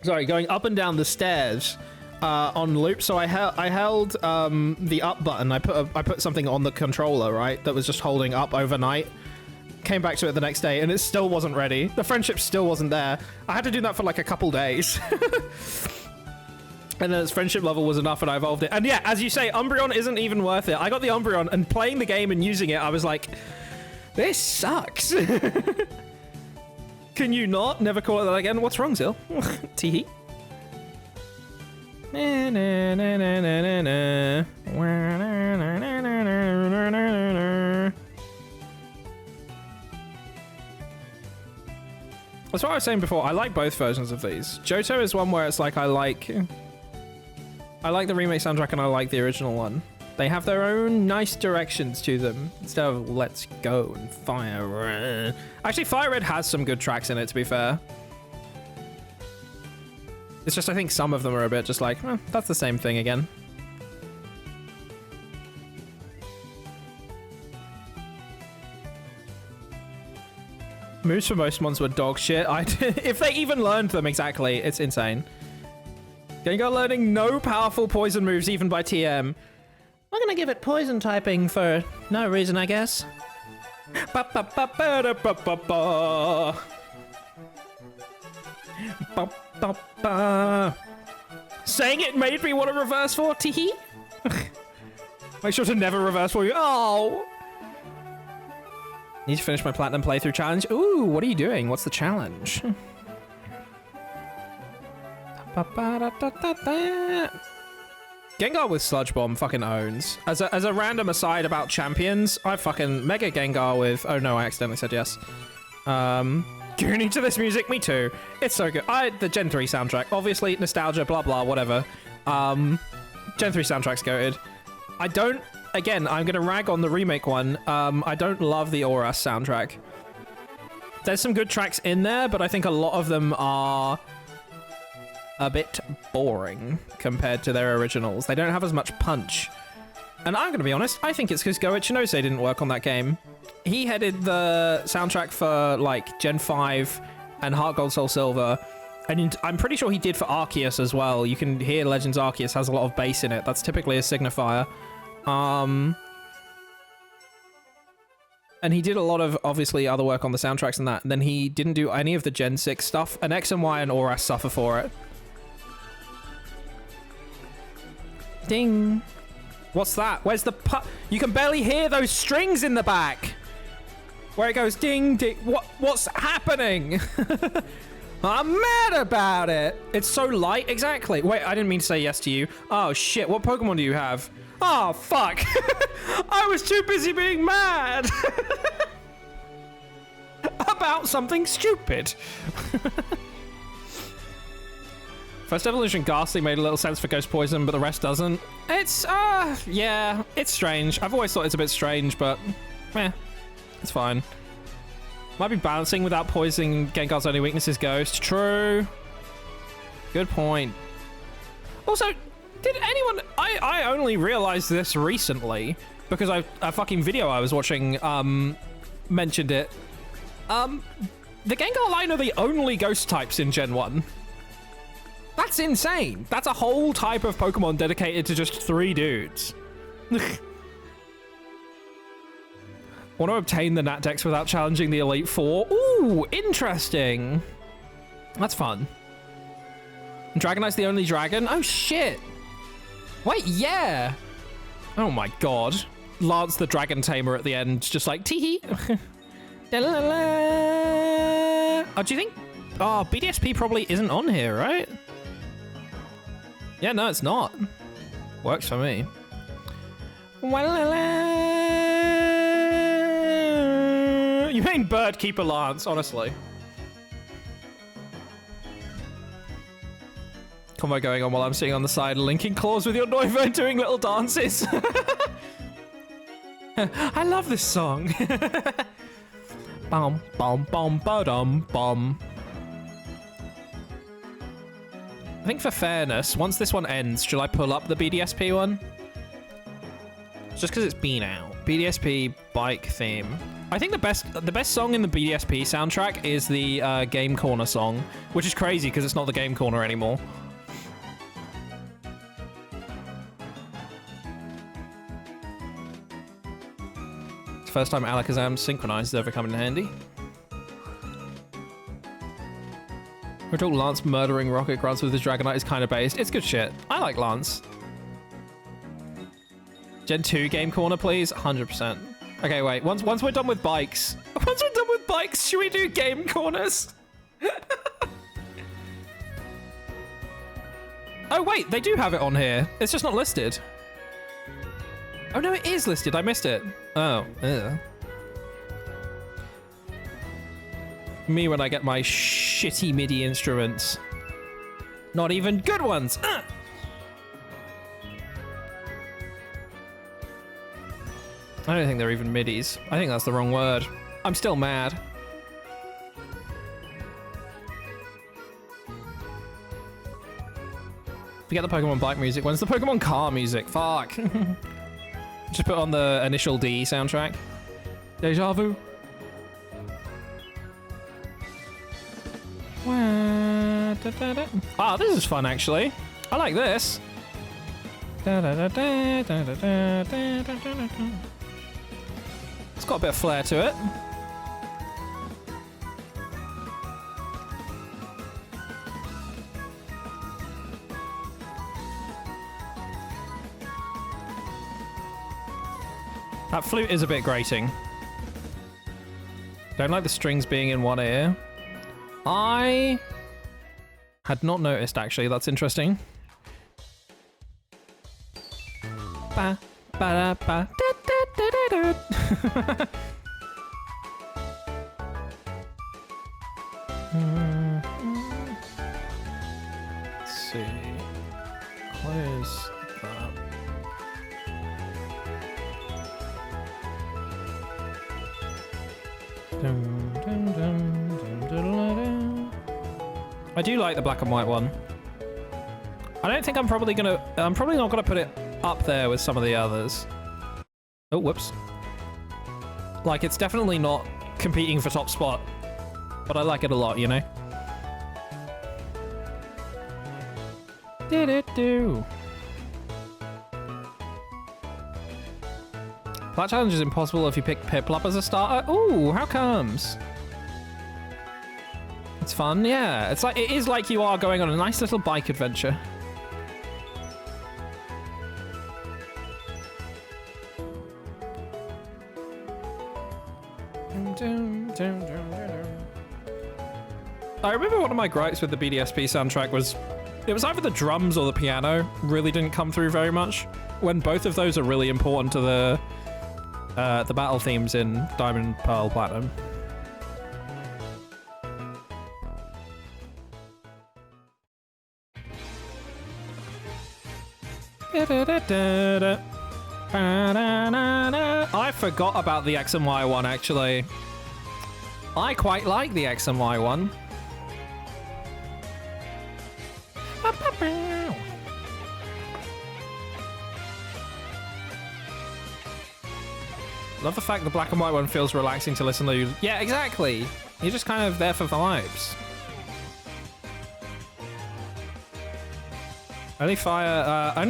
Sorry, going up and down the stairs on loop. So I held the up button. I put something on the controller, right, that was just holding up overnight. Came back to it the next day, and it still wasn't ready. The friendship still wasn't there. I had to do that for like a couple days. And then its friendship level was enough, and I evolved it. And yeah, as you say, Umbreon isn't even worth it. I got the Umbreon, and playing the game and using it, I was like, this sucks. Can you not? Never call it that again. What's wrong, Zil? Teehee. That's what I was saying before. I like both versions of these. Johto is one where it's like I like the remake soundtrack and I like the original one. They have their own nice directions to them instead of let's go and Fire Red. Actually, Fire Red has some good tracks in it, to be fair. It's just I think some of them are a bit just like, that's the same thing again. Moves for most ones were dog shit. If they even learned them exactly, it's insane. Gengar learning no powerful poison moves even by TM. I'm gonna give it poison typing for no reason, I guess. Ba ba ba ba da ba ba ba. Ba ba ba. Saying it made me want to reverse for teehee. Make sure to never reverse for you. Oh. Need to finish my platinum playthrough challenge. Ooh, what are you doing? What's the challenge? Gengar with Sludge Bomb fucking owns. As a random aside about champions, I fucking Mega Gengar with... Oh no, I accidentally said yes. Tuning to this music, me too. It's so good. The Gen 3 soundtrack. Obviously, nostalgia, blah blah, whatever. Gen 3 soundtrack's goated. I don't... Again, I'm going to rag on the remake one. I don't love the Auras soundtrack. There's some good tracks in there, but I think a lot of them are a bit boring compared to their originals. They don't have as much punch. And I'm going to be honest, I think it's because Go Ichinose didn't work on that game. He headed the soundtrack for, like, Gen 5 and Heart Gold Soul Silver. And I'm pretty sure he did for Arceus as well. You can hear Legends Arceus has a lot of bass in it. That's typically a signifier. And he did a lot of, obviously, other work on the soundtracks and that. And then he didn't do any of the Gen 6 stuff. And X and Y and Auras suffer for it. Ding. What's that? Where's the you can barely hear those strings in the back. Where it goes ding, ding. What's happening? I'm mad about it. It's so light. Exactly. Wait, I didn't mean to say yes to you. Oh, shit. What Pokemon do you have? Oh, fuck. I was too busy being mad about something stupid. First evolution Ghastly made a little sense for Ghost Poison, but the rest doesn't. It's, yeah, it's strange. I've always thought it's a bit strange, but, it's fine. Might be balancing without poisoning. Gengar's only weakness is Ghost. True. Good point. Also, did anyone... I only realized this recently because a fucking video I was watching mentioned it. The Gengar line are the only Ghost types in Gen 1. That's insane. That's a whole type of Pokemon dedicated to just 3 dudes. Want to obtain the Nat Dex without challenging the Elite Four? Ooh, interesting. That's fun. Dragonite's the only dragon? Oh, shit. Wait, yeah. Oh, my God. Lance the Dragon Tamer at the end, just like, teehee. Oh, do you think... Oh, BDSP probably isn't on here, right? Yeah, no, it's not. Works for me. You mean Bird Keeper Lance, honestly. Combo going on while I'm sitting on the side, linking claws with your Noiva and doing little dances. I love this song. Bum, bum, bum, ba-dum, bum. I think for fairness, once this one ends, should I pull up the BDSP one? It's just because it's been out. BDSP bike theme. I think the best song in the BDSP soundtrack is the Game Corner song, which is crazy because it's not the Game Corner anymore. It's the first time Alakazam synchronized has ever come in handy. We talk Lance murdering rocket grunts with his Dragonite is kind of based. It's good shit. I like Lance. Gen 2 Game Corner, please. 100%. Okay, wait. Once we're done with bikes, should we do Game Corners? Oh wait, they do have it on here. It's just not listed. Oh no, it is listed. I missed it. Oh, ugh. Me when I get my shitty MIDI instruments. Not even good ones. I don't think they're even middies. I think that's the wrong word. I'm still mad. Forget the Pokemon bike music. When's the Pokemon car music? Fuck. Just put on the Initial D soundtrack. Deja vu. Ah, this is fun actually. I like this. It's got a bit of flair to it. That flute is a bit grating. Don't like the strings being in one ear. I had not noticed actually. That's interesting. Ba, ba, da, ba, da, da, da, da, da. Let's see. Close that. Dum, dum, dum, dum, dum, I do like the black and white one. I don't think I'm probably not gonna put it up there with some of the others. Oh, whoops. Like, it's definitely not competing for top spot, but I like it a lot, you know? Did it do? That challenge is impossible if you pick Piplup as a starter. Ooh, how comes? It's fun, yeah. It is like you are going on a nice little bike adventure. I remember one of my gripes with the BDSP soundtrack was it was either the drums or the piano really didn't come through very much, when both of those are really important to the battle themes in Diamond, Pearl, Platinum. I forgot about the X and Y one, actually. I quite like the X and Y one. Love the fact the black and white one feels relaxing to listen to. Yeah, exactly. You're just kind of there for vibes. Only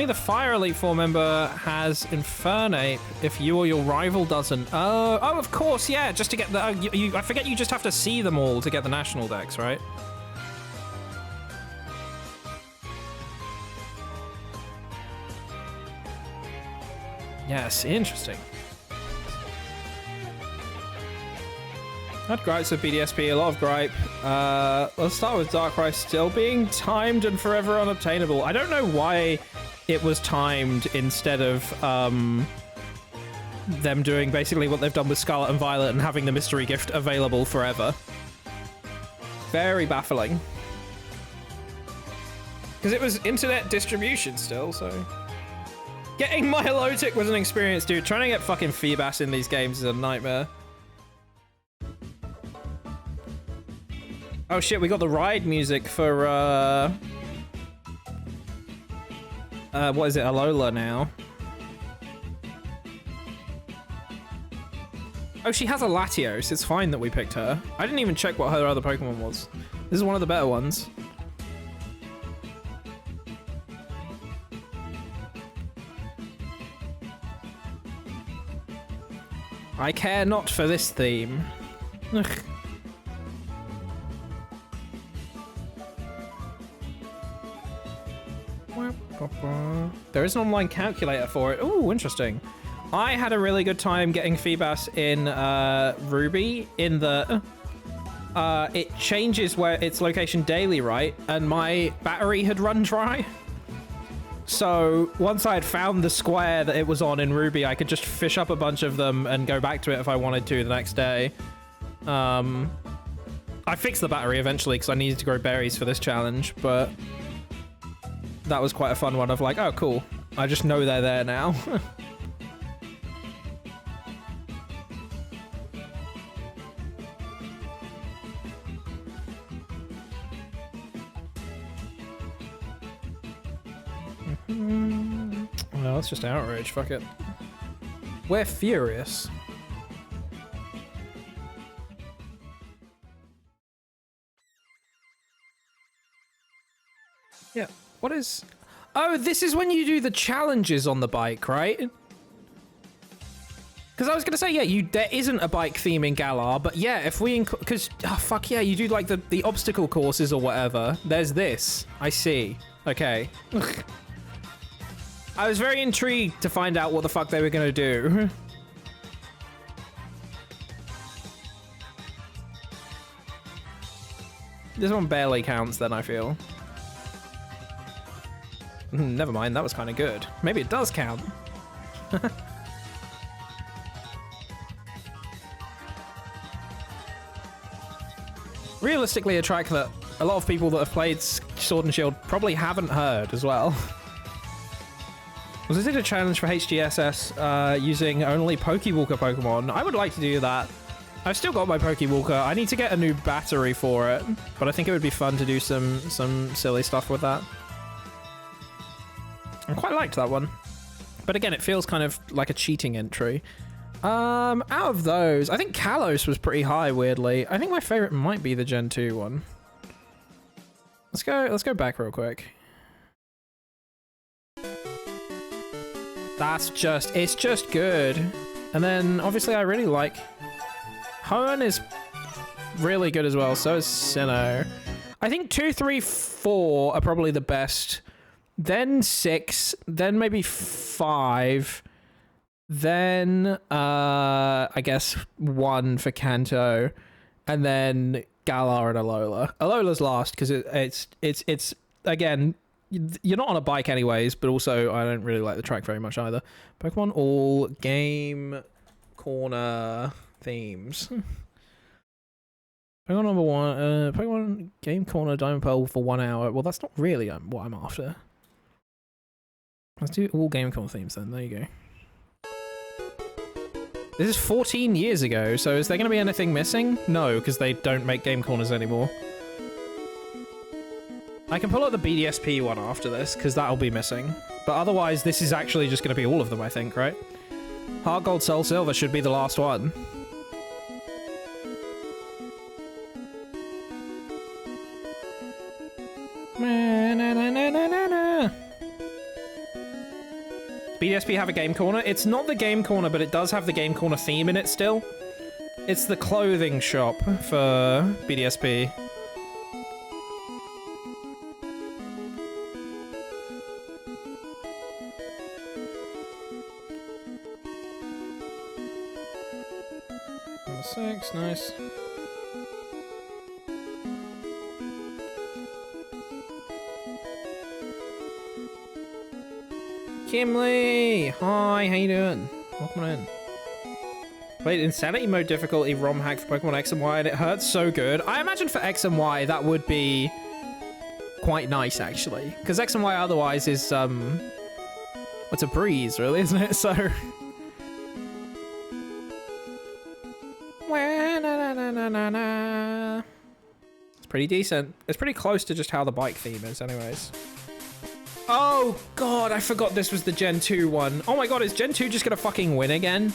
the Fire Elite Four member has Infernape if you or your rival doesn't. Oh, of course, yeah. Just to get the, I forget you just have to see them all to get the national decks, right? Yes, interesting. Had gripes with BDSP, a lot of gripe. Let's start with Darkrai still being timed and forever unobtainable. I don't know why it was timed instead of them doing basically what they've done with Scarlet and Violet and having the mystery gift available forever. Very baffling. Because it was internet distribution still, so... Getting Milotic was an experience, dude. Trying to get fucking Feebas in these games is a nightmare. Oh shit, we got the ride music for, what is it, Alola now. Oh, she has a Latios. It's fine that we picked her. I didn't even check what her other Pokemon was. This is one of the better ones. I care not for this theme. Ugh. There is an online calculator for it. Ooh, interesting. I had a really good time getting Feebas in Ruby in the... it changes where its location daily, right? And my battery had run dry. So once I had found the square that it was on in Ruby, I could just fish up a bunch of them and go back to it if I wanted to the next day. I fixed the battery eventually because I needed to grow berries for this challenge, but that was quite a fun one of like, oh, cool. I just know they're there now. Well, it's just outrage. Fuck it. We're furious. Yeah. What is... Oh, this is when you do the challenges on the bike, right? Because I was going to say, yeah, there isn't a bike theme in Galar, but yeah, if we... Because, oh, fuck yeah, you do like the obstacle courses or whatever. There's this. I see. Okay. I was very intrigued to find out what the fuck they were going to do. This one barely counts then, I feel. Never mind, that was kind of good. Maybe it does count. Realistically, a track that a lot of people that have played Sword and Shield probably haven't heard as well. Was this a challenge for HGSS using only Pokewalker Pokemon? I would like to do that. I've still got my Pokewalker. I need to get a new battery for it, but I think it would be fun to do some silly stuff with that. I quite liked that one. But again, it feels kind of like a cheating entry. Out of those, I think Kalos was pretty high, weirdly. I think my favorite might be the Gen 2 one. Let's go back real quick. It's just good. And then obviously I really like Hoenn is really good as well. So is Sinnoh. I think 2, 3, 4 are probably the best. Then 6, then maybe 5. Then I guess 1 for Kanto, and then Galar and Alola. Alola's last because it's again, you're not on a bike anyways, but also I don't really like the track very much either. Pokemon all game corner themes. Pokemon number 1, Pokemon game corner Diamond Pearl for 1 hour. Well, that's not really what I'm after. Let's do all game corner themes then. There you go. This is 14 years ago, so is there going to be anything missing? No, because they don't make game corners anymore. I can pull out the BDSP one after this, because that'll be missing. But otherwise, this is actually just going to be all of them, I think, right? Heart Gold, Soul Silver should be the last one. BDSP have a game corner? It's not the game corner, but it does have the game corner theme in it still. It's the clothing shop for BDSP. Number 6, nice. Kimley! Hi, how you doing? Welcome in. Wait, Insanity Mode difficulty ROM hack for Pokemon X and Y, and it hurts so good. I imagine for X and Y, that would be quite nice, actually. Because X and Y otherwise is, it's a breeze, really, isn't it? So... It's pretty decent. It's pretty close to just how the bike theme is, anyways. Oh, God, I forgot this was the Gen 2 one. Oh my God, is Gen 2 just gonna fucking win again?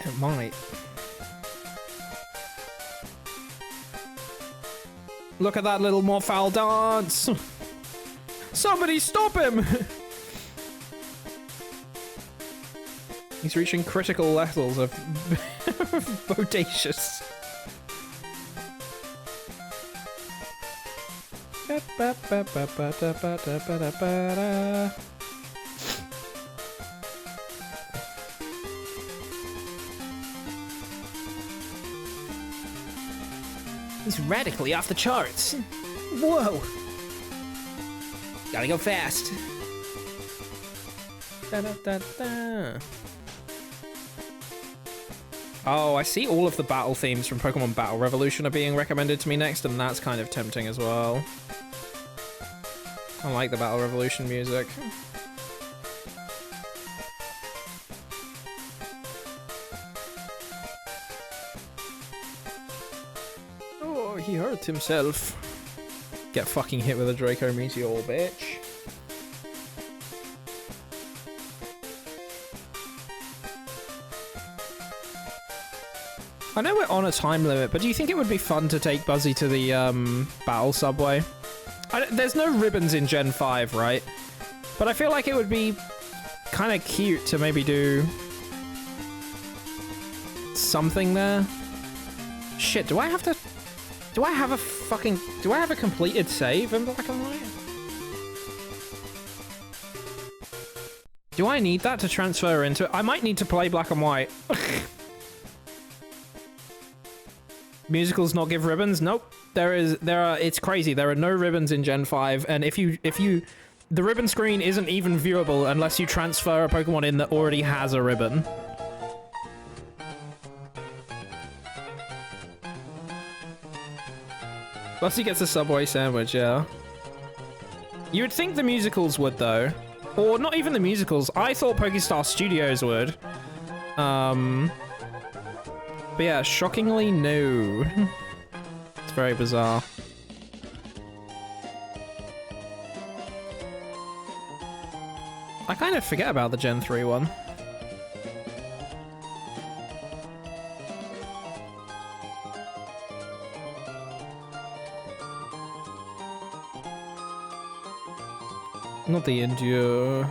It might. Look at that little Morphal dance! Somebody stop him! He's reaching critical levels of bodacious. He's radically off the charts. Whoa! Gotta go fast. Oh, I see all of the battle themes from Pokemon Battle Revolution are being recommended to me next, and that's kind of tempting as well. I like the Battle Revolution music. Oh, he hurt himself. Get fucking hit with a Draco Meteor, bitch. I know we're on a time limit, but do you think it would be fun to take Buzzy to the battle subway? There's no ribbons in Gen 5, right? But I feel like it would be kind of cute to maybe do something there. Shit, do I have to... Do I have a completed save in Black and White? Do I need that to transfer into it? I might need to play Black and White. Musicals not give ribbons? Nope. It's crazy. There are no ribbons in Gen 5, and the ribbon screen isn't even viewable unless you transfer a Pokemon in that already has a ribbon. Plus he gets a Subway sandwich, yeah. You would think the musicals would, though. Or not even the musicals. I thought Pokestar Studios would. But yeah, shockingly, no. It's very bizarre. I kind of forget about the Gen 3 one. Not the Endure.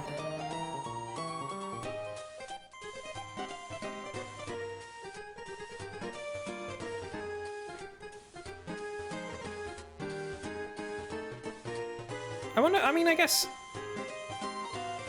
I guess,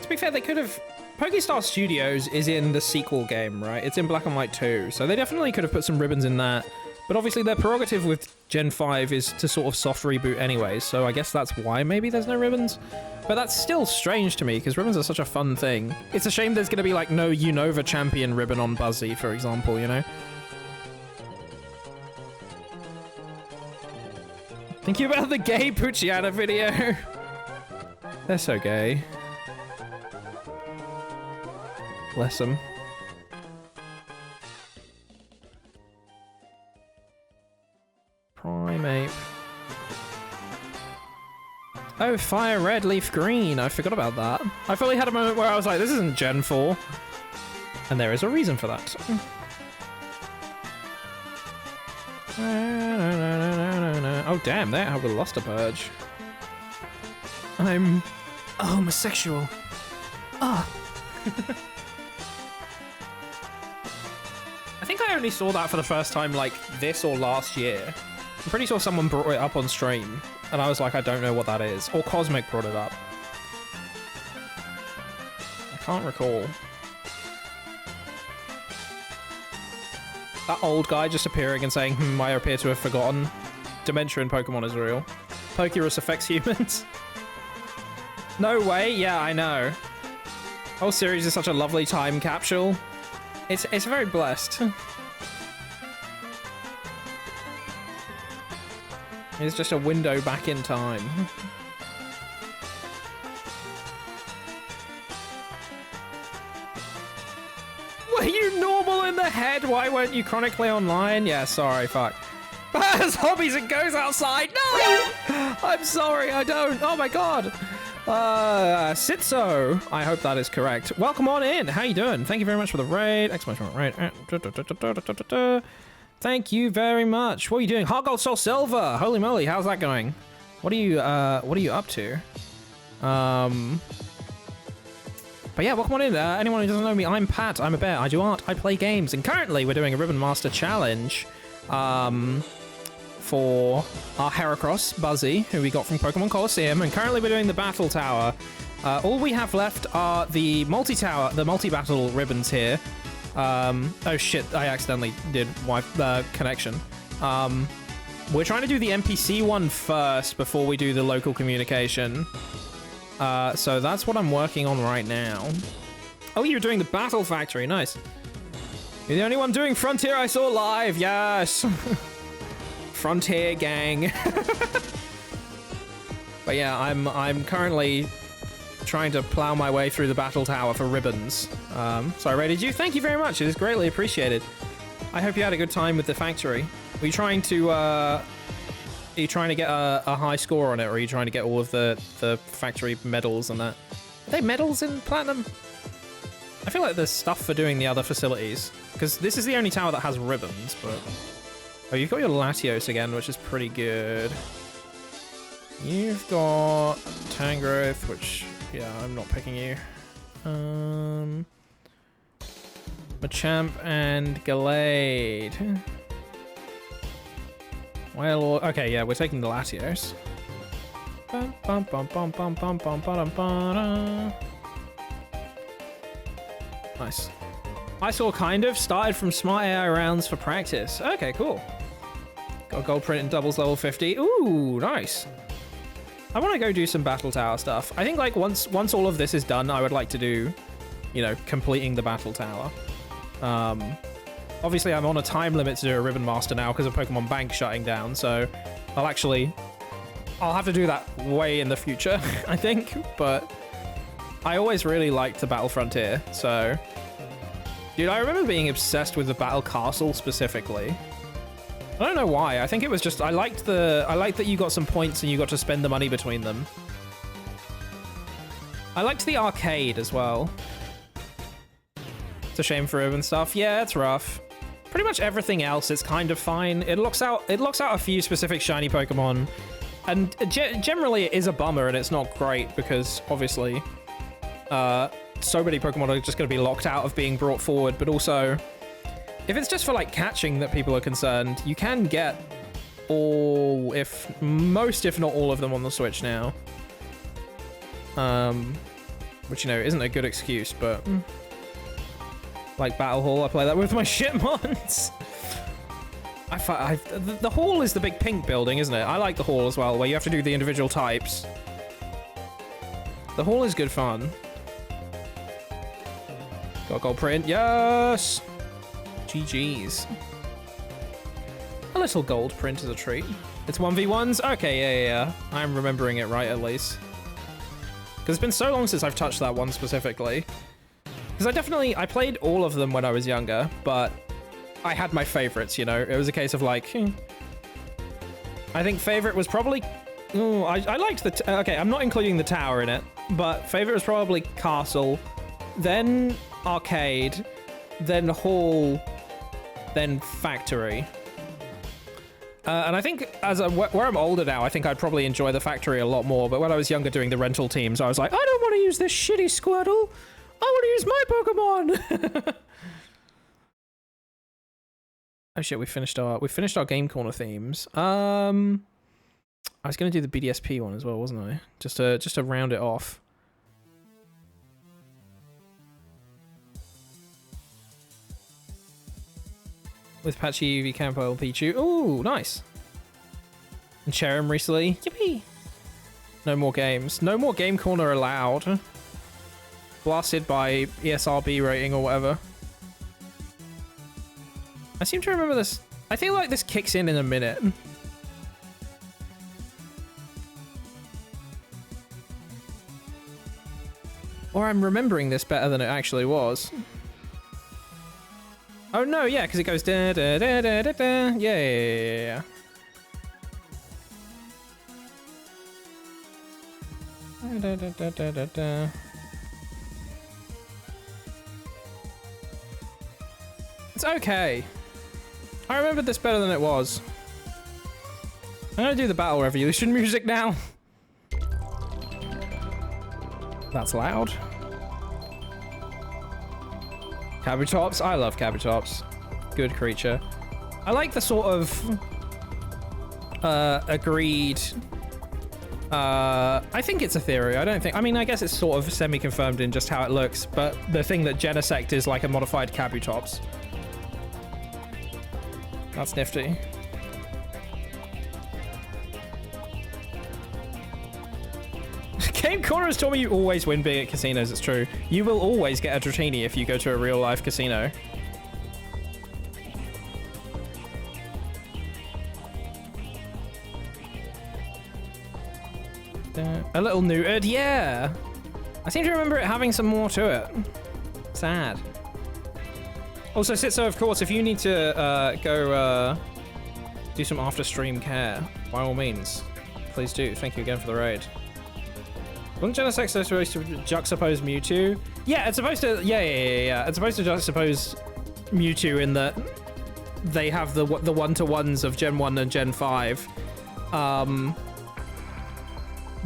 to be fair, they could have... Pokestar Studios is in the sequel game, right? It's in Black and White 2, so they definitely could have put some ribbons in that. But obviously their prerogative with Gen 5 is to sort of soft reboot anyway, so I guess that's why maybe there's no ribbons. But that's still strange to me, because ribbons are such a fun thing. It's a shame there's going to be, like, no Unova champion ribbon on Buzzy, for example, you know? Thinking about the gay Pucciata video. They're so gay. Bless them. Primeape. Oh, Fire Red, Leaf Green. I forgot about that. I fully had a moment where I was like, this isn't Gen 4. And there is a reason for that. Oh, damn, they have lost a purge. I'm a homosexual. Ah. I think I only saw that for the first time, like, this or last year. I'm pretty sure someone brought it up on stream, and I was like, I don't know what that is. Or Cosmic brought it up. I can't recall. That old guy just appearing and saying, I appear to have forgotten. Dementia in Pokemon is real. Pokerus affects humans. No way? Yeah, I know. Whole series is such a lovely time capsule. It's very blessed. It's just a window back in time. Were you normal in the head? Why weren't you chronically online? Yeah, sorry, fuck. Has hobbies and goes outside. No! I'm sorry, I don't. Oh my god. Sitso. I hope that is correct. Welcome on in. How you doing? Thank you very much for the raid. Exclamation raid. Thank you very much. What are you doing? Heart Gold Soul Silver. Holy moly, how's that going? What are you up to? But yeah, welcome on in. Anyone who doesn't know me, I'm Pat. I'm a bear. I do art. I play games. And currently we're doing a Ribbon Master Challenge for our Heracross, Buzzy, who we got from Pokemon Colosseum. And currently we're doing the Battle Tower. All we have left are the multi-tower, the multi-battle ribbons here. Oh shit, I accidentally did connection. We're trying to do the NPC one first before we do the local communication. So that's what I'm working on right now. Oh, you're doing the Battle Factory. Nice. You're the only one doing Frontier I saw live. Yes. Frontier gang. But yeah, I'm currently trying to plow my way through the Battle Tower for ribbons. So I rated you. Thank you very much. It is greatly appreciated. I hope you had a good time with the factory. Were you trying to... Are you trying to get a high score on it, or are you trying to get all of the factory medals and that? Are they medals in Platinum? I feel like there's stuff for doing the other facilities, because this is the only tower that has ribbons, but... Oh, you've got your Latios again, which is pretty good. You've got Tangrowth, which... Yeah, I'm not picking you. Machamp and Gallade. Well, okay, yeah, we're taking the Latios. Nice. I saw kind of started from smart AI rounds for practice. Okay, cool. Got gold print and doubles level 50. Ooh, nice. I want to go do some Battle Tower stuff. I think like once all of this is done, I would like to do, you know, completing the Battle Tower. Obviously, I'm on a time limit to do a Ribbon Master now because of Pokemon Bank shutting down, so I'll have to do that way in the future, I think, but I always really liked the Battle Frontier, so... Dude, I remember being obsessed with the Battle Castle specifically. I don't know why, I think it was just, I liked that you got some points and you got to spend the money between them. I liked the arcade as well. It's a shame for Ribbon stuff. Yeah, it's rough. Pretty much everything else is kind of fine. It locks out a few specific shiny Pokemon, and generally it is a bummer and it's not great because obviously so many Pokemon are just going to be locked out of being brought forward, but also if it's just for like catching that people are concerned, you can get most if not all of them on the Switch now. Which, you know, isn't a good excuse, but... Like Battle Hall, I play that with my Shitmons. The hall is the big pink building, isn't it? I like the hall as well, where you have to do the individual types. The hall is good fun. Got gold print, yes! GG's. A little gold print is a treat. It's 1v1s? Okay, yeah. I'm remembering it right, at least. Because it's been so long since I've touched that one specifically. Because I played all of them when I was younger, but I had my favorites, you know? It was a case of like, I think favorite was probably, I liked okay, I'm not including the tower in it, but favorite was probably Castle, then Arcade, then Hall, then Factory. And I think where I'm older now, I think I'd probably enjoy the Factory a lot more, but when I was younger doing the rental teams, I was like, I don't want to use this shitty Squirtle. I want to use my Pokemon! Oh shit, we finished our Game Corner themes. I was going to do the BDSP one as well, wasn't I? Just to round it off. With Patchy, Eevee, Campo, Pichu. Ooh, nice. And Cherim recently. Yippee! No more games. No more Game Corner allowed. Blasted by ESRB rating or whatever. I seem to remember this. I feel like this kicks in a minute. Or I'm remembering this better than it actually was. Oh no, yeah, because it goes da da da da da da. Yeah. It's okay. I remembered this better than it was. I'm gonna do the battle revolution music now. That's loud. Cabutops. I love Cabutops. Good creature. I like the sort of agreed. I think it's a theory. I mean, I guess it's sort of semi-confirmed in just how it looks, but the thing that Genesect is like a modified Cabutops. That's nifty. Game Corner has told me you always win big at casinos. It's true. You will always get a Dratini if you go to a real-life casino. A little neutered, yeah. I seem to remember it having some more to it. Sad. Also, Sitso, of course, if you need to go do some after-stream care, by all means, please do. Thank you again for the raid. Wasn't Genesect supposed to juxtapose Mewtwo? Yeah, it's supposed to. Yeah. It's supposed to juxtapose Mewtwo in that they have the one-to-ones of Gen 1 and Gen 5.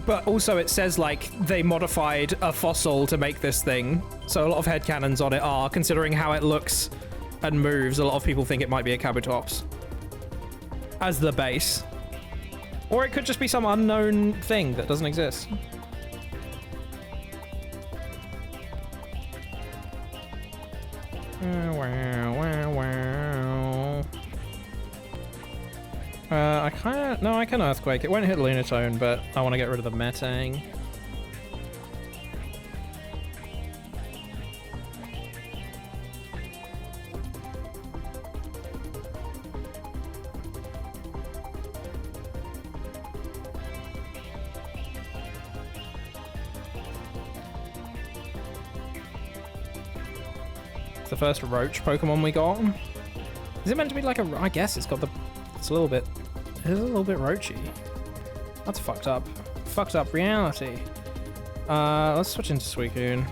But also it says, like, they modified a fossil to make this thing. So a lot of headcanons on it are, considering how it looks and moves, a lot of people think it might be a Kabutops as the base. Or it could just be some unknown thing that doesn't exist. I can Earthquake. It won't hit Lunatone, but I want to get rid of the Metang. It's the first Roach Pokemon we got. Is it meant to be like a... I guess it's got the... It's a little bit... It is a little bit roachy. That's fucked up. Fucked up reality. Let's switch into Suicune.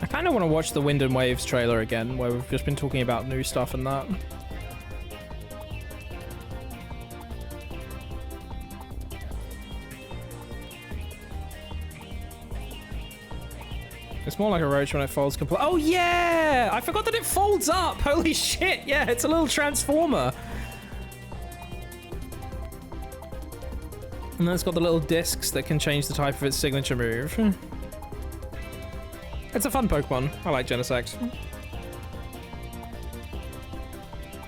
I kind of want to watch the Wind and Waves trailer again, where we've just been talking about new stuff and that. It's more like a roach when it folds completely. Oh yeah! I forgot that it folds up! Holy shit! Yeah, it's a little transformer. And then it's got the little discs that can change the type of its signature move. It's a fun Pokemon. I like Genesect.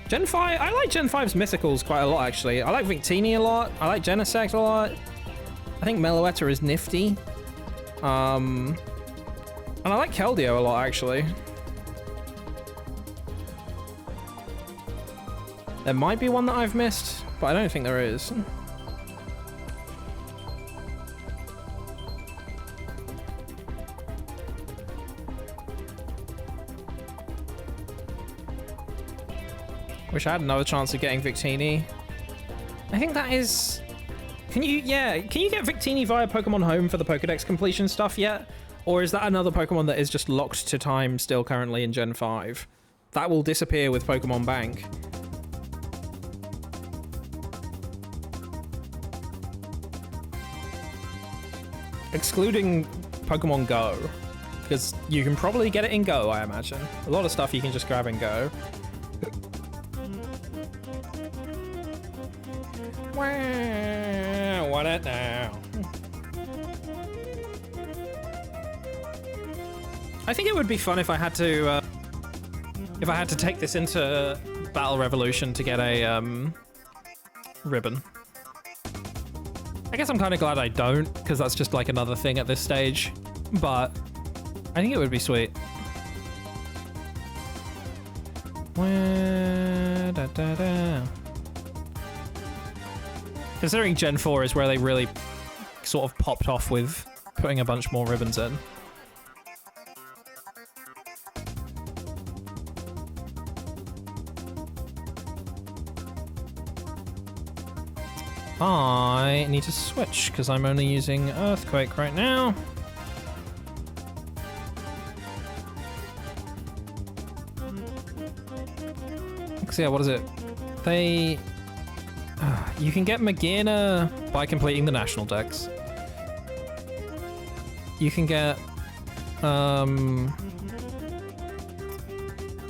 Gen 5, I like Gen 5's Mythicals quite a lot, actually. I like Victini a lot. I like Genesect a lot. I think Meloetta is nifty. And I like Keldeo a lot, actually. There might be one that I've missed, but I don't think there is. Wish I had another chance of getting Victini. I think that is... Can you get Victini via Pokemon Home for the Pokedex completion stuff yet? Or is that another Pokemon that is just locked to time still currently in Gen 5? That will disappear with Pokemon Bank. Excluding Pokemon Go. Because you can probably get it in Go, I imagine. A lot of stuff you can just grab and go. What it now? I think it would be fun if I had to take this into Battle Revolution to get a ribbon. I guess I'm kind of glad I don't, because that's just like another thing at this stage. But I think it would be sweet. Da, da, da. Considering Gen 4 is where they really sort of popped off with putting a bunch more ribbons in. I need to switch because I'm only using Earthquake right now. So yeah, what is it? They... you can get Magina by completing the national decks. You can get... I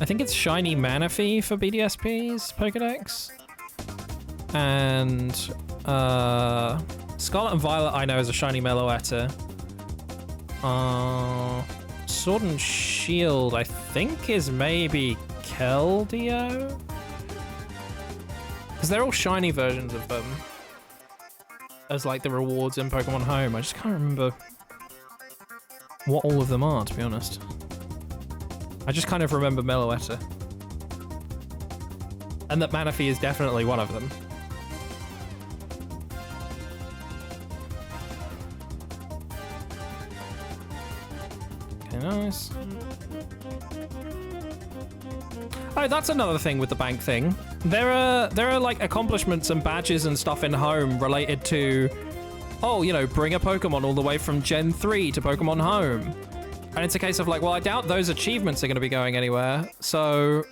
think it's Shiny Manaphy for BDSP's Pokedex. And... Scarlet and Violet I know is a Shiny Meloetta. Sword and Shield I think is maybe Keldeo? Because they're all shiny versions of them. As like the rewards in Pokemon Home. I just can't remember what all of them are, to be honest. I just kind of remember Meloetta. And that Manaphy is definitely one of them. Okay, nice. Oh, that's another thing with the bank thing. There are like accomplishments and badges and stuff in Home related to, oh, you know, bring a Pokemon all the way from Gen 3 to Pokemon Home. And it's a case of like, well, I doubt those achievements are going to be going anywhere. So,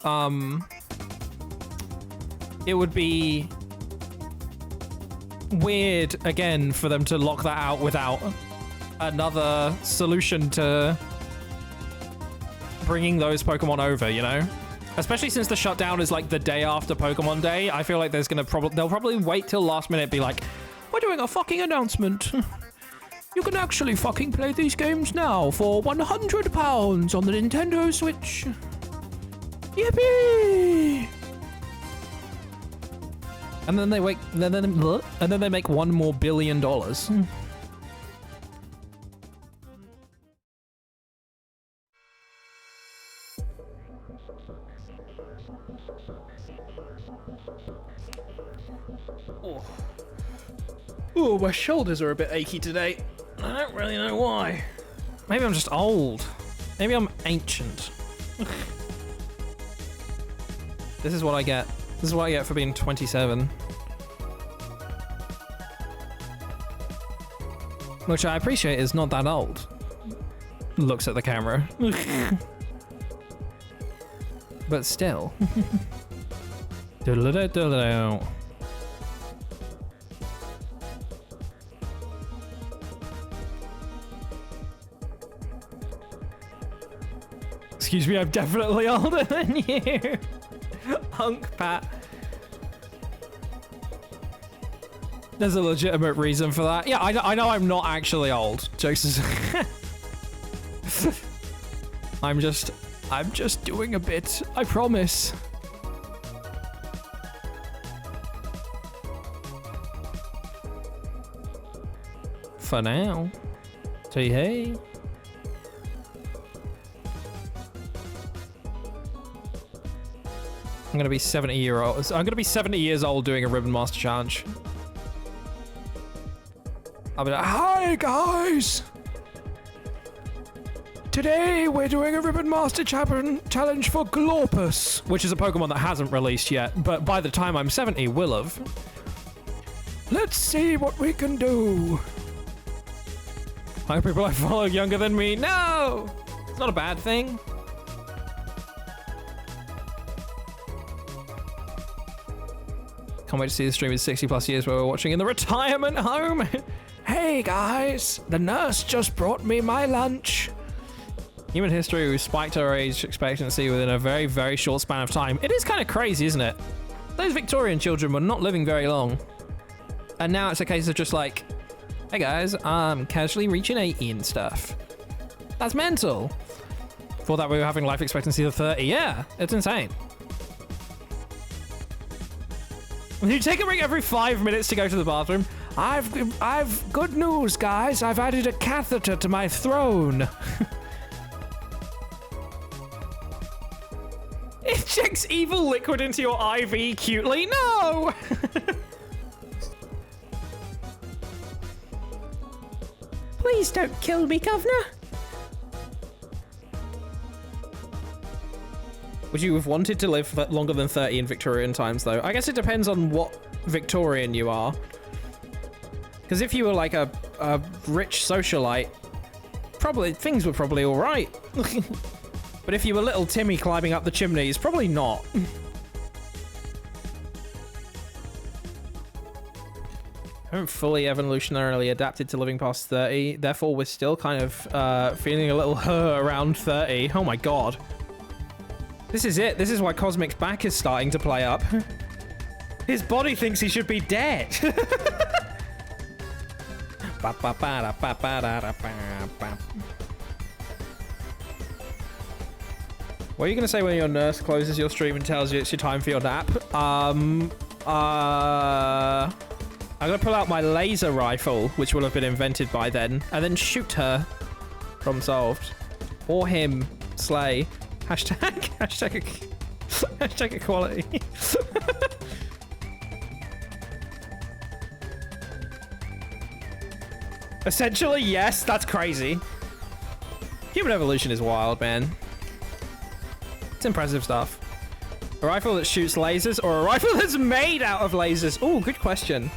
it would be weird, again, for them to lock that out without another solution to bringing those Pokemon over, you know? Especially since the shutdown is like the day after Pokemon Day, I feel like there's gonna they'll probably wait till last minute, be like, we're doing a fucking announcement. You can actually fucking play these games now for £100 on the Nintendo Switch. Yippee! And then they wait, and then they make $1 more billion. Oh, my shoulders are a bit achy today. I don't really know why. Maybe I'm just old. Maybe I'm ancient. This is what I get. This is what I get for being 27. Which I appreciate is not that old. Looks at the camera. But still. Doodle-doo-doodle-doo. Excuse me, I'm definitely older than you. Hunk Pat. There's a legitimate reason for that. Yeah, I know I'm not actually old. Jokes aside. I'm just doing a bit. I promise. For now. Say hey. I'm gonna be 70 years old doing a Ribbon Master Challenge. I'll be like, hi guys! Today we're doing a Ribbon Master Challenge for Glorpus, which is a Pokemon that hasn't released yet, but by the time I'm 70 will have. Let's see what we can do. Hi people I follow younger than me. No! It's not a bad thing. Can't wait to see the stream in 60 plus years where we're watching in the retirement home. Hey guys, the nurse just brought me my lunch. Human history, we spiked our age expectancy within a very, very short span of time. It is kind of crazy, isn't it? Those Victorian children were not living very long. And now it's a case of just like, hey guys, I'm casually reaching 80 and stuff. That's mental. Before that we were having life expectancy of 30. Yeah, it's insane. You take a break every 5 minutes to go to the bathroom. I've good news, guys. I've added a catheter to my throne. Injects evil liquid into your IV cutely. No! Please don't kill me, Governor. Would you have wanted to live longer than 30 in Victorian times, though? I guess it depends on what Victorian you are. Because if you were like a rich socialite, probably things were probably all right. But if you were little Timmy climbing up the chimneys, probably not. I haven't fully evolutionarily adapted to living past 30, therefore we're still kind of feeling a little around 30. Oh my god. This is it. This is why Cosmic's back is starting to play up. His body thinks he should be dead. What are you going to say when your nurse closes your stream and tells you it's your time for your nap? I'm going to pull out my laser rifle, which will have been invented by then, and then shoot her. Problem solved. Or him. Slay. Hashtag equality. Essentially, yes, that's crazy. Human evolution is wild, man. It's impressive stuff. A rifle that shoots lasers or a rifle that's made out of lasers? Oh, good question.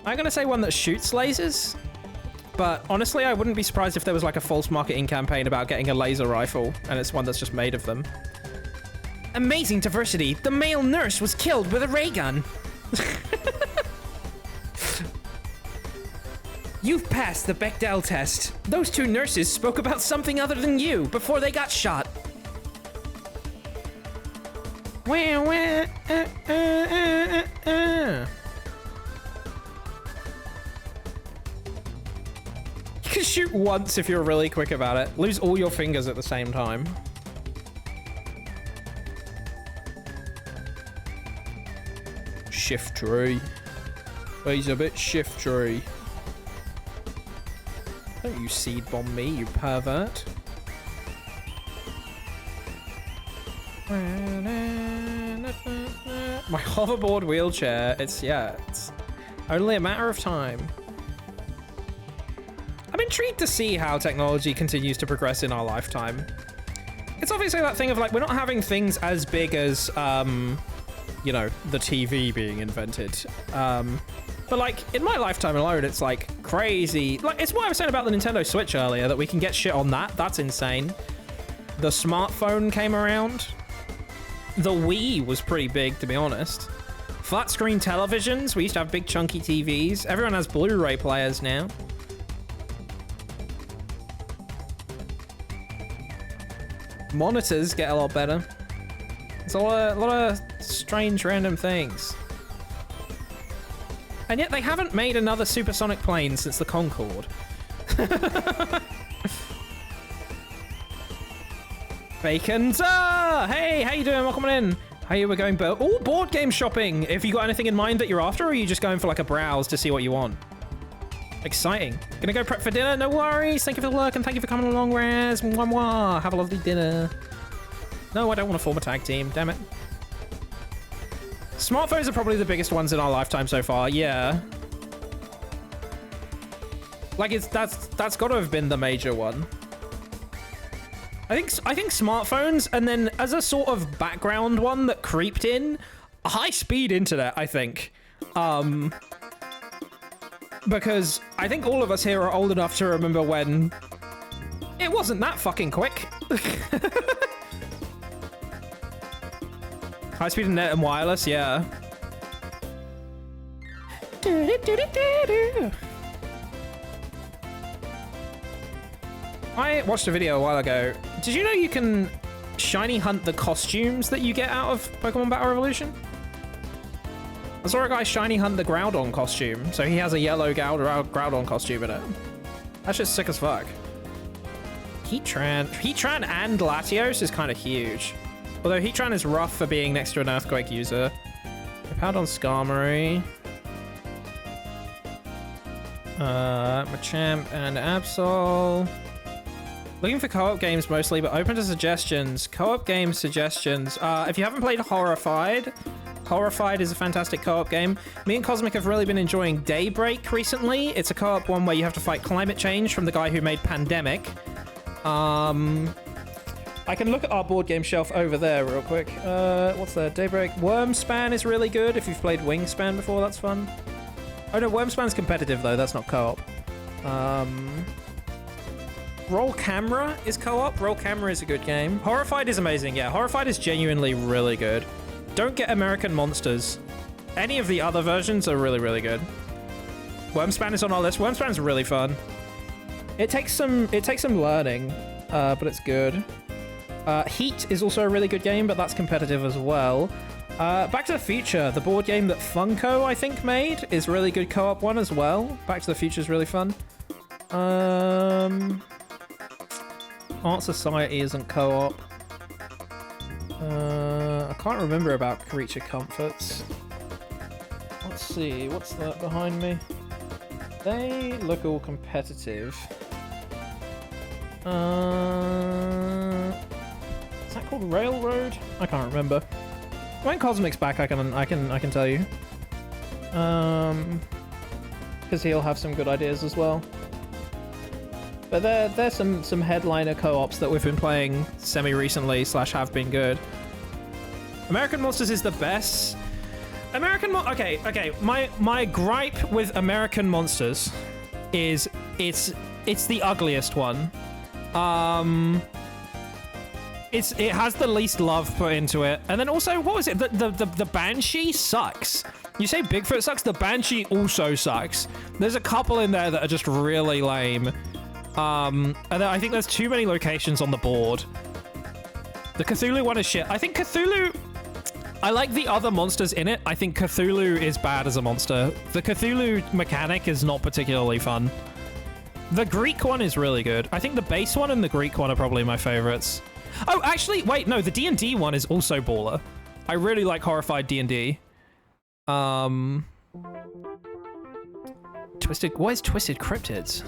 I'm gonna say one that shoots lasers. But honestly, I wouldn't be surprised if there was like a false marketing campaign about getting a laser rifle, and it's one that's just made of them. Amazing diversity. The male nurse was killed with a ray gun. You've passed the Bechdel test. Those two nurses spoke about something other than you before they got shot. You can shoot once if you're really quick about it. Lose all your fingers at the same time. Shift tree. He's a bit shift tree. Don't you seed bomb me, you pervert. My hoverboard wheelchair. It's only a matter of time. I'm intrigued to see how technology continues to progress in our lifetime. It's obviously that thing of like, we're not having things as big as, you know, the TV being invented. But like, in my lifetime alone, it's like crazy. Like, it's what I was saying about the Nintendo Switch earlier, that we can get shit on that. That's insane. The smartphone came around. The Wii was pretty big, to be honest. Flat screen televisions. We used to have big chunky TVs. Everyone has Blu-ray players now. Monitors get a lot better. It's a lot of strange random things. And yet they haven't made another supersonic plane since the Concorde. Bacons! Ah! Hey, how you doing? Welcome on in. How you were going board game shopping. If you got anything in mind that you're after, or are you just going for like a browse to see what you want? Exciting. Gonna go prep for dinner? No worries. Thank you for the lurk and thank you for coming along, Raz. Mwah, mwah. Have a lovely dinner. No, I don't want to form a tag team. Damn it. Smartphones are probably the biggest ones in our lifetime so far. Yeah. Like that's got to have been the major one. I think smartphones, and then as a sort of background one that creeped in, high-speed internet, I think. Because I think all of us here are old enough to remember when it wasn't that fucking quick. High-speed internet and wireless, yeah. I watched a video a while ago. Did you know you can shiny hunt the costumes that you get out of Pokemon Battle Revolution? I saw a guy shiny hunt the Groudon costume, so he has a yellow Groudon costume in it. That's just sick as fuck. Heatran and Latios is kind of huge. Although Heatran is rough for being next to an Earthquake user. I've had on Skarmory. Machamp and Absol. Looking for co-op games mostly, but open to suggestions. Co-op game suggestions. If you haven't played Horrified, Horrified is a fantastic co-op game. Me and Cosmic have really been enjoying Daybreak recently. It's a co-op one where you have to fight climate change from the guy who made Pandemic. I can look at our board game shelf over there real quick. What's there? Daybreak. Wormspan is really good. If you've played Wingspan before, that's fun. Oh no, Wormspan's competitive though. That's not co-op. Roll Camera is co-op. Roll Camera is a good game. Horrified is amazing. Yeah, Horrified is genuinely really good. Don't get American Monsters. Any of the other versions are really, really good. Wormspan is on our list. Wormspan's really fun. It takes some learning, but it's good. Heat is also a really good game, but that's competitive as well. Back to the Future, the board game that Funko, I think, made, is really good co-op one as well. Back to the Future is really fun. Art Society isn't co-op. I can't remember about Creature Comforts. Let's see, what's that behind me? They look all competitive. Is that called Railroad? I can't remember. When Cosmic's back, I can tell you. Because he'll have some good ideas as well. But there's some headliner co-ops that we've been playing semi-recently / have been good. American Monsters is the best. Okay. My gripe with American Monsters is it's the ugliest one. It has the least love put into it, and then also, what was it? The Banshee sucks. You say Bigfoot sucks, the Banshee also sucks. There's a couple in there that are just really lame. And then I think there's too many locations on the board. The Cthulhu one is shit. I think Cthulhu... I like the other monsters in it. I think Cthulhu is bad as a monster. The Cthulhu mechanic is not particularly fun. The Greek one is really good. I think the base one and the Greek one are probably my favorites. Oh, actually, wait, no, the D&D one is also baller. I really like Horrified D&D. Twisted... What is Twisted Cryptids?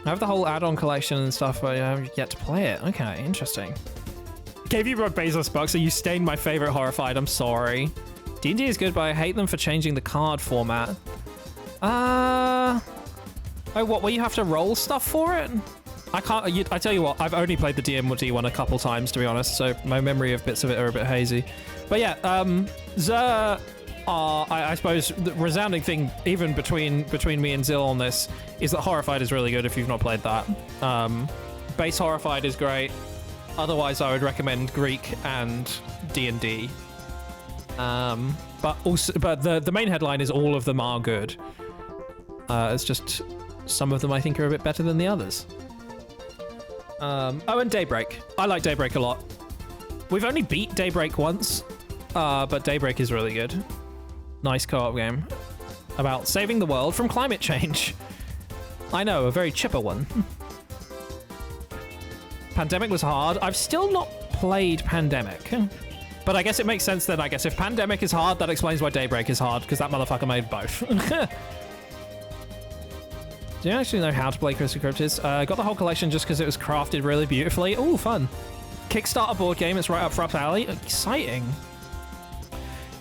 I have the whole add-on collection and stuff, but I haven't yet to play it. Okay, interesting. KV brought Bezos bucks, so you stained my favorite Horrified. I'm sorry. D&D is good, but I hate them for changing the card format. Oh, what? Where you have to roll stuff for it? I can't. I tell you what. I've only played the D&D one a couple times, to be honest. So my memory of bits of it are a bit hazy. But yeah, I suppose the resounding thing, even between me and Zill on this, is that Horrified is really good if you've not played that. Base Horrified is great. Otherwise, I would recommend Greek and D&D. But the main headline is all of them are good. It's just some of them I think are a bit better than the others. Oh, and Daybreak. I like Daybreak a lot. We've only beat Daybreak once, but Daybreak is really good. Nice co-op game about saving the world from climate change. I know, a very chipper one. Pandemic was hard. I've still not played Pandemic. But I guess it makes sense then. I guess if Pandemic is hard, that explains why Daybreak is hard, because that motherfucker made both. Do you actually know how to play Crystal Cryptids? Got the whole collection just because it was crafted really beautifully. Oh, fun. Kickstarter board game. It's right up Frap's alley. Exciting.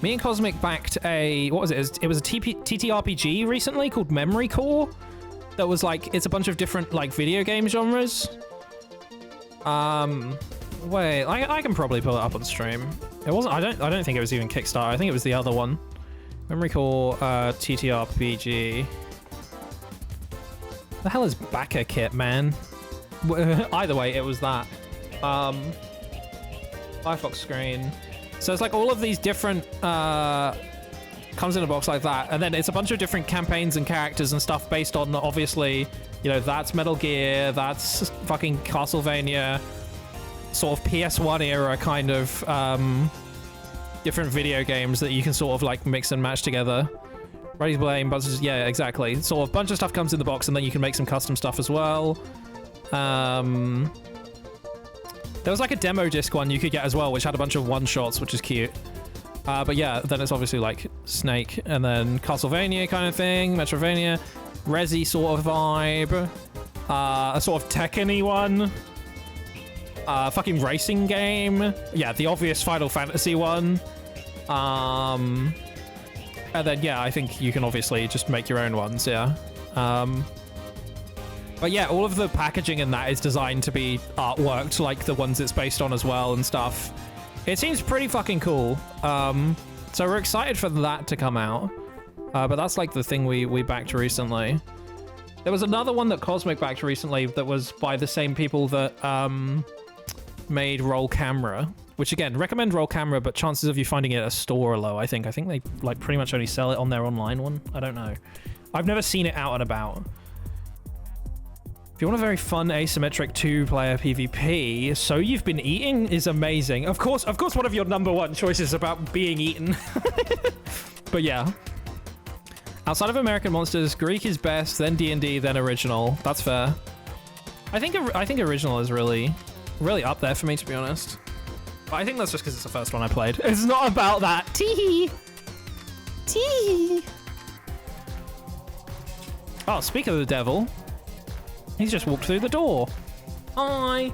Me and Cosmic backed a... What was it? It was a TTRPG recently called Memory Core. That was like... It's a bunch of different like video game genres. Wait, I can probably pull it up on stream. It wasn't. I don't think it was even Kickstarter. I think it was the other one. Memory Core TTRPG. The hell is backer kit, man? Either way, it was that. Firefox screen. So it's like all of these different comes in a box like that, and then it's a bunch of different campaigns and characters and stuff based on, obviously, you know, that's Metal Gear, that's fucking Castlevania, sort of PS1 era kind of different video games that you can sort of like mix and match together. Ready to Blame, but yeah, exactly. Sort of a bunch of stuff comes in the box, and then you can make some custom stuff as well. There was like a demo disc one you could get as well, which had a bunch of one-shots, which is cute. But yeah, then it's obviously like Snake, and then Castlevania kind of thing, Metrovania, Resi sort of vibe, a sort of Tekken-y one, fucking racing game. Yeah, the obvious Final Fantasy one. And then, yeah, I think you can obviously just make your own ones, yeah. But yeah, all of the packaging in that is designed to be artworked like the ones it's based on as well and stuff. It seems pretty fucking cool. So we're excited for that to come out. But that's like the thing we backed recently. There was another one that Cosmic backed recently that was by the same people that made Roll Camera, which again, recommend Roll Camera, but chances of you finding it at a store are low, I think. I think they like pretty much only sell it on their online one. I don't know. I've never seen it out and about. If you want a very fun asymmetric 2-player PvP, So You've Been Eating is amazing. Of course, one of your number one choices about being eaten. But yeah. Outside of American Monsters, Greek is best, then D&D, then original. That's fair. I think original is really up there for me, to be honest. But I think that's just because it's the first one I played. It's not about that. Tee. Oh, speak of the devil. He's just walked through the door. Hi.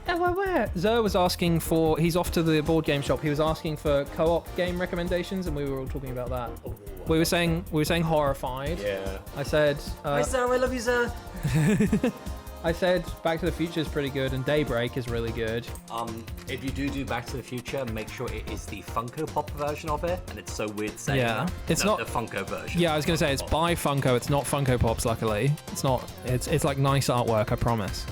Where? Zer was asking for... He's off to the board game shop. He was asking for co-op game recommendations, and we were all talking about that. Oh, we were saying Horrified. Yeah. I said... Hi, Zer. I love you, Zer. I said Back to the Future is pretty good, and Daybreak is really good. If you do Back to the Future, make sure it is the Funko Pop version of it, and it's so weird saying that. It's not the Funko version. Yeah, I was gonna say it's by Funko. It's not Funko Pops, luckily. It's not. It's like nice artwork, I promise.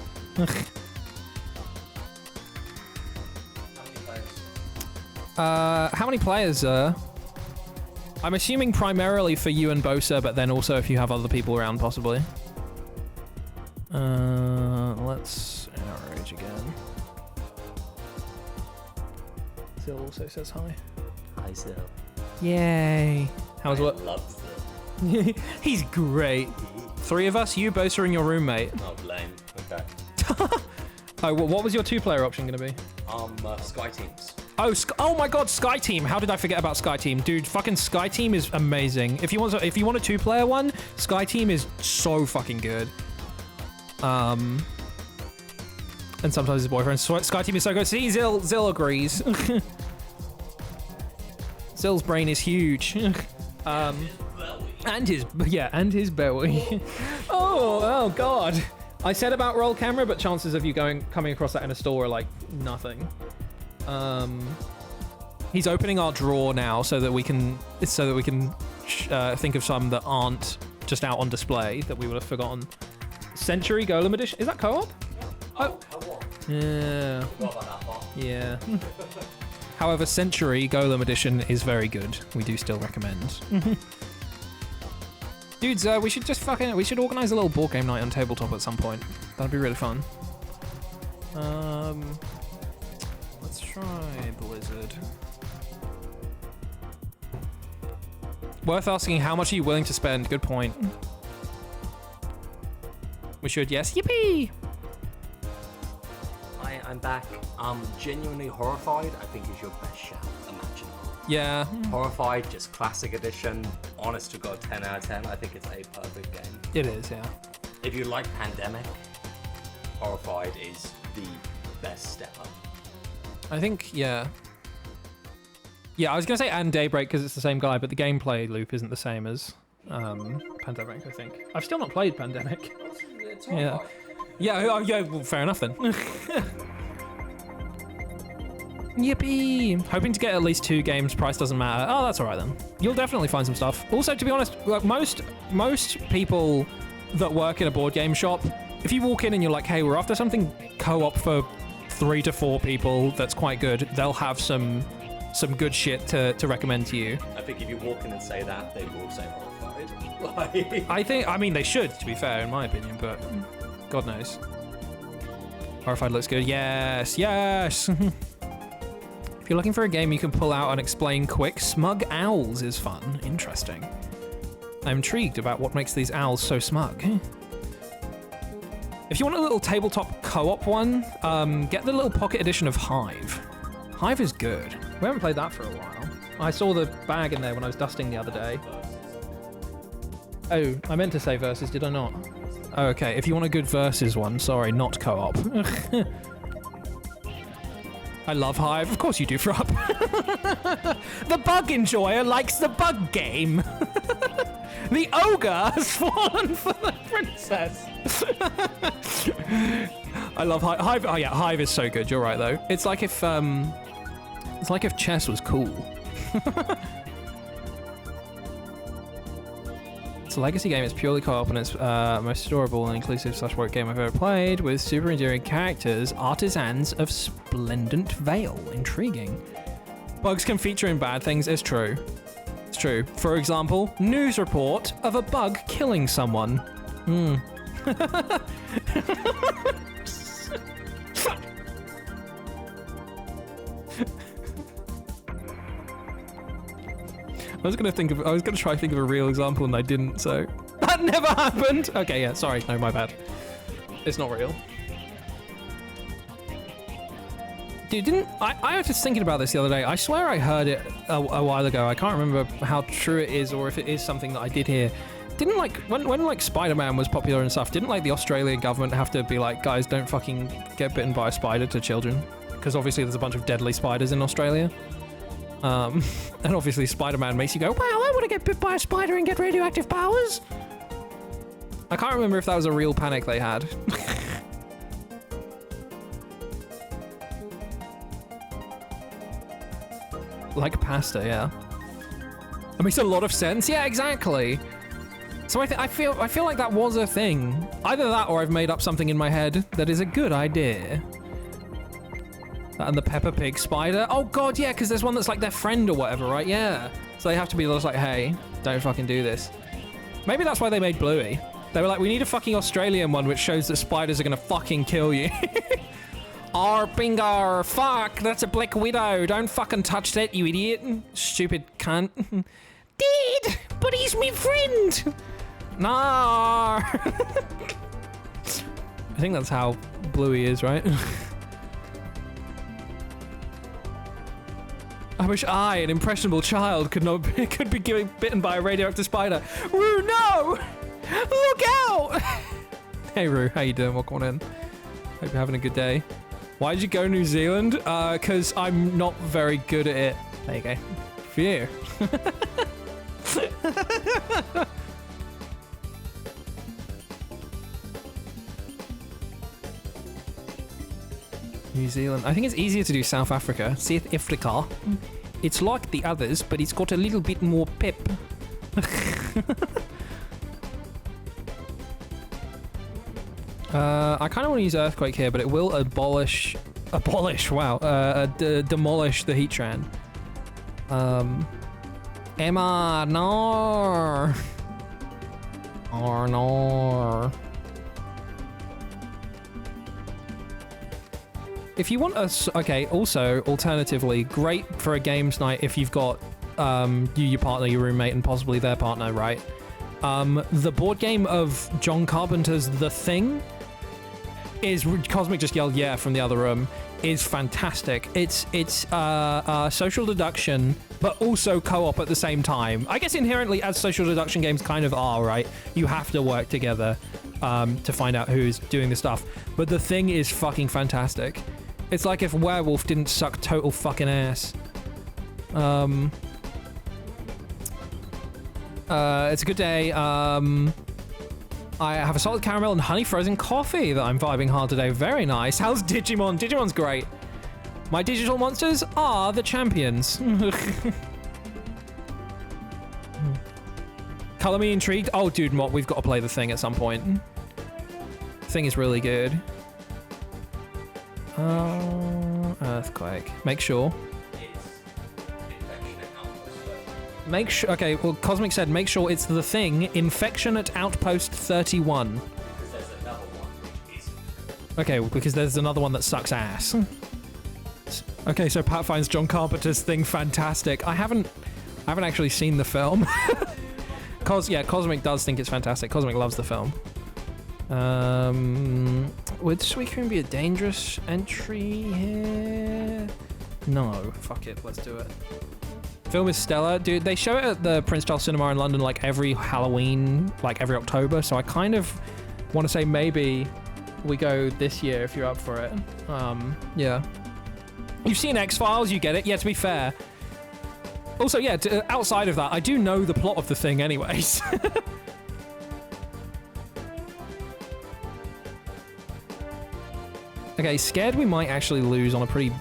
How many players? I'm assuming primarily for you and Bosa, but then also if you have other people around, possibly. Let's outrage again. Zil also says hi. Hi, Zil. Yay! How's what? I love Zil. He's great. 3 of us, you, Bosa, and your roommate. Oh, lame. Okay. Oh, what was your 2-player option gonna be? Sky Teams. Oh my god, Sky Team! How did I forget about Sky Team? Dude, fucking Sky Team is amazing. If you want a 2-player one, Sky Team is so fucking good. And sometimes his boyfriend. Sky Team is so good. See, Zil agrees. Zil's brain is huge. And his belly. oh god. I said about Roll Camera, but chances of you coming across that in a store are like nothing. He's opening our drawer now so that we can think of some that aren't just out on display that we would have forgotten. Century Golem Edition. Is that co-op? Oh, co-op. Yeah. Forgot about that part. Yeah. However, Century Golem Edition is very good. We do still recommend. Dudes, we should just we should organize a little board game night on tabletop at some point. That'd be really fun. Let's try Blizzard. Worth asking, how much are you willing to spend? Good point. We should, yes. Yippee! Hi, I'm back. Genuinely Horrified, I think, is your best shout imaginable. Yeah. Horrified, just classic edition. Honest to God, 10 out of 10. I think it's a perfect game. It is, yeah. If you like Pandemic, Horrified is the best step up. I think, yeah. Yeah, I was going to say and Daybreak because it's the same guy, but the gameplay loop isn't the same as Pandemic, I think. I've still not played Pandemic. It's Yeah. Yeah, well, fair enough then. Yippee! Hoping to get at least 2 games, price doesn't matter. Oh, that's alright then. You'll definitely find some stuff. Also, to be honest, like most people that work in a board game shop, if you walk in and you're like, hey, we're after something co-op for 3 to 4 people that's quite good, they'll have some good shit to recommend to you. I think if you walk in and say that, they will say Horrified. I mean, they should, to be fair, in my opinion, but God knows. Horrified looks good. Yes, yes! If you're looking for a game you can pull out and explain quick, Smug Owls is fun. Interesting. I'm intrigued about what makes these owls so smug. If you want a little tabletop co-op one, get the little pocket edition of Hive. Hive is good. We haven't played that for a while. I saw the bag in there when I was dusting the other day. Oh, I meant to say versus, did I not? Oh, okay, if you want a good versus one, sorry, not co-op. I love Hive. Of course you do, Frop. The bug enjoyer likes the bug game. The ogre has fallen for the princess. I love Hive. Hive. Oh yeah, Hive is so good. You're right though. It's like if chess was cool. It's a legacy game. It's purely co-op and it's most adorable and inclusive /work game I've ever played, with super endearing characters, artisans of splendent veil. Intriguing. Bugs can feature in bad things. It's true. It's true. For example, news report of a bug killing someone. I was gonna try to think of a real example and I didn't, so that never happened. Okay, yeah, sorry, no, my bad. It's not real. Dude, I was just thinking about this the other day. I swear I heard it a while ago. I can't remember how true it is or if it is something that I did hear. Didn't like when like Spider-Man was popular and stuff, didn't like the Australian government have to be like, guys, don't fucking get bitten by a spider to children? Because obviously there's a bunch of deadly spiders in Australia. And obviously Spider-Man makes you go, wow, I want to get bit by a spider and get radioactive powers. I can't remember if that was a real panic they had. Like pasta, yeah. That makes a lot of sense. Yeah, exactly. So I feel like that was a thing. Either that or I've made up something in my head that is a good idea. And the Peppa Pig spider. Oh god, yeah, because there's one that's like their friend or whatever, right? Yeah. So they have to be just like, hey, don't fucking do this. Maybe that's why they made Bluey. They were like, we need a fucking Australian one which shows that spiders are gonna fucking kill you. Ar bingar, fuck, that's a black widow. Don't fucking touch that, you idiot. Stupid cunt. Dad, but he's my friend. Nah. I think that's how Bluey is, right? I wish I, an impressionable child, could be getting bitten by a radioactive spider. Roo, no! Look out! Hey Roo, how you doing? Welcome on in. Hope you're having a good day. Why'd you go New Zealand? Cause I'm not very good at it. There you go. Phew. New Zealand. I think it's easier to do South Africa. South Africa. It's like the others, but it's got a little bit more pep. I kind of want to use Earthquake here, but it will demolish the Heatran. Emma, no. Oh, no. If you want us, okay, also, alternatively, great for a games night if you've got your partner, your roommate, and possibly their partner, right? The board game of John Carpenter's The Thing is, Cosmic just yelled yeah from the other room, is fantastic. It's social deduction, but also co-op at the same time. I guess inherently, as social deduction games kind of are, right? You have to work together to find out who's doing the stuff. But The Thing is fucking fantastic. It's like if Werewolf didn't suck total fucking ass. It's a good day. I have a solid caramel and honey frozen coffee that I'm vibing hard today. Very nice. How's Digimon? Digimon's great. My digital monsters are the champions. Color me intrigued. Oh, dude, Mott, we've got to play The Thing at some point. The Thing is really good. Earthquake. Make sure. Make sure. Okay, well, Cosmic said make sure it's The Thing, Infection at Outpost 31. Because there's another one which isn't. Okay, because there's another one that sucks ass. Okay, so Pat finds John Carpenter's Thing fantastic. I haven't actually seen the film. Cosmic does think it's fantastic. Cosmic loves the film. Would Suicune be a dangerous entry here? No, fuck it, let's do it. Film is stellar. Dude, they show it at the Prince Charles Cinema in London like every Halloween, like every October, so I kind of want to say maybe we go this year if you're up for it. Yeah. You've seen X-Files, you get it. Yeah, to be fair. Also, yeah, outside of that, I do know the plot of the thing anyways. Okay, scared we might actually lose on a pretty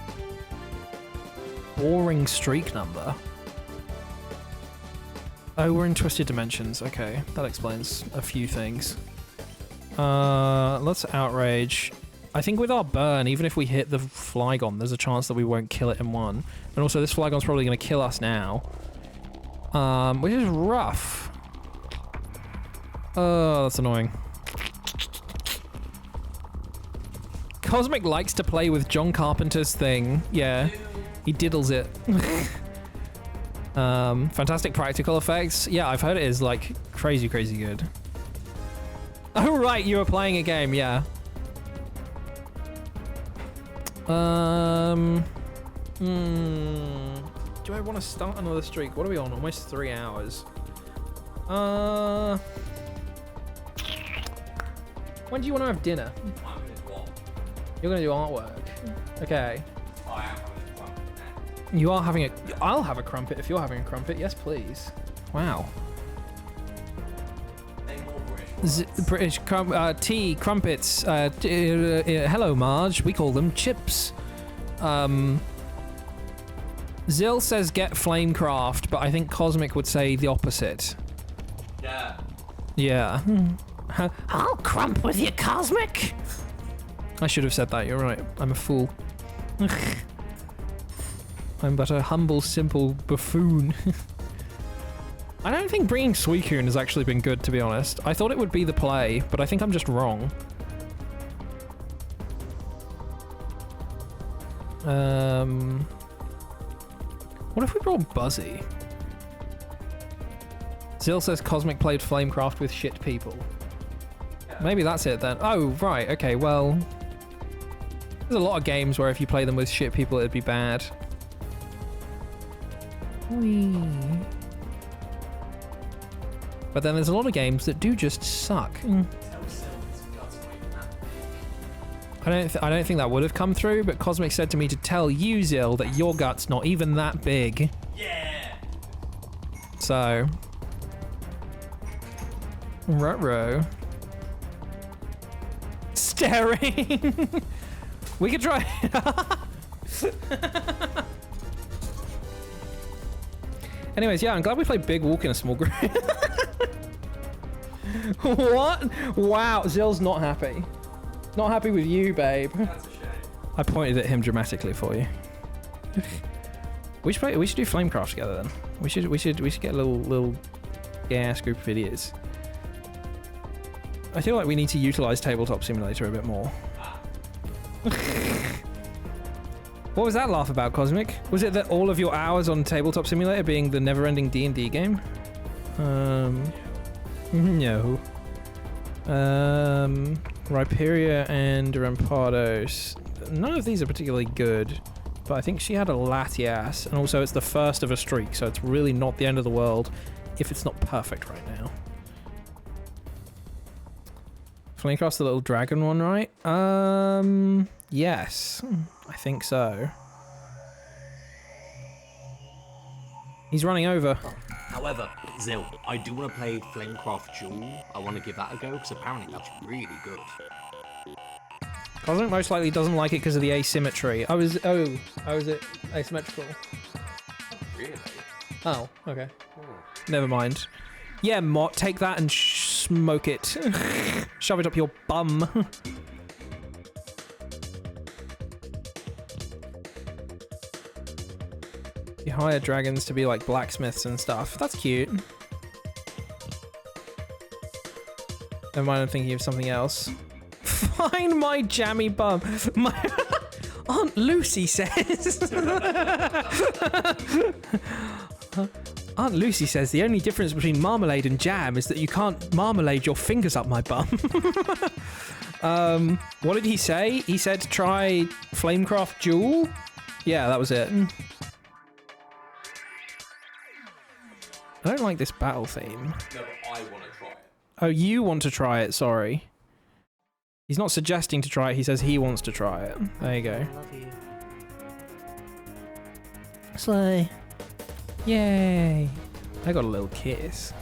boring streak number. Oh, we're in Twisted Dimensions. Okay, that explains a few things. Let's Outrage. I think with our burn, even if we hit the Flygon, there's a chance that we won't kill it in one. And also, this Flygon's probably going to kill us now. Which is rough. Oh, that's annoying. Cosmic likes to play with John Carpenter's thing. Yeah, he diddles it. Fantastic practical effects. Yeah, I've heard it is like crazy, crazy good. Oh right, you were playing a game. Yeah. Do I want to start another streak? What are we on? Almost 3 hours. When do you want to have dinner? You're gonna do artwork. Okay. You are having a... I'll have a crumpet if you're having a crumpet. Yes, please. Wow. British tea, crumpets. Hello, Marge. We call them chips. Zill says get Flamecraft, but I think Cosmic would say the opposite. Yeah. Yeah. I'll crump with you, Cosmic. I should have said that, you're right. I'm a fool. I'm but a humble, simple buffoon. I don't think bringing Suicune has actually been good, to be honest. I thought it would be the play, but I think I'm just wrong. What if we brought Buzzy? Zill says Cosmic played Flamecraft with shit people. Maybe that's it then. Oh, right, okay, well... There's a lot of games where if you play them with shit people, it'd be bad. Whee. But then there's a lot of games that do just suck. I don't think that would have come through, but Cosmic said to me to tell you, Zill, that your gut's not even that big. Yeah. So... Ruh-roh. Staring! We could try... Anyways, yeah, I'm glad we played Big Walk in a small group. What? Wow, Zill's not happy. Not happy with you, babe. That's a shame. I pointed at him dramatically for you. We should do Flamecraft together then. We should get a little gas group of idiots. I feel like we need to utilize Tabletop Simulator a bit more. What was that laugh about, Cosmic? Was it that all of your hours on Tabletop Simulator being the never-ending D&D game? No. Rhyperia and Rampados. None of these are particularly good, but I think she had a Latias, and also it's the first of a streak, so it's really not the end of the world if it's not perfect right now. Flamecraft's the little dragon one, right? Yes. I think so. He's running over. However, Zill, I do want to play Flamecraft Jewel. I want to give that a go, because apparently that's really good. Cosmic most likely doesn't like it because of the asymmetry. Oh, is it asymmetrical? Really? Oh, okay. Never mind. Yeah, Mott, take that and smoke it. Shove it up your bum. You hire dragons to be like blacksmiths and stuff. That's cute. Never mind, I'm thinking of something else. Find my jammy bum. My Aunt Lucy says. Aunt Lucy says the only difference between marmalade and jam is that you can't marmalade your fingers up my bum. What did he say? He said try Flamecraft Jewel? Yeah, that was it. I don't like this battle theme. No, but I want to try it. Oh, you want to try it, sorry. He's not suggesting to try it, he says he wants to try it. There you go. I love you. Slay. Yay. I got a little kiss.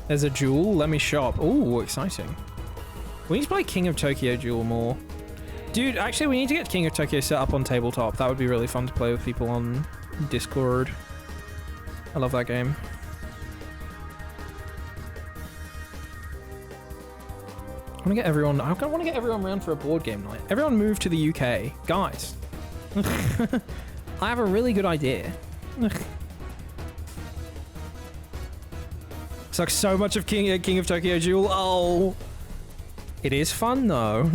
There's a duel. Let me shop. Ooh, exciting. We need to play King of Tokyo Duel more. Dude, actually, we need to get King of Tokyo set up on tabletop. That would be really fun to play with people on Discord. I love that game. I want to get everyone around for a board game night. Everyone move to the UK. Guys. I have a really good idea. Sucks so much of King of Tokyo Duel. Oh. It is fun though.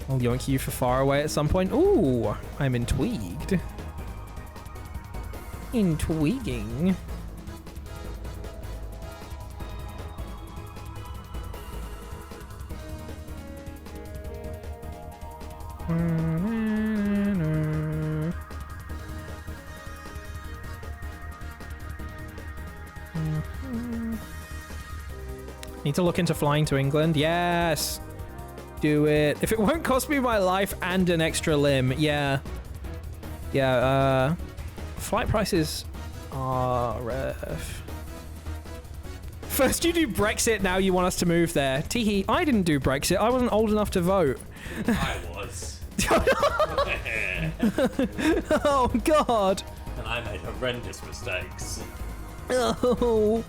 I'll yoink you for far away at some point. Ooh, I'm intrigued. Intriguing. Need to look into flying to England. Yes. Do it. If it won't cost me my life and an extra limb. Yeah. Yeah, flight prices are rough. First you do Brexit, now you want us to move there. Teehee, I didn't do Brexit. I wasn't old enough to vote. I was. Oh, God. And I made horrendous mistakes. Oh.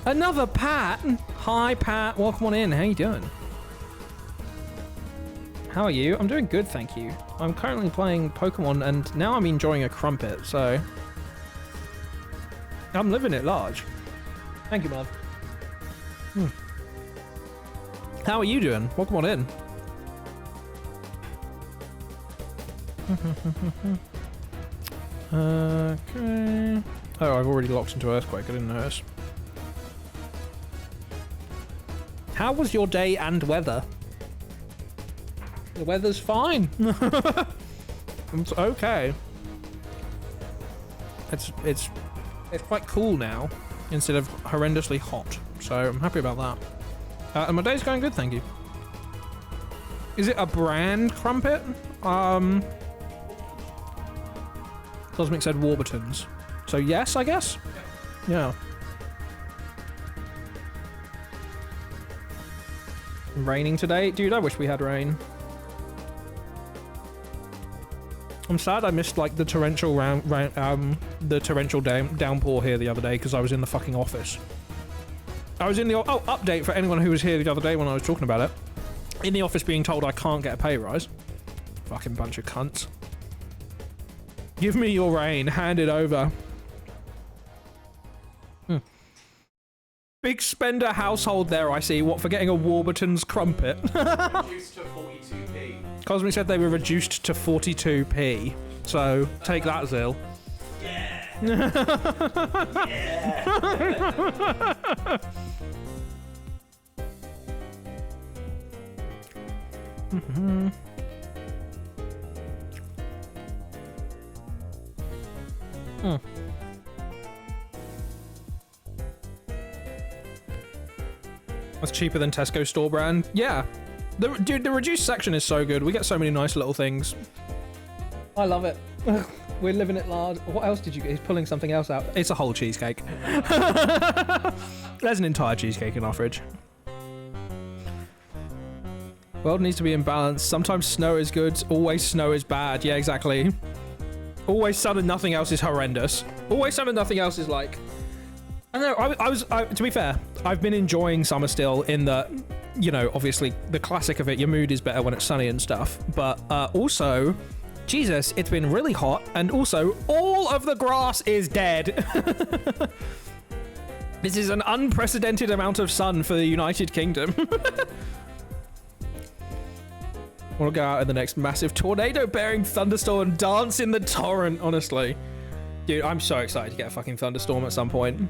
Another Pat. Hi, Pat. Welcome on in. How you doing? How are you? I'm doing good, thank you. I'm currently playing Pokemon, and now I'm enjoying a crumpet, so... I'm living it large. Thank you, Marv. How are you doing? Welcome on in. Okay. Oh, I've already locked into Earthquake. I didn't notice. How was your day and weather? The weather's fine. It's okay. It's quite cool now instead of horrendously hot. So I'm happy about that. And my day's going good, thank you. Is it a brand crumpet? Cosmic said Warburtons. So yes, I guess? Yeah. Raining today? Dude, I wish we had rain. I'm sad I missed like the torrential downpour here the other day because I was in the fucking office. I was in the update for anyone who was here the other day when I was talking about it. In the office being told I can't get a pay rise. Fucking bunch of cunts. Give me your rain, hand it over. Big spender household there, I see. What, for getting a Warburton's crumpet? Reduced to 42p. Cosmic said they were reduced to 42p. So, take that, Zil. Yeah. That's cheaper than Tesco store brand. Yeah. Dude, the reduced section is so good. We get so many nice little things. I love it. We're living it large. What else did you get? He's pulling something else out. It's a whole cheesecake. There's an entire cheesecake in our fridge. World needs to be in balance. Sometimes snow is good. Always snow is bad. Yeah, exactly. Always sun and nothing else is horrendous. Always sun and nothing else is like... I don't know, to be fair, I've been enjoying summer still in that, you know, obviously the classic of it, your mood is better when it's sunny and stuff. But also, Jesus, it's been really hot. And also, all of the grass is dead. This is an unprecedented amount of sun for the United Kingdom. We'll go out in the next massive tornado-bearing thunderstorm and dance in the torrent, honestly. Dude, I'm so excited to get a fucking thunderstorm at some point.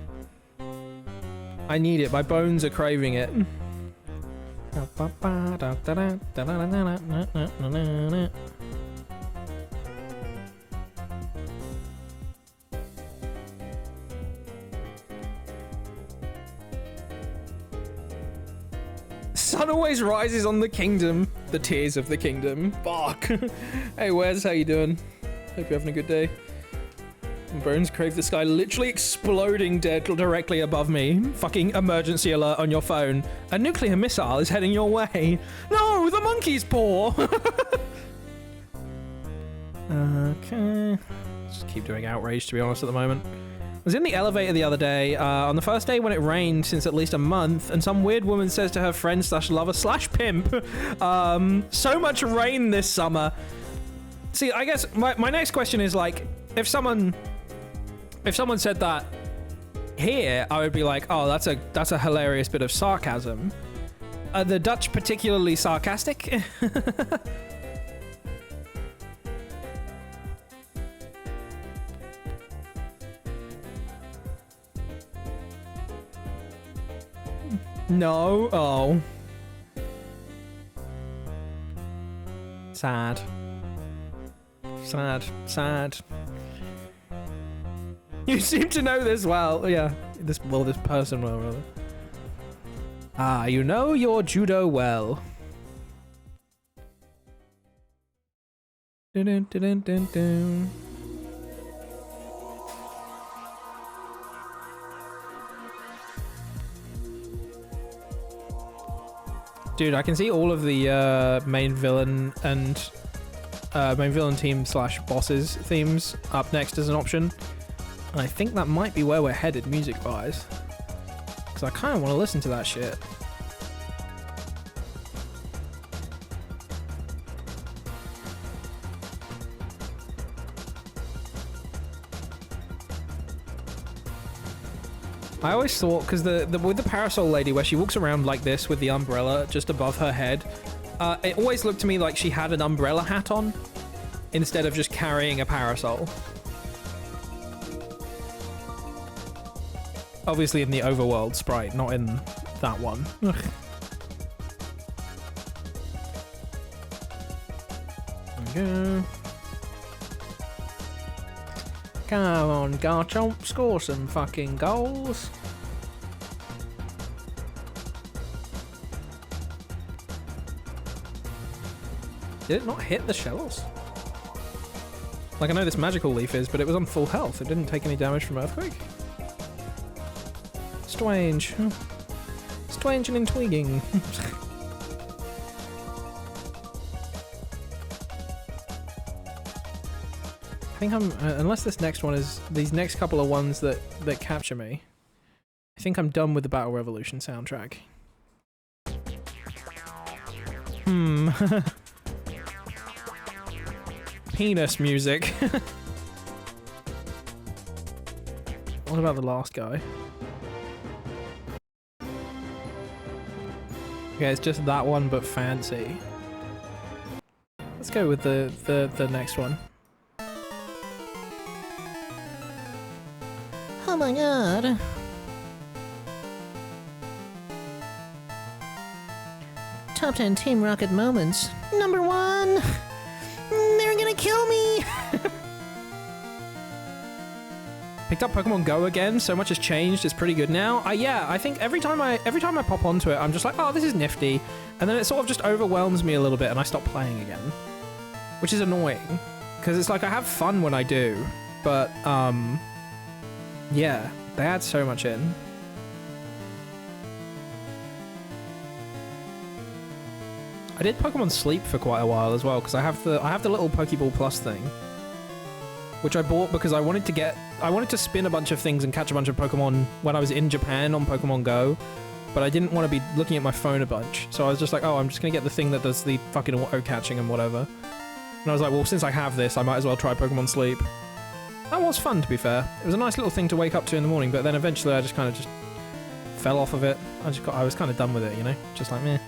I need it. My bones are craving it. always rises on the kingdom. The tears of the kingdom. Fuck. Hey, Wes, how you doing? Hope you're having a good day. Bones crave the sky literally exploding dead directly above me. Fucking emergency alert on your phone. A nuclear missile is heading your way. No, the monkey's paw. Okay. Just keep doing outrage, to be honest, at the moment. I was in the elevator the other day, on the first day when it rained since at least a month, and some weird woman says to her friend slash lover slash pimp, so much rain this summer. See, I guess my next question is, like, if someone said that here, I would be like, oh, that's a hilarious bit of sarcasm. Are the Dutch particularly sarcastic? No. Oh. Sad. Sad. Sad. You seem to know this well. Yeah. This person well, rather. Ah, you know your judo well. Dun dun dun dun dun. Dude, I can see all of the main villain and main villain team slash bosses themes up next as an option. And I think that might be where we're headed music-wise. Because I kind of want to listen to that shit. I always thought, because with the parasol lady where she walks around like this with the umbrella just above her head, it always looked to me like she had an umbrella hat on instead of just carrying a parasol. Obviously in the overworld sprite, not in that one. There we go. Come on, Garchomp, score some fucking goals. Did it not hit the shells? Like, I know this magical leaf is, but it was on full health. It didn't take any damage from Earthquake. Strange. Strange and intriguing. I think I'm, unless this next one is, these next couple of ones that capture me, I think I'm done with the Battle Revolution soundtrack. Penis music. What about the last guy? Okay, it's just that one, but fancy. Let's go with the next one. Oh my god. Top 10 Team Rocket moments. Number 1. They're gonna kill me. Picked up Pokemon Go again. So much has changed. It's pretty good now. Yeah, I think every time I pop onto it, I'm just like, oh, this is nifty, and then it sort of just overwhelms me a little bit, and I stop playing again, which is annoying because it's like I have fun when I do, but yeah, they add so much in. I did Pokemon Sleep for quite a while as well because I have the little Pokeball Plus thing, which I bought because I wanted to spin a bunch of things and catch a bunch of Pokemon when I was in Japan on Pokemon Go, but I didn't want to be looking at my phone a bunch, so I was just like, oh, I'm just gonna get the thing that does the fucking auto catching and whatever. And I was like, well, since I have this, I might as well try Pokemon Sleep. That was fun, to be fair. It was a nice little thing to wake up to in the morning, but then eventually I just kind of just fell off of it. I was kind of done with it, you know? Just like, meh.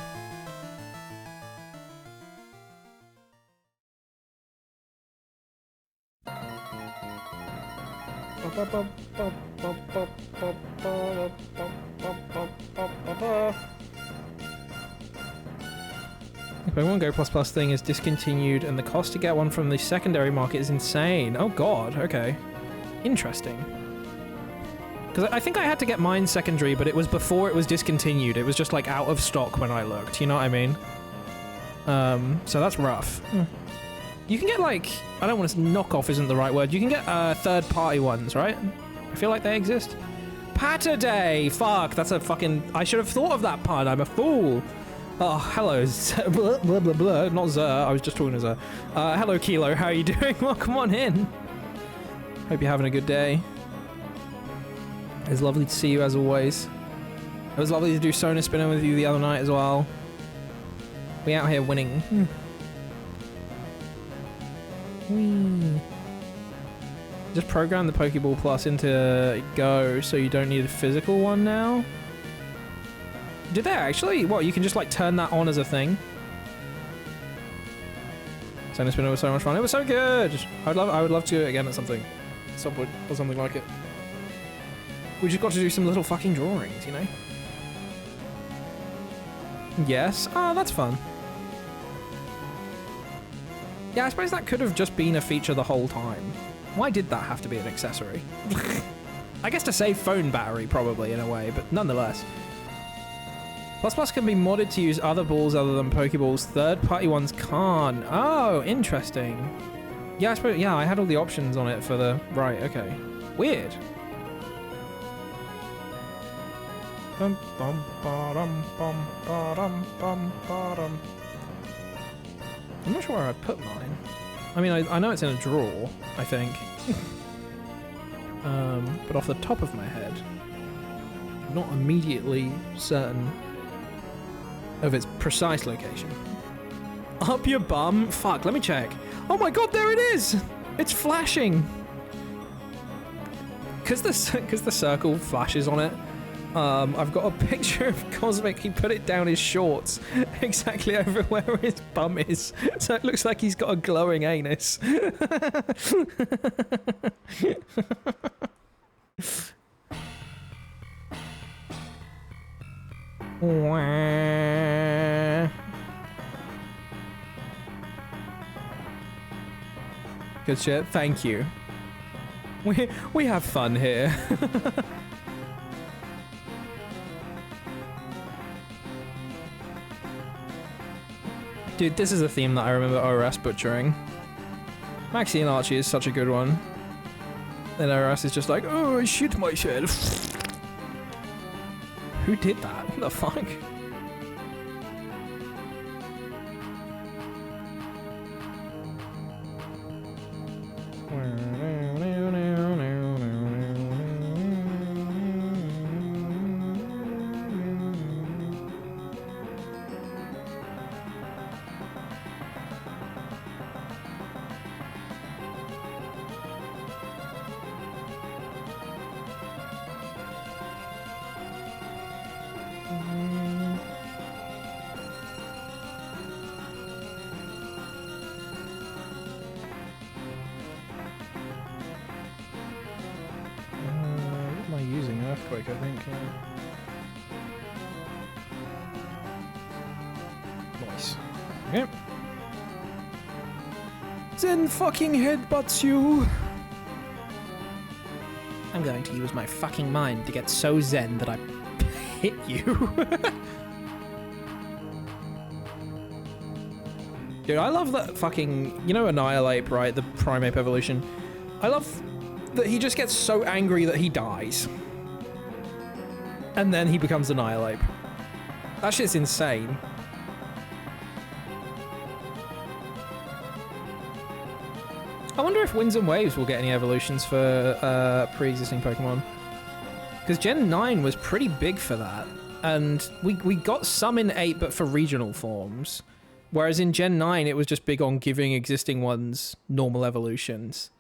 Pokemon Go Plus thing is discontinued, and the cost to get one from the secondary market is insane. Oh god, okay. Interesting. Because I think I had to get mine secondary, but it was before it was discontinued. It was just like out of stock when I looked, you know what I mean? So that's rough. You can get like, I don't want to, knockoff isn't the right word. You can get third-party ones, right? I feel like they exist. Patter-day! Fuck, that's a fucking, I should have thought of that pun. I'm a fool. Oh, hello, blah, blah, blah, blah. Not Zer, I was just talking to Zer. Hello, Kilo, how are you doing? Welcome on in. Hope you're having a good day. It's lovely to see you as always. It was lovely to do Sona Spinner with you the other night as well. We out here winning. Whee. Just program the Pokeball Plus into Go so you don't need a physical one now. Did they actually? What, you can just like turn that on as a thing? Sona Spinner was so much fun. It was so good. I would love to do it again at some point or something like it. We just got to do some little fucking drawings, you know? Yes. Oh, that's fun. Yeah, I suppose that could have just been a feature the whole time. Why did that have to be an accessory? I guess to save phone battery, probably, in a way, but nonetheless. Plus can be modded to use other balls other than Pokeballs. Third-party ones can't. Oh, interesting. Yeah, I suppose, yeah, I had all the options on it for the... Right, okay. Weird. Bum, bum, ba-dum, bum, ba-dum, bum, ba-dum. I'm not sure where I put mine. I mean, I know it's in a drawer, I think. But off the top of my head, I'm not immediately certain of its precise location. Up your bum? Fuck, let me check. Oh my god, there it is! It's flashing! Because the circle flashes on it, I've got a picture of Cosmic. He put it down his shorts exactly over where his bum is, so it looks like he's got a glowing anus. Good shit. Thank you. We have fun here. Dude, this is a theme that I remember ORS butchering. Maxie and Archie is such a good one. And ORS is just like, oh, I shit myself. Who did that? What the fuck? Earthquake, I think, yeah. Nice. Okay. Zen fucking headbutts you! I'm going to use my fucking mind to get so zen that I hit you. Dude, I love that fucking... You know Annihilate, right? The Primeape evolution. I love that he just gets so angry that he dies. And then he becomes Annihilate. That shit's insane. I wonder if Winds and Waves will get any evolutions for pre-existing Pokemon. Because Gen 9 was pretty big for that. And we got some in 8, but for regional forms. Whereas in Gen 9, it was just big on giving existing ones normal evolutions.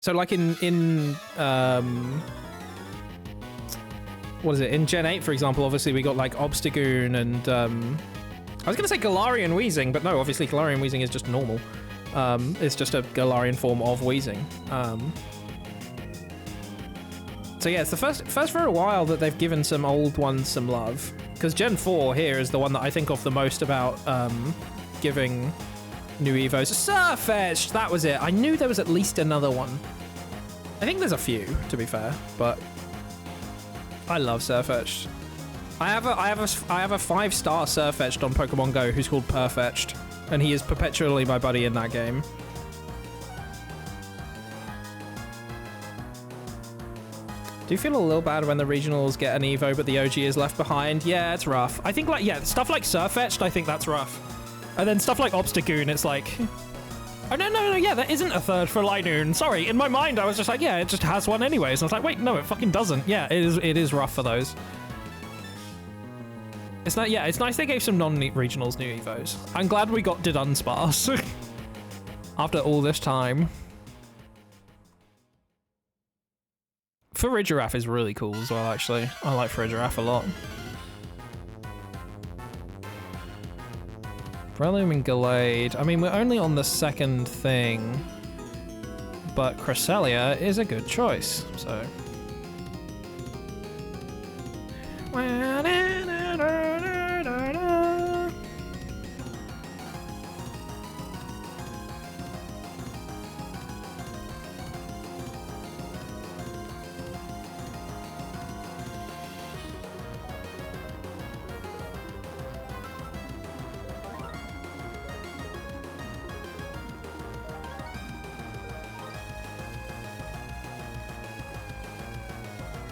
So like in what is it? In Gen 8, for example, obviously we got like Obstagoon and I was going to say Galarian Weezing, but no, obviously Galarian Weezing is just normal. It's just a Galarian form of Weezing. So yeah, it's the first for a while that they've given some old ones some love. Because Gen 4 here is the one that I think of the most about giving new Evos. Surfetched! That was it. I knew there was at least another one. I think there's a few, to be fair, but I love Surfetched. I have a 5-star Surfetched on Pokemon Go who's called Perfetched, and he is perpetually my buddy in that game. Do you feel a little bad when the regionals get an Evo but the OG is left behind? Yeah, it's rough. I think, like, yeah, stuff like Surfetched, I think that's rough. And then stuff like Obstagoon, it's like... Oh, no, yeah, that isn't a third for Linoon. Sorry, in my mind, I was just like, yeah, it just has one anyways. And I was like, wait, no, it fucking doesn't. Yeah, it is rough for those. It's not, yeah, it's nice they gave some non-regionals new Evos. I'm glad we did Unsparse. After all this time. Farigiraf is really cool as well, actually. I like Farigiraf a lot. Breloom and Gallade. I mean, we're only on the second thing, but Cresselia is a good choice, so.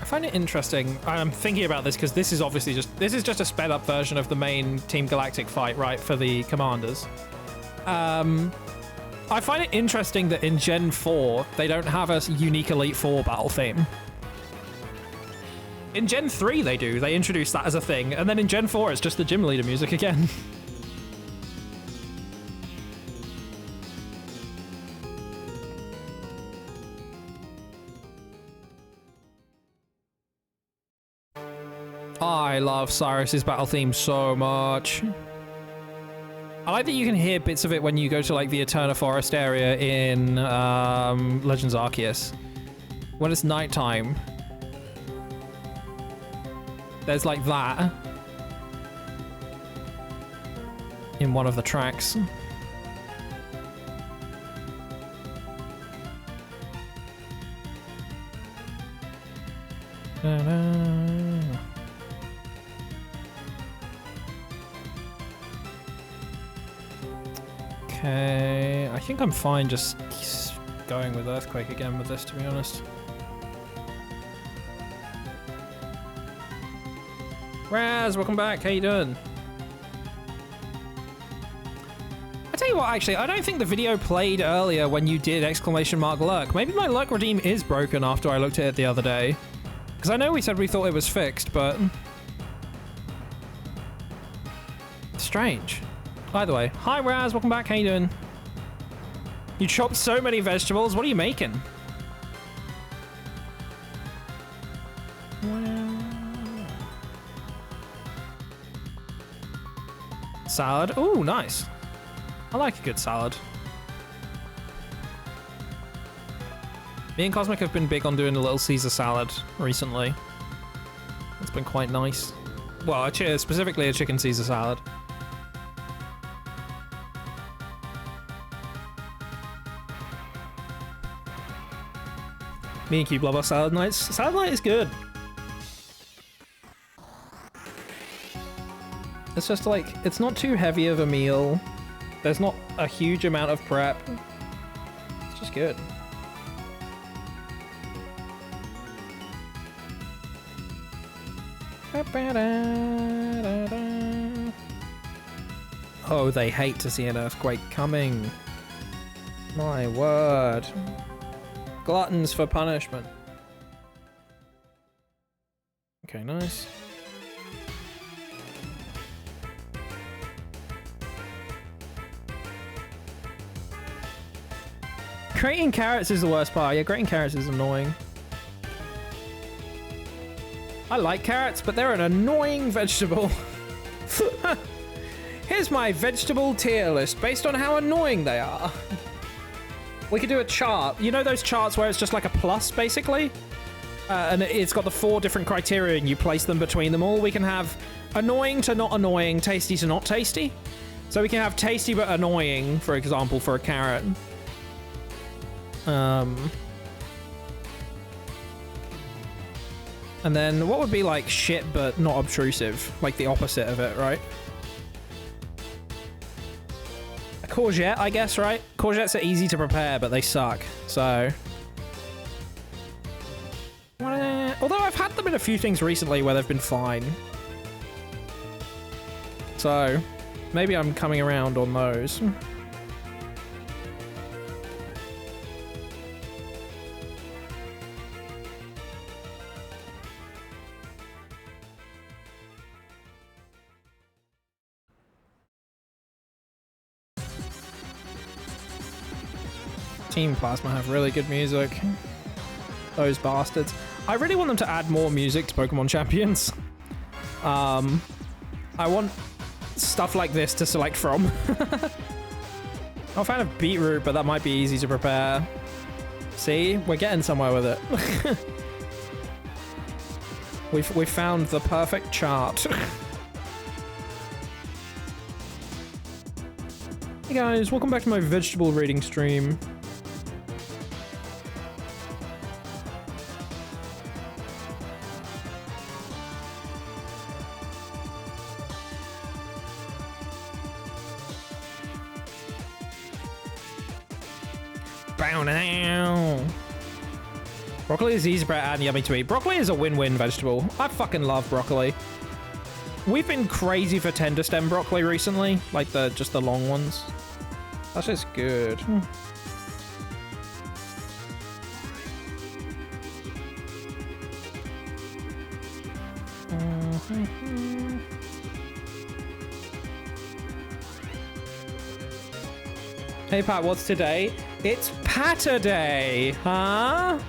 I find it interesting. I'm thinking about this because this is obviously just a sped up version of the main Team Galactic fight, right, for the commanders. I find it interesting that in Gen 4 they don't have a unique Elite Four battle theme. In Gen 3 they do. They introduce that as a thing, and then in Gen 4 it's just the gym leader music again. I love Cyrus's battle theme so much. I like that you can hear bits of it when you go to like the Eterna Forest area in Legends Arceus. When it's nighttime, there's like that in one of the tracks. Okay, I think I'm fine just going with Earthquake again with this, to be honest. Raz, welcome back. How you doing? I tell you what, actually, I don't think the video played earlier when you did exclamation mark lurk. Maybe my lurk redeem is broken after I looked at it the other day. Because I know we said we thought it was fixed, but... strange. Either way. Hi, Raz. Welcome back. How you doing? You chopped so many vegetables. What are you making? Salad. Ooh, nice. I like a good salad. Me and Cosmic have been big on doing a little Caesar salad recently. It's been quite nice. Well, specifically a chicken Caesar salad. Me and Cube love our salad nights. Salad night is good. It's just like, it's not too heavy of a meal. There's not a huge amount of prep. It's just good. Oh, they hate to see an earthquake coming. My word. Gluttons for punishment. Okay, nice. Grating carrots is the worst part. Yeah, grating carrots is annoying. I like carrots, but they're an annoying vegetable. Here's my vegetable tier list based on how annoying they are. We could do a chart. You know those charts where it's just like a plus, basically? And it's got the 4 different criteria and you place them between them all. We can have annoying to not annoying, tasty to not tasty. So we can have tasty but annoying, for example, for a carrot. And then what would be like shit but not obtrusive? Like the opposite of it, right? A courgette, I guess, right? Courgettes are easy to prepare, but they suck. So... although I've had them in a few things recently where they've been fine. So, maybe I'm coming around on those. Team Plasma have really good music. Those bastards. I really want them to add more music to Pokemon Champions. I want stuff like this to select from. I'm a fan of Beetroot, but that might be easy to prepare. See? We're getting somewhere with it. We've found the perfect chart. Hey guys, welcome back to my vegetable reading stream. Broccoli is easy and yummy to eat. Broccoli is a win-win vegetable. I fucking love broccoli. We've been crazy for tender stem broccoli recently, like just the long ones. That's just good. Hey Pat, what's today? It's Patter Day, huh?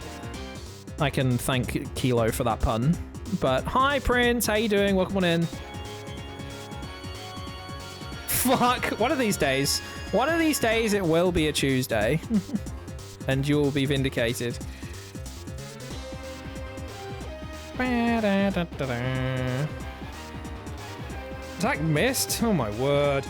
I can thank Kilo for that pun. But hi Prince, how you doing? Welcome on in. Fuck, one of these days it will be a Tuesday. And you'll be vindicated. Attack missed? Oh my word.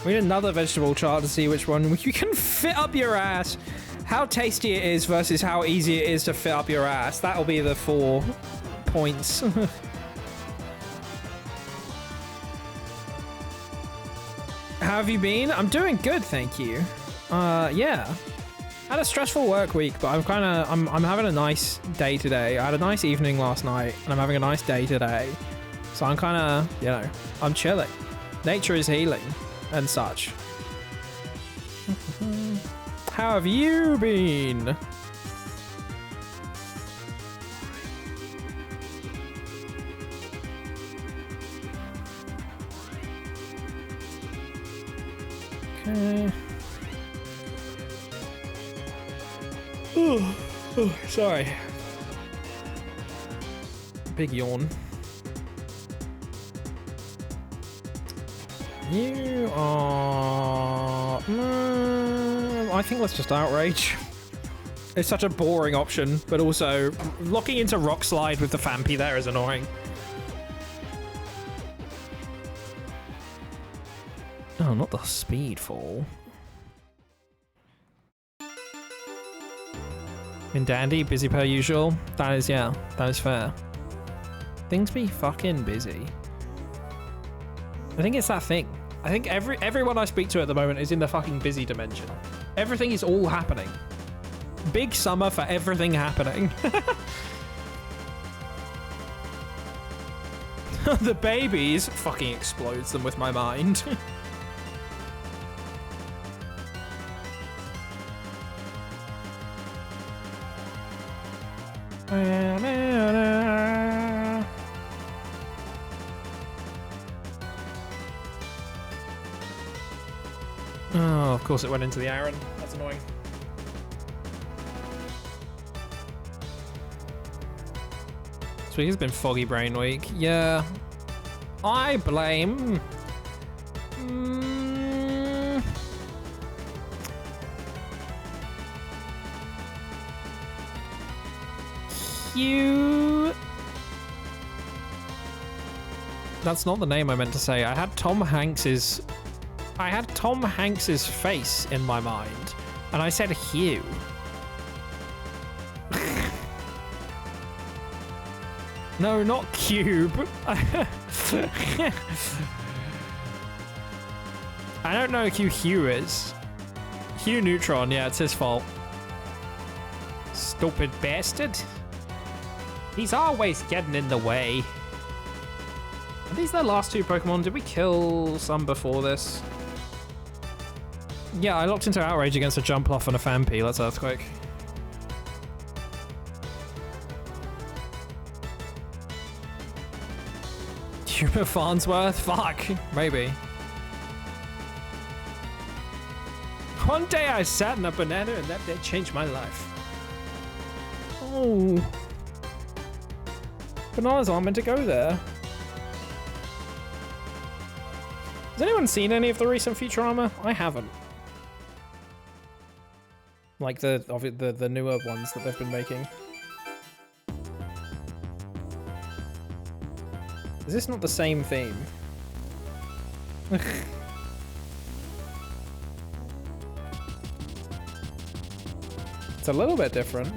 We need another vegetable chart to see which one you can fit up your ass. How tasty it is versus how easy it is to fit up your ass. That'll be the 4 points. How have you been? I'm doing good, thank you. Yeah. I had a stressful work week, but I'm having a nice day today. I had a nice evening last night, and I'm having a nice day today. So I'm kind of, you know, I'm chilling. Nature is healing. And such. How have you been? Okay. Oh, sorry. Big yawn. You are... I think let's just outrage. It's such a boring option, but also locking into Rock Slide with the Fampi there is annoying. Oh, not the speed fall. In Dandy, busy per usual. That is, yeah, that is fair. Things be fucking busy. I think it's that thing. I think everyone I speak to at the moment is in the fucking busy dimension. Everything is all happening. Big summer for everything happening. The babies fucking explodes them with my mind. Oh, of course it went into the Aaron. That's annoying. This week has been foggy brain week. Yeah. I blame... Hugh... That's not the name I meant to say. I had Tom Hanks's face in my mind And I said hue. No, not cube. I don't know who Hugh is. Hugh Neutron, yeah, it's his fault. Stupid bastard. He's always getting in the way. Are these the last two Pokemon? Did we kill some before this? Yeah, I locked into Outrage against a Jumpluff and a Phanpy. Let's Earthquake. Hubert Farnsworth? Fuck. Maybe. One day I sat in a banana and that day changed my life. Oh. Bananas aren't meant to go there. Has anyone seen any of the recent Futurama? I haven't. Like the newer ones that they've been making. Is this not the same theme? It's a little bit different.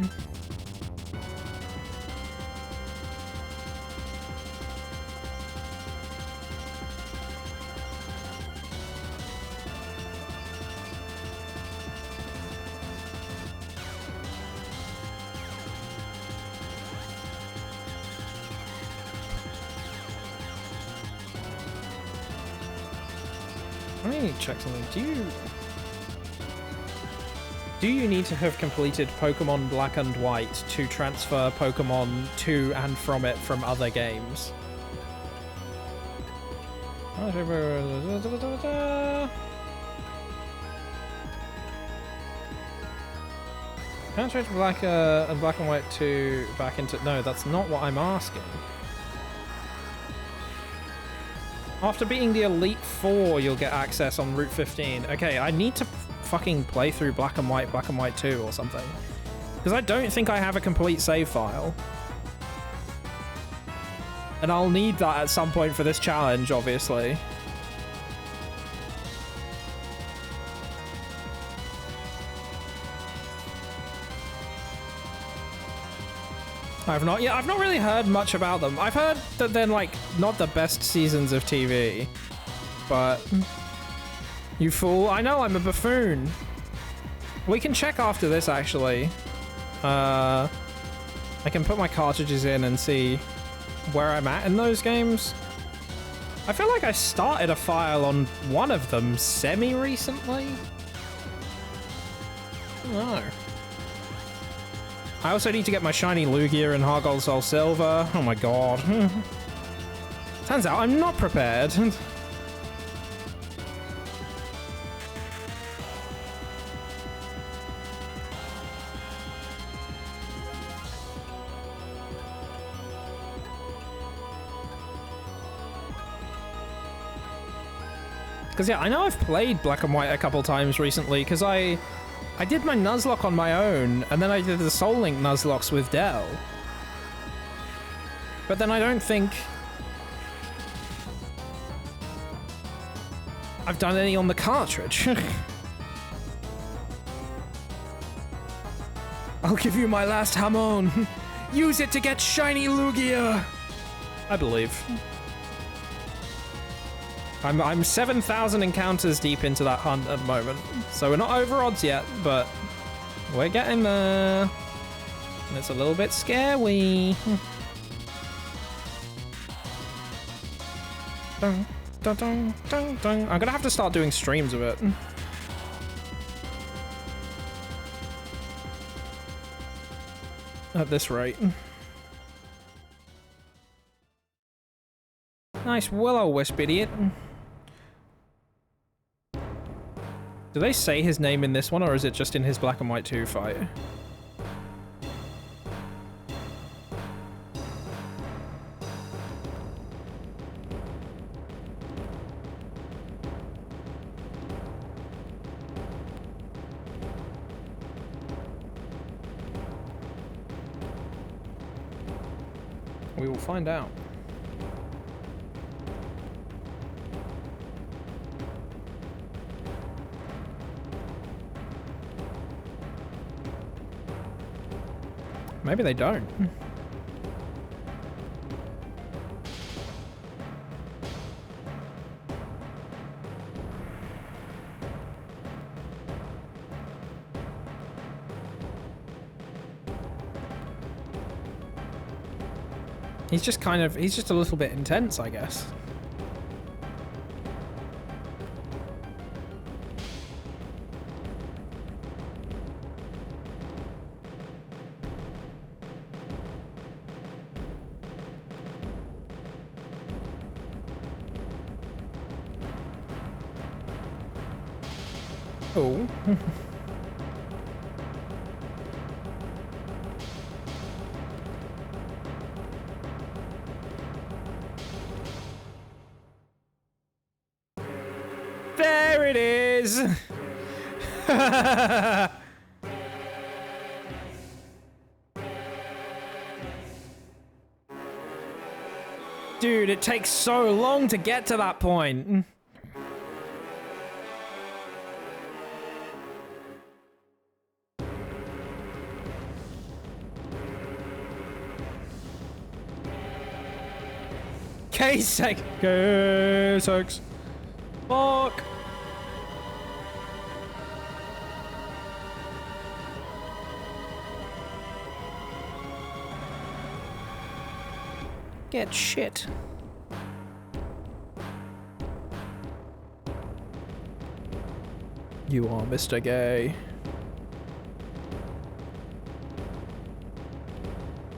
Let me check something. Do you need to have completed Pokemon Black and White to transfer Pokemon to and from it from other games? Transfer Black and Black and White to back into... No, that's not what I'm asking. After beating the Elite Four, you'll get access on Route 15. Okay, I need to fucking play through Black and White 2 or something. Because I don't think I have a complete save file. And I'll need that at some point for this challenge, obviously. I've not really heard much about them. I've heard that they're like not the best seasons of TV, but you fool, I know I'm a buffoon. We can check after this actually. I can put my cartridges in and see where I'm at in those games. I feel like I started a file on one of them semi-recently. I don't know. I also need to get my shiny Lugia and Hargold Soul Silver. Oh my god. Turns out I'm not prepared. Because yeah, I know I've played Black and White a couple times recently because I did my Nuzlocke on my own, and then I did the Soul Link Nuzlocks with Dell. But then I don't think I've done any on the cartridge. I'll give you my last Hamon. Use it to get shiny Lugia. I believe. I'm 7,000 encounters deep into that hunt at the moment, so we're not over odds yet, but we're getting there. And it's a little bit scary. Dun, dun, dun, dun, dun. I'm gonna have to start doing streams of it. At this rate. Nice Will-O-Wisp, idiot. Do they say his name in this one, or is it just in his Black and White 2 fight? We will find out. Maybe they don't. He's just a little bit intense, I guess. Oh. There it is. Dude, it takes so long to get to that point. K6. K6. Fuck. Get shit. You are Mr. Gay.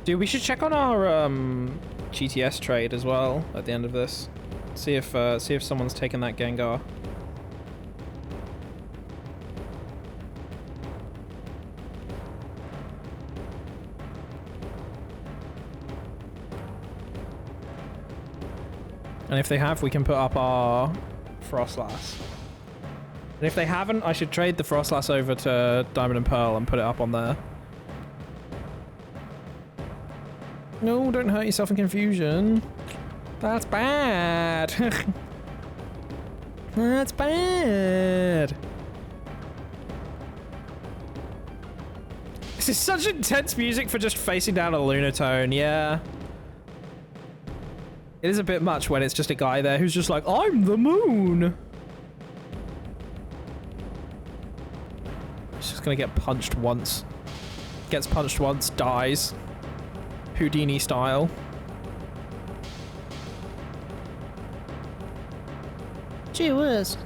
Dude, we should check on our GTS trade as well at the end of this. See if someone's taken that Gengar. And if they have, we can put up our Frostlass. And if they haven't, I should trade the Frostlass over to Diamond and Pearl and put it up on there. No, don't hurt yourself in confusion. That's bad. That's bad. This is such intense music for just facing down a Lunatone, yeah. It is a bit much when it's just a guy there who's just like, I'm the moon. He's just gonna get punched once. Gets punched once, dies. Houdini style. Gee whiz.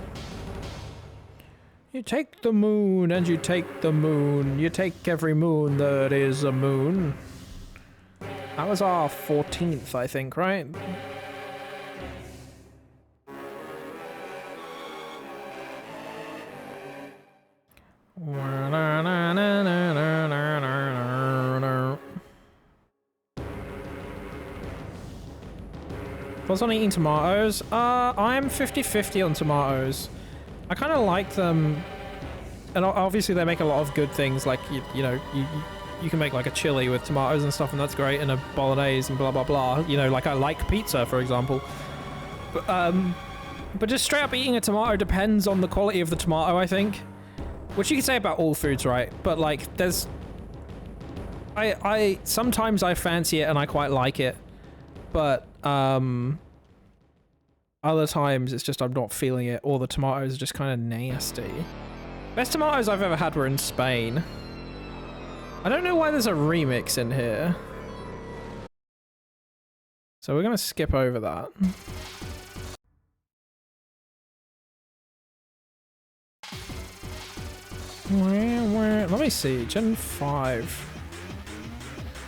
You take the moon and you take the moon. You take every moon that is a moon. That was our 14th, I think, right? Thoughts on eating tomatoes? I'm 50-50 on tomatoes. I kind of like them, and obviously they make a lot of good things. Like you know, you can make like a chili with tomatoes and stuff, and that's great, and a bolognese and blah blah blah. You know, like I like pizza, for example. But just straight up eating a tomato depends on the quality of the tomato, I think. Which you can say about all foods, right? But like, there's, I sometimes I fancy it and I quite like it, but other times it's just I'm not feeling it, or the tomatoes are just kind of nasty. Best tomatoes I've ever had were in Spain. I don't know why there's a remix in here. So we're gonna skip over that. Let me see, Gen 5.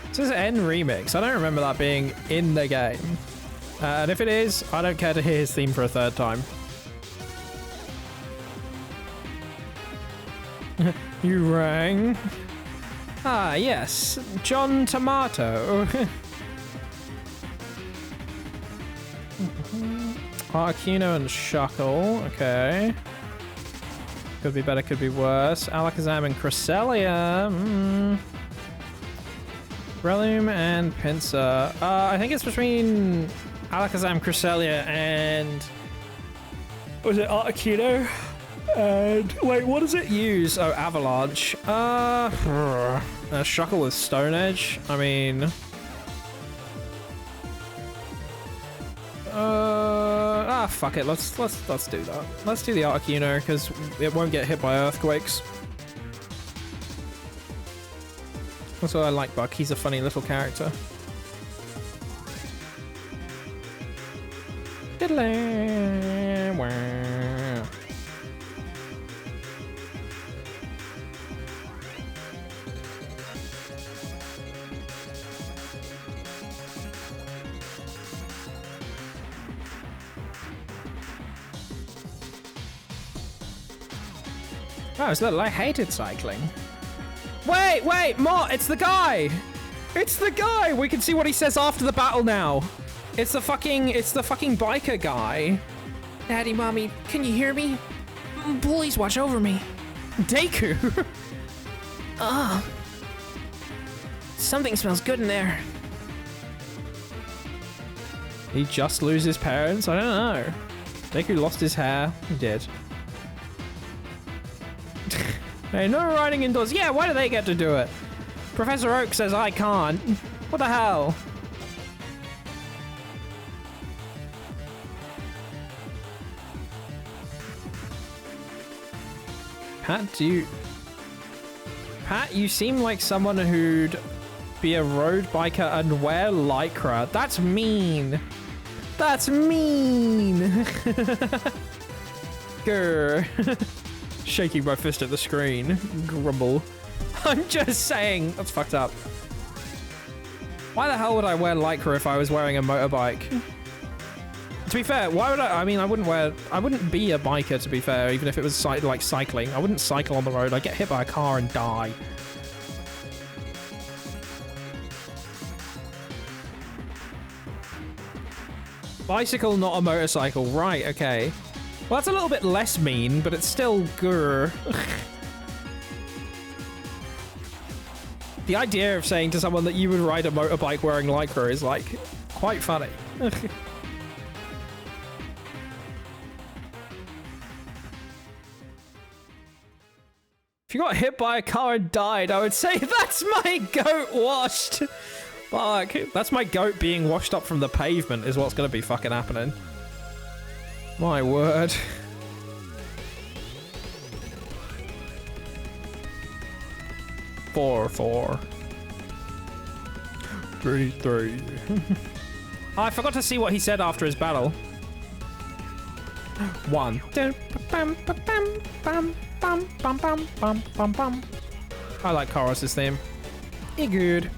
It says N remix. I don't remember that being in the game. And if it is, I don't care to hear his theme for a third time. You rang? Ah, yes. John Tomato. Arcuno and Shuckle. Okay. Could be better, could be worse. Alakazam and Cresselia. Breloom and Pinsir. I think it's between Alakazam, Cresselia, and... was it Articuno? And... wait, what does it use? Oh, Avalanche. Shuckle with Stone Edge. I mean, fuck it. Let's do that. Let's do the Arcuno because it won't get hit by earthquakes. That's what I like Buck. He's a funny little character. Oh, it's little. I hated cycling. Wait, Mott, it's the guy! It's the guy! We can see what he says after the battle now. It's the fucking biker guy. Daddy, Mommy, can you hear me? Please watch over me. Deku! Something smells good in there. He just lose his parents? I don't know. Deku lost his hair. He did. Hey, no riding indoors. Yeah, why do they get to do it? Professor Oak says I can't. What the hell? Pat, you seem like someone who'd be a road biker and wear lycra. That's mean. That's mean. Grr. Shaking my fist at the screen. Grumble. I'm just saying. That's fucked up. Why the hell would I wear lycra if I was wearing a motorbike? To be fair, why would I mean, I wouldn't be a biker, to be fair, even if it was like cycling. I wouldn't cycle on the road. I'd get hit by a car and die. Bicycle, not a motorcycle. Right, okay. Well, that's a little bit less mean, but it's still grr. The idea of saying to someone that you would ride a motorbike wearing lycra is, like, quite funny. If you got hit by a car and died, I would say, that's my goat washed. Fuck. That's my goat being washed up from the pavement is what's going to be fucking happening. My word. Four. 3. Oh, I forgot to see what he said after his battle. 1. I like Chorus's theme. Good.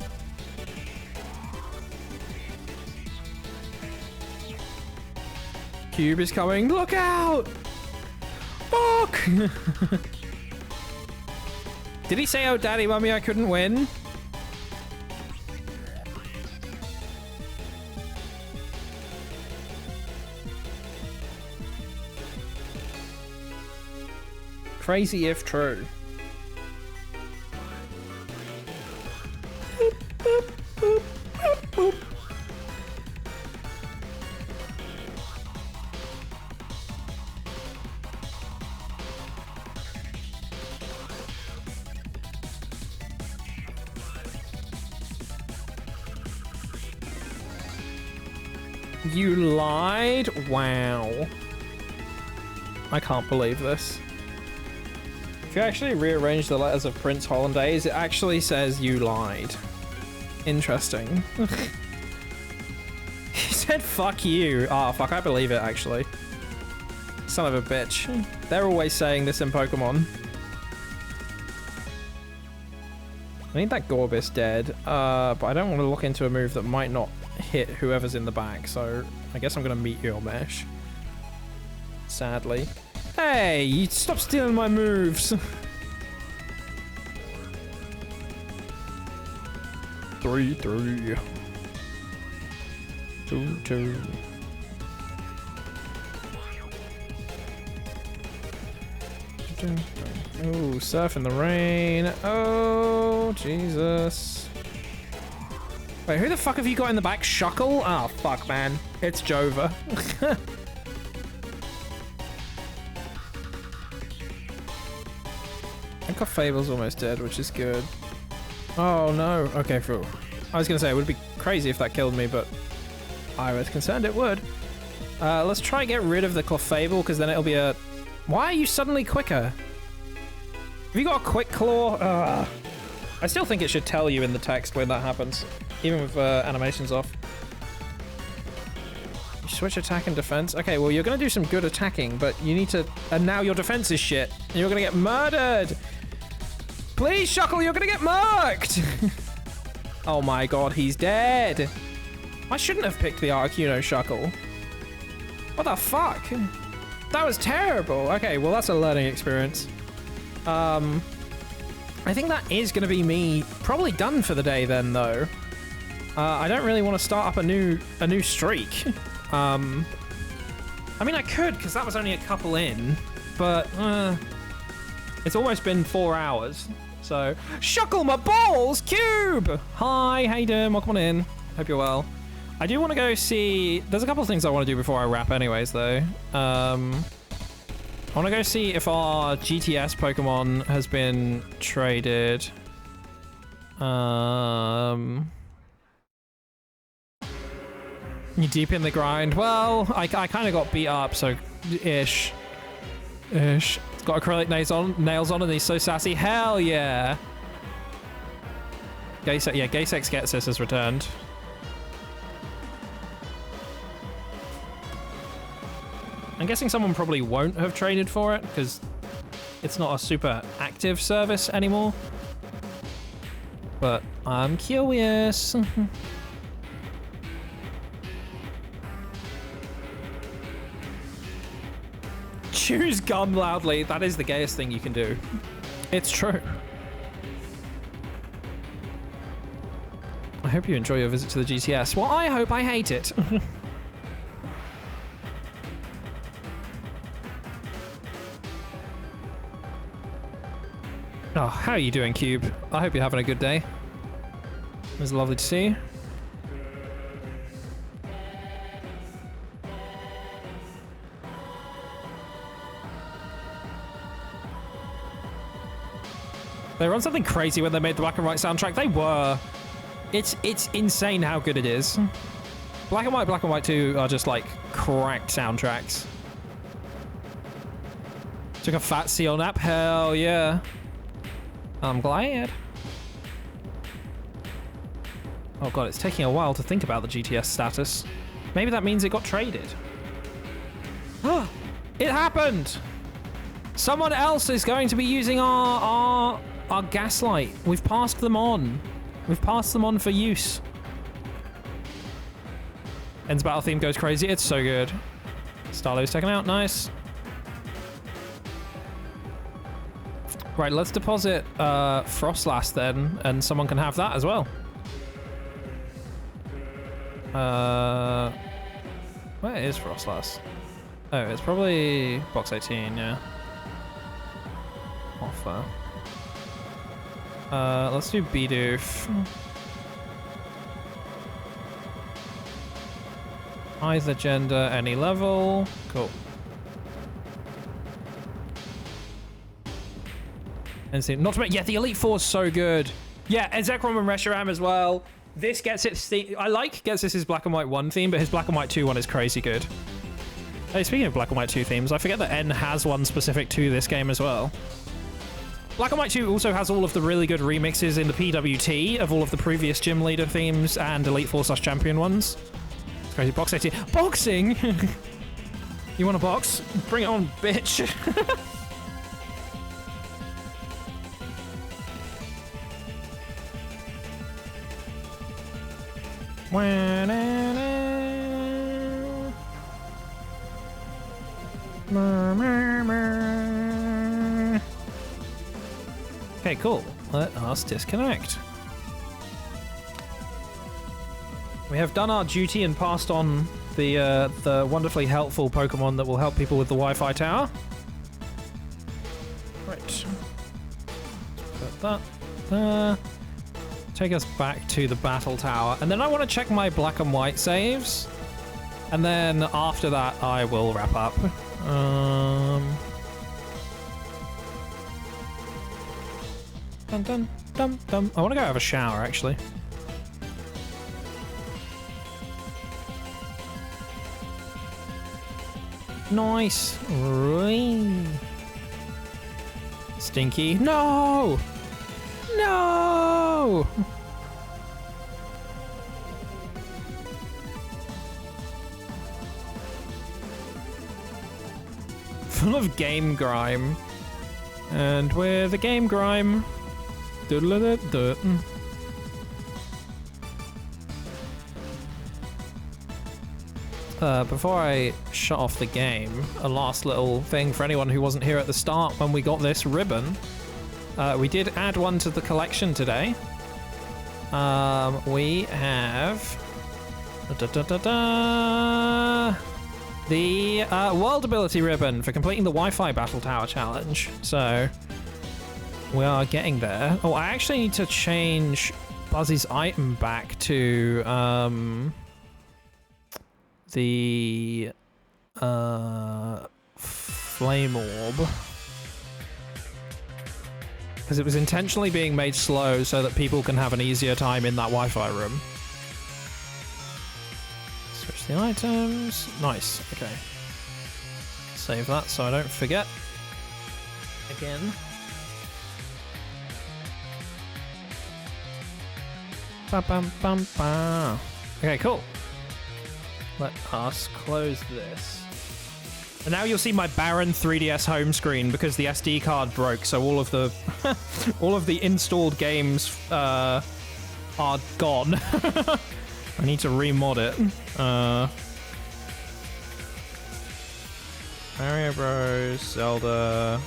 Cube is coming. Look out! Fuck! Did he say, oh, daddy, mummy, I couldn't win? Crazy if true. Boop, boop, boop, boop, boop. You lied? Wow. I can't believe this. If you actually rearrange the letters of Prince Hollandaise, it actually says you lied. Interesting. He said fuck you. Ah, fuck, I believe it actually. Son of a bitch. They're always saying this in Pokemon. I need that Gorbis dead, but I don't want to look into a move that might not hit whoever's in the back, so I guess I'm gonna meet your mesh. Sadly. Hey, you stop stealing my moves. 3. 2. Oh, surf in the rain. Oh, Jesus. Wait, who the fuck have you got in the back? Shuckle? Oh, fuck, man. It's Jova. I think our Fable's almost dead, which is good. Oh no. Okay, phew. I was gonna say it would be crazy if that killed me, but I was concerned it would. Let's try and get rid of the Clefable, because then it'll be a... Why are you suddenly quicker? Have you got a quick claw? I still think it should tell you in the text when that happens, even with animations off. You switch attack and defense. Okay, well, you're going to do some good attacking, but you need to... And now your defense is shit. And you're going to get murdered. Please, Shuckle, you're going to get murked. Oh my god, he's dead. I shouldn't have picked the Articuno Shuckle. What the fuck? That was terrible. Okay, well, that's a learning experience. I think that is going to be me probably done for the day then, though. I don't really want to start up a new streak. I mean, I could, because that was only a couple in, but it's almost been 4 hours. So, Shuckle my balls, Cube! Hi, how you doing? Welcome on in. Hope you're well. I do want to go see... There's a couple of things I want to do before I wrap anyways, though. I want to go see if our GTS Pokemon has been traded. You deep in the grind? Well, I kind of got beat up, so ish. It's got acrylic nails on and he's so sassy. Hell yeah! Gasex gets this has returned. I'm guessing someone probably won't have traded for it because it's not a super active service anymore. But I'm curious. Choose gum loudly. That is the gayest thing you can do. It's true. I hope you enjoy your visit to the GTS. Well, I hope I hate it. Oh, how are you doing, Cube? I hope you're having a good day. It was lovely to see you. They were on something crazy when they made the Black and White soundtrack. They were. It's insane how good it is. Black and White 2 are just like cracked soundtracks. Took a fat seal nap. Hell yeah. I'm glad. Oh god, it's taking a while to think about the GTS status. Maybe that means it got traded. It happened! Someone else is going to be using our gaslight. We've passed them on. We've passed them on for use. Ends battle theme goes crazy. It's so good. Starlow's taken out. Nice. Right, let's deposit Frostlass then, and someone can have that as well. Where is Frostlass? Oh, it's probably box 18, yeah. Offer. Let's do Bidoof. Either gender, any level. Cool. And see, not to make, yeah, the Elite Four is so good. Yeah, and Zekrom and Reshiram as well. This gets its theme. I like gets this his Black and White 1 theme, but his Black and White 2 one is crazy good. Hey, speaking of Black and White 2 themes, I forget that N has one specific to this game as well. Black and White 2 also has all of the really good remixes in the PWT of all of the previous Gym Leader themes and Elite Four / Champion ones. It's crazy. Box 18. Boxing? You want a box? Bring it on, bitch. Okay, cool. Let us disconnect. We have done our duty and passed on the wonderfully helpful Pokemon that will help people with the Wi-Fi tower. Right. Put that there. Take us back to the battle tower, and then I want to check my Black and White saves, and then after that I will wrap up. Dun, dun, dum, dum. I want to go have a shower, actually. Nice. Whee. Stinky. No! No! Full of game grime. And we're the game grime. Before I shut off the game, a last little thing for anyone who wasn't here at the start when we got this ribbon. We did add one to the collection today. We have the world ability ribbon for completing the Wi-Fi battle tower challenge. So we are getting there. Oh, I actually need to change Buzzy's item back to the flame orb, because it was intentionally being made slow so that people can have an easier time in that Wi-Fi room. Switch the items. Nice. Okay. Save that so I don't forget again. Ba bum bum ba. Okay, cool. Let us close this. And now you'll see my barren 3DS home screen because the SD card broke, so all of the all of the installed games are gone. I need to remod it. Mario Bros, Zelda.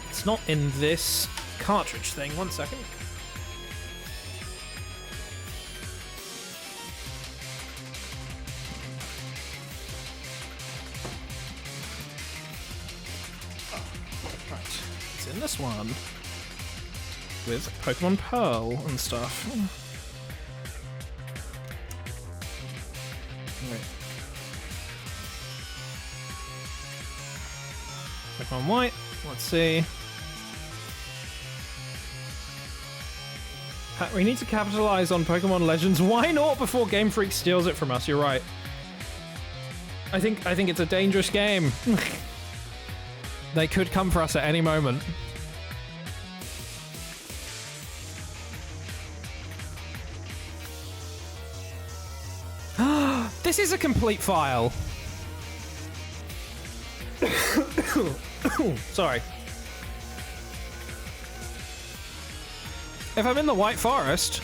It's not in this cartridge thing. 1 second. In this one with Pokemon Pearl and stuff. Wait. Pokemon White, let's see. We need to capitalize on Pokemon Legends. Why not before Game Freak steals it from us? You're right. I think it's a dangerous game. They could come for us at any moment. This is a complete file. Sorry. If I'm in the White Forest...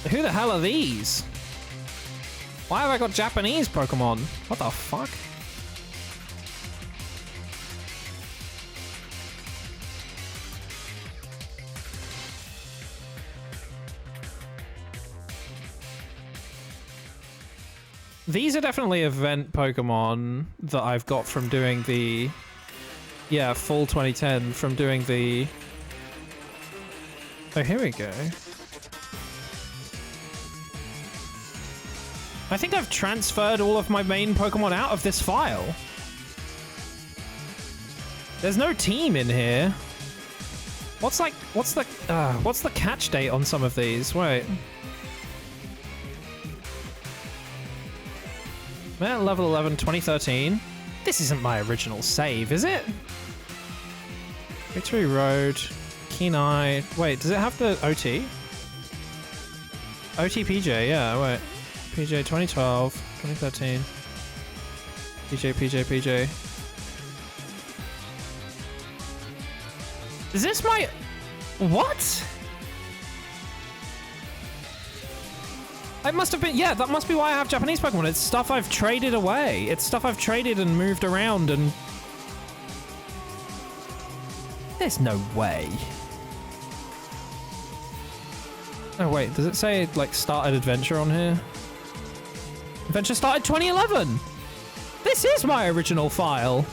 Who the hell are these? Why have I got Japanese Pokemon? What the fuck? These are definitely event Pokemon that I've got from doing the... Yeah, full 2010 from doing the... Oh, here we go. I think I've transferred all of my main Pokemon out of this file. There's no team in here. What's the catch date on some of these? Wait. Man, level 11, 2013. This isn't my original save, is it? Victory Road, Kenai. Wait, does it have the OT? OTPJ, yeah, wait. PJ 2012, 2013. PJ. Is this my... What? It must have been... Yeah, that must be why I have Japanese Pokemon. It's stuff I've traded away. It's stuff I've traded and moved around and... There's no way. Oh, wait. Does it say, like, started adventure on here? Adventure started 2011! This is my original file!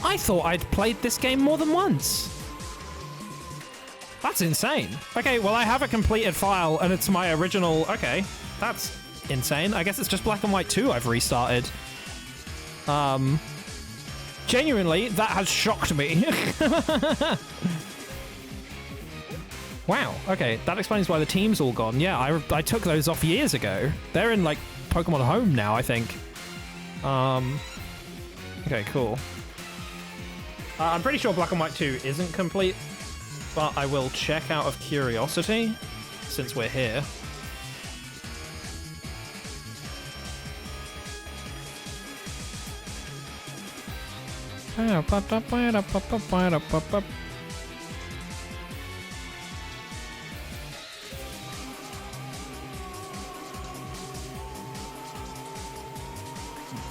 I thought I'd played this game more than once. That's insane. Okay, well, I have a completed file, and it's my original... Okay, that's insane. I guess it's just Black and White 2 I've restarted. Genuinely, that has shocked me. Wow, okay, that explains why the team's all gone. Yeah, I took those off years ago. They're in, like, Pokemon Home now, I think. Okay, cool. I'm pretty sure Black and White 2 isn't complete, but I will check out of curiosity, since we're here.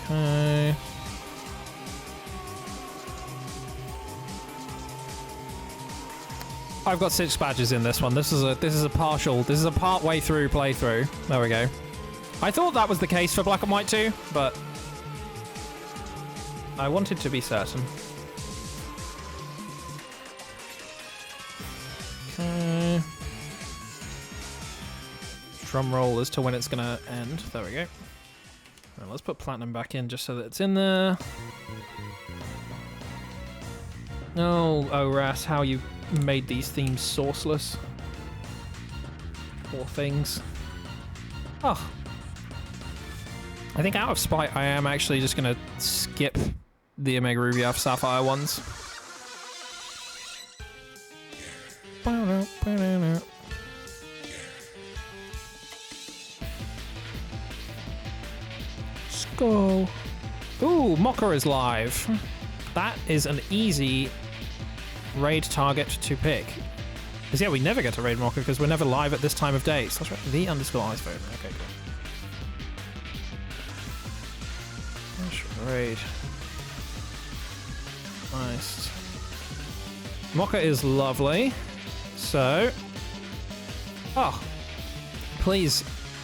Okay. I've got 6 badges in this one. This is a part way through playthrough. There we go. I thought that was the case for Black and White 2, but I wanted to be certain. Okay. Drum roll as to when it's gonna end. There we go. Right, let's put Platinum back in just so that it's in there. Oh, Ras, how you made these themes sourceless. Poor things. Oh. I think out of spite, I am actually just going to skip the Omega Ruby Alpha Sapphire ones. Skull. Ooh, Mocha is live. That is an easy raid target to pick. Because yeah, we never get to raid Mocha because we're never live at this time of day. So that's right. The _ ice vote. Okay, cool. Raid. Nice. Mocha is lovely. So, oh, please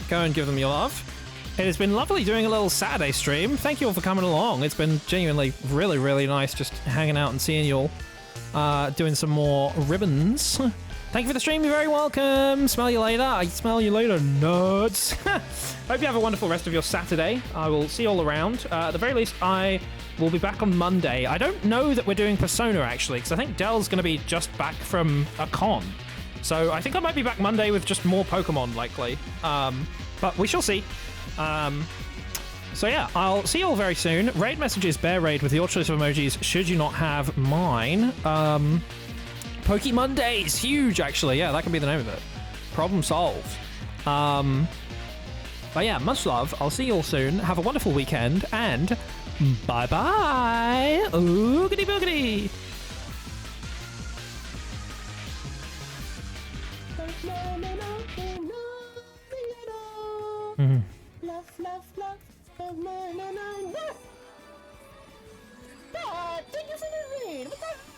go and give them your love. It has been lovely doing a little Saturday stream. Thank you all for coming along. It's been genuinely really, really nice just hanging out and seeing you all doing some more ribbons. Thank you for the stream. You're very welcome. Smell you later. I smell you later, nerds. Hope you have a wonderful rest of your Saturday. I will see you all around. At the very least, I will be back on Monday. I don't know that we're doing Persona, actually, because I think Dell's going to be just back from a con. So I think I might be back Monday with just more Pokemon, likely. But we shall see. So yeah, I'll see you all very soon. Raid messages, bear raid with your choice of emojis, should you not have mine. Poke Mondays, huge actually. Yeah, that can be the name of it. Problem solved. But yeah, much love. I'll see you all soon. Have a wonderful weekend and bye bye. Oogity boogity.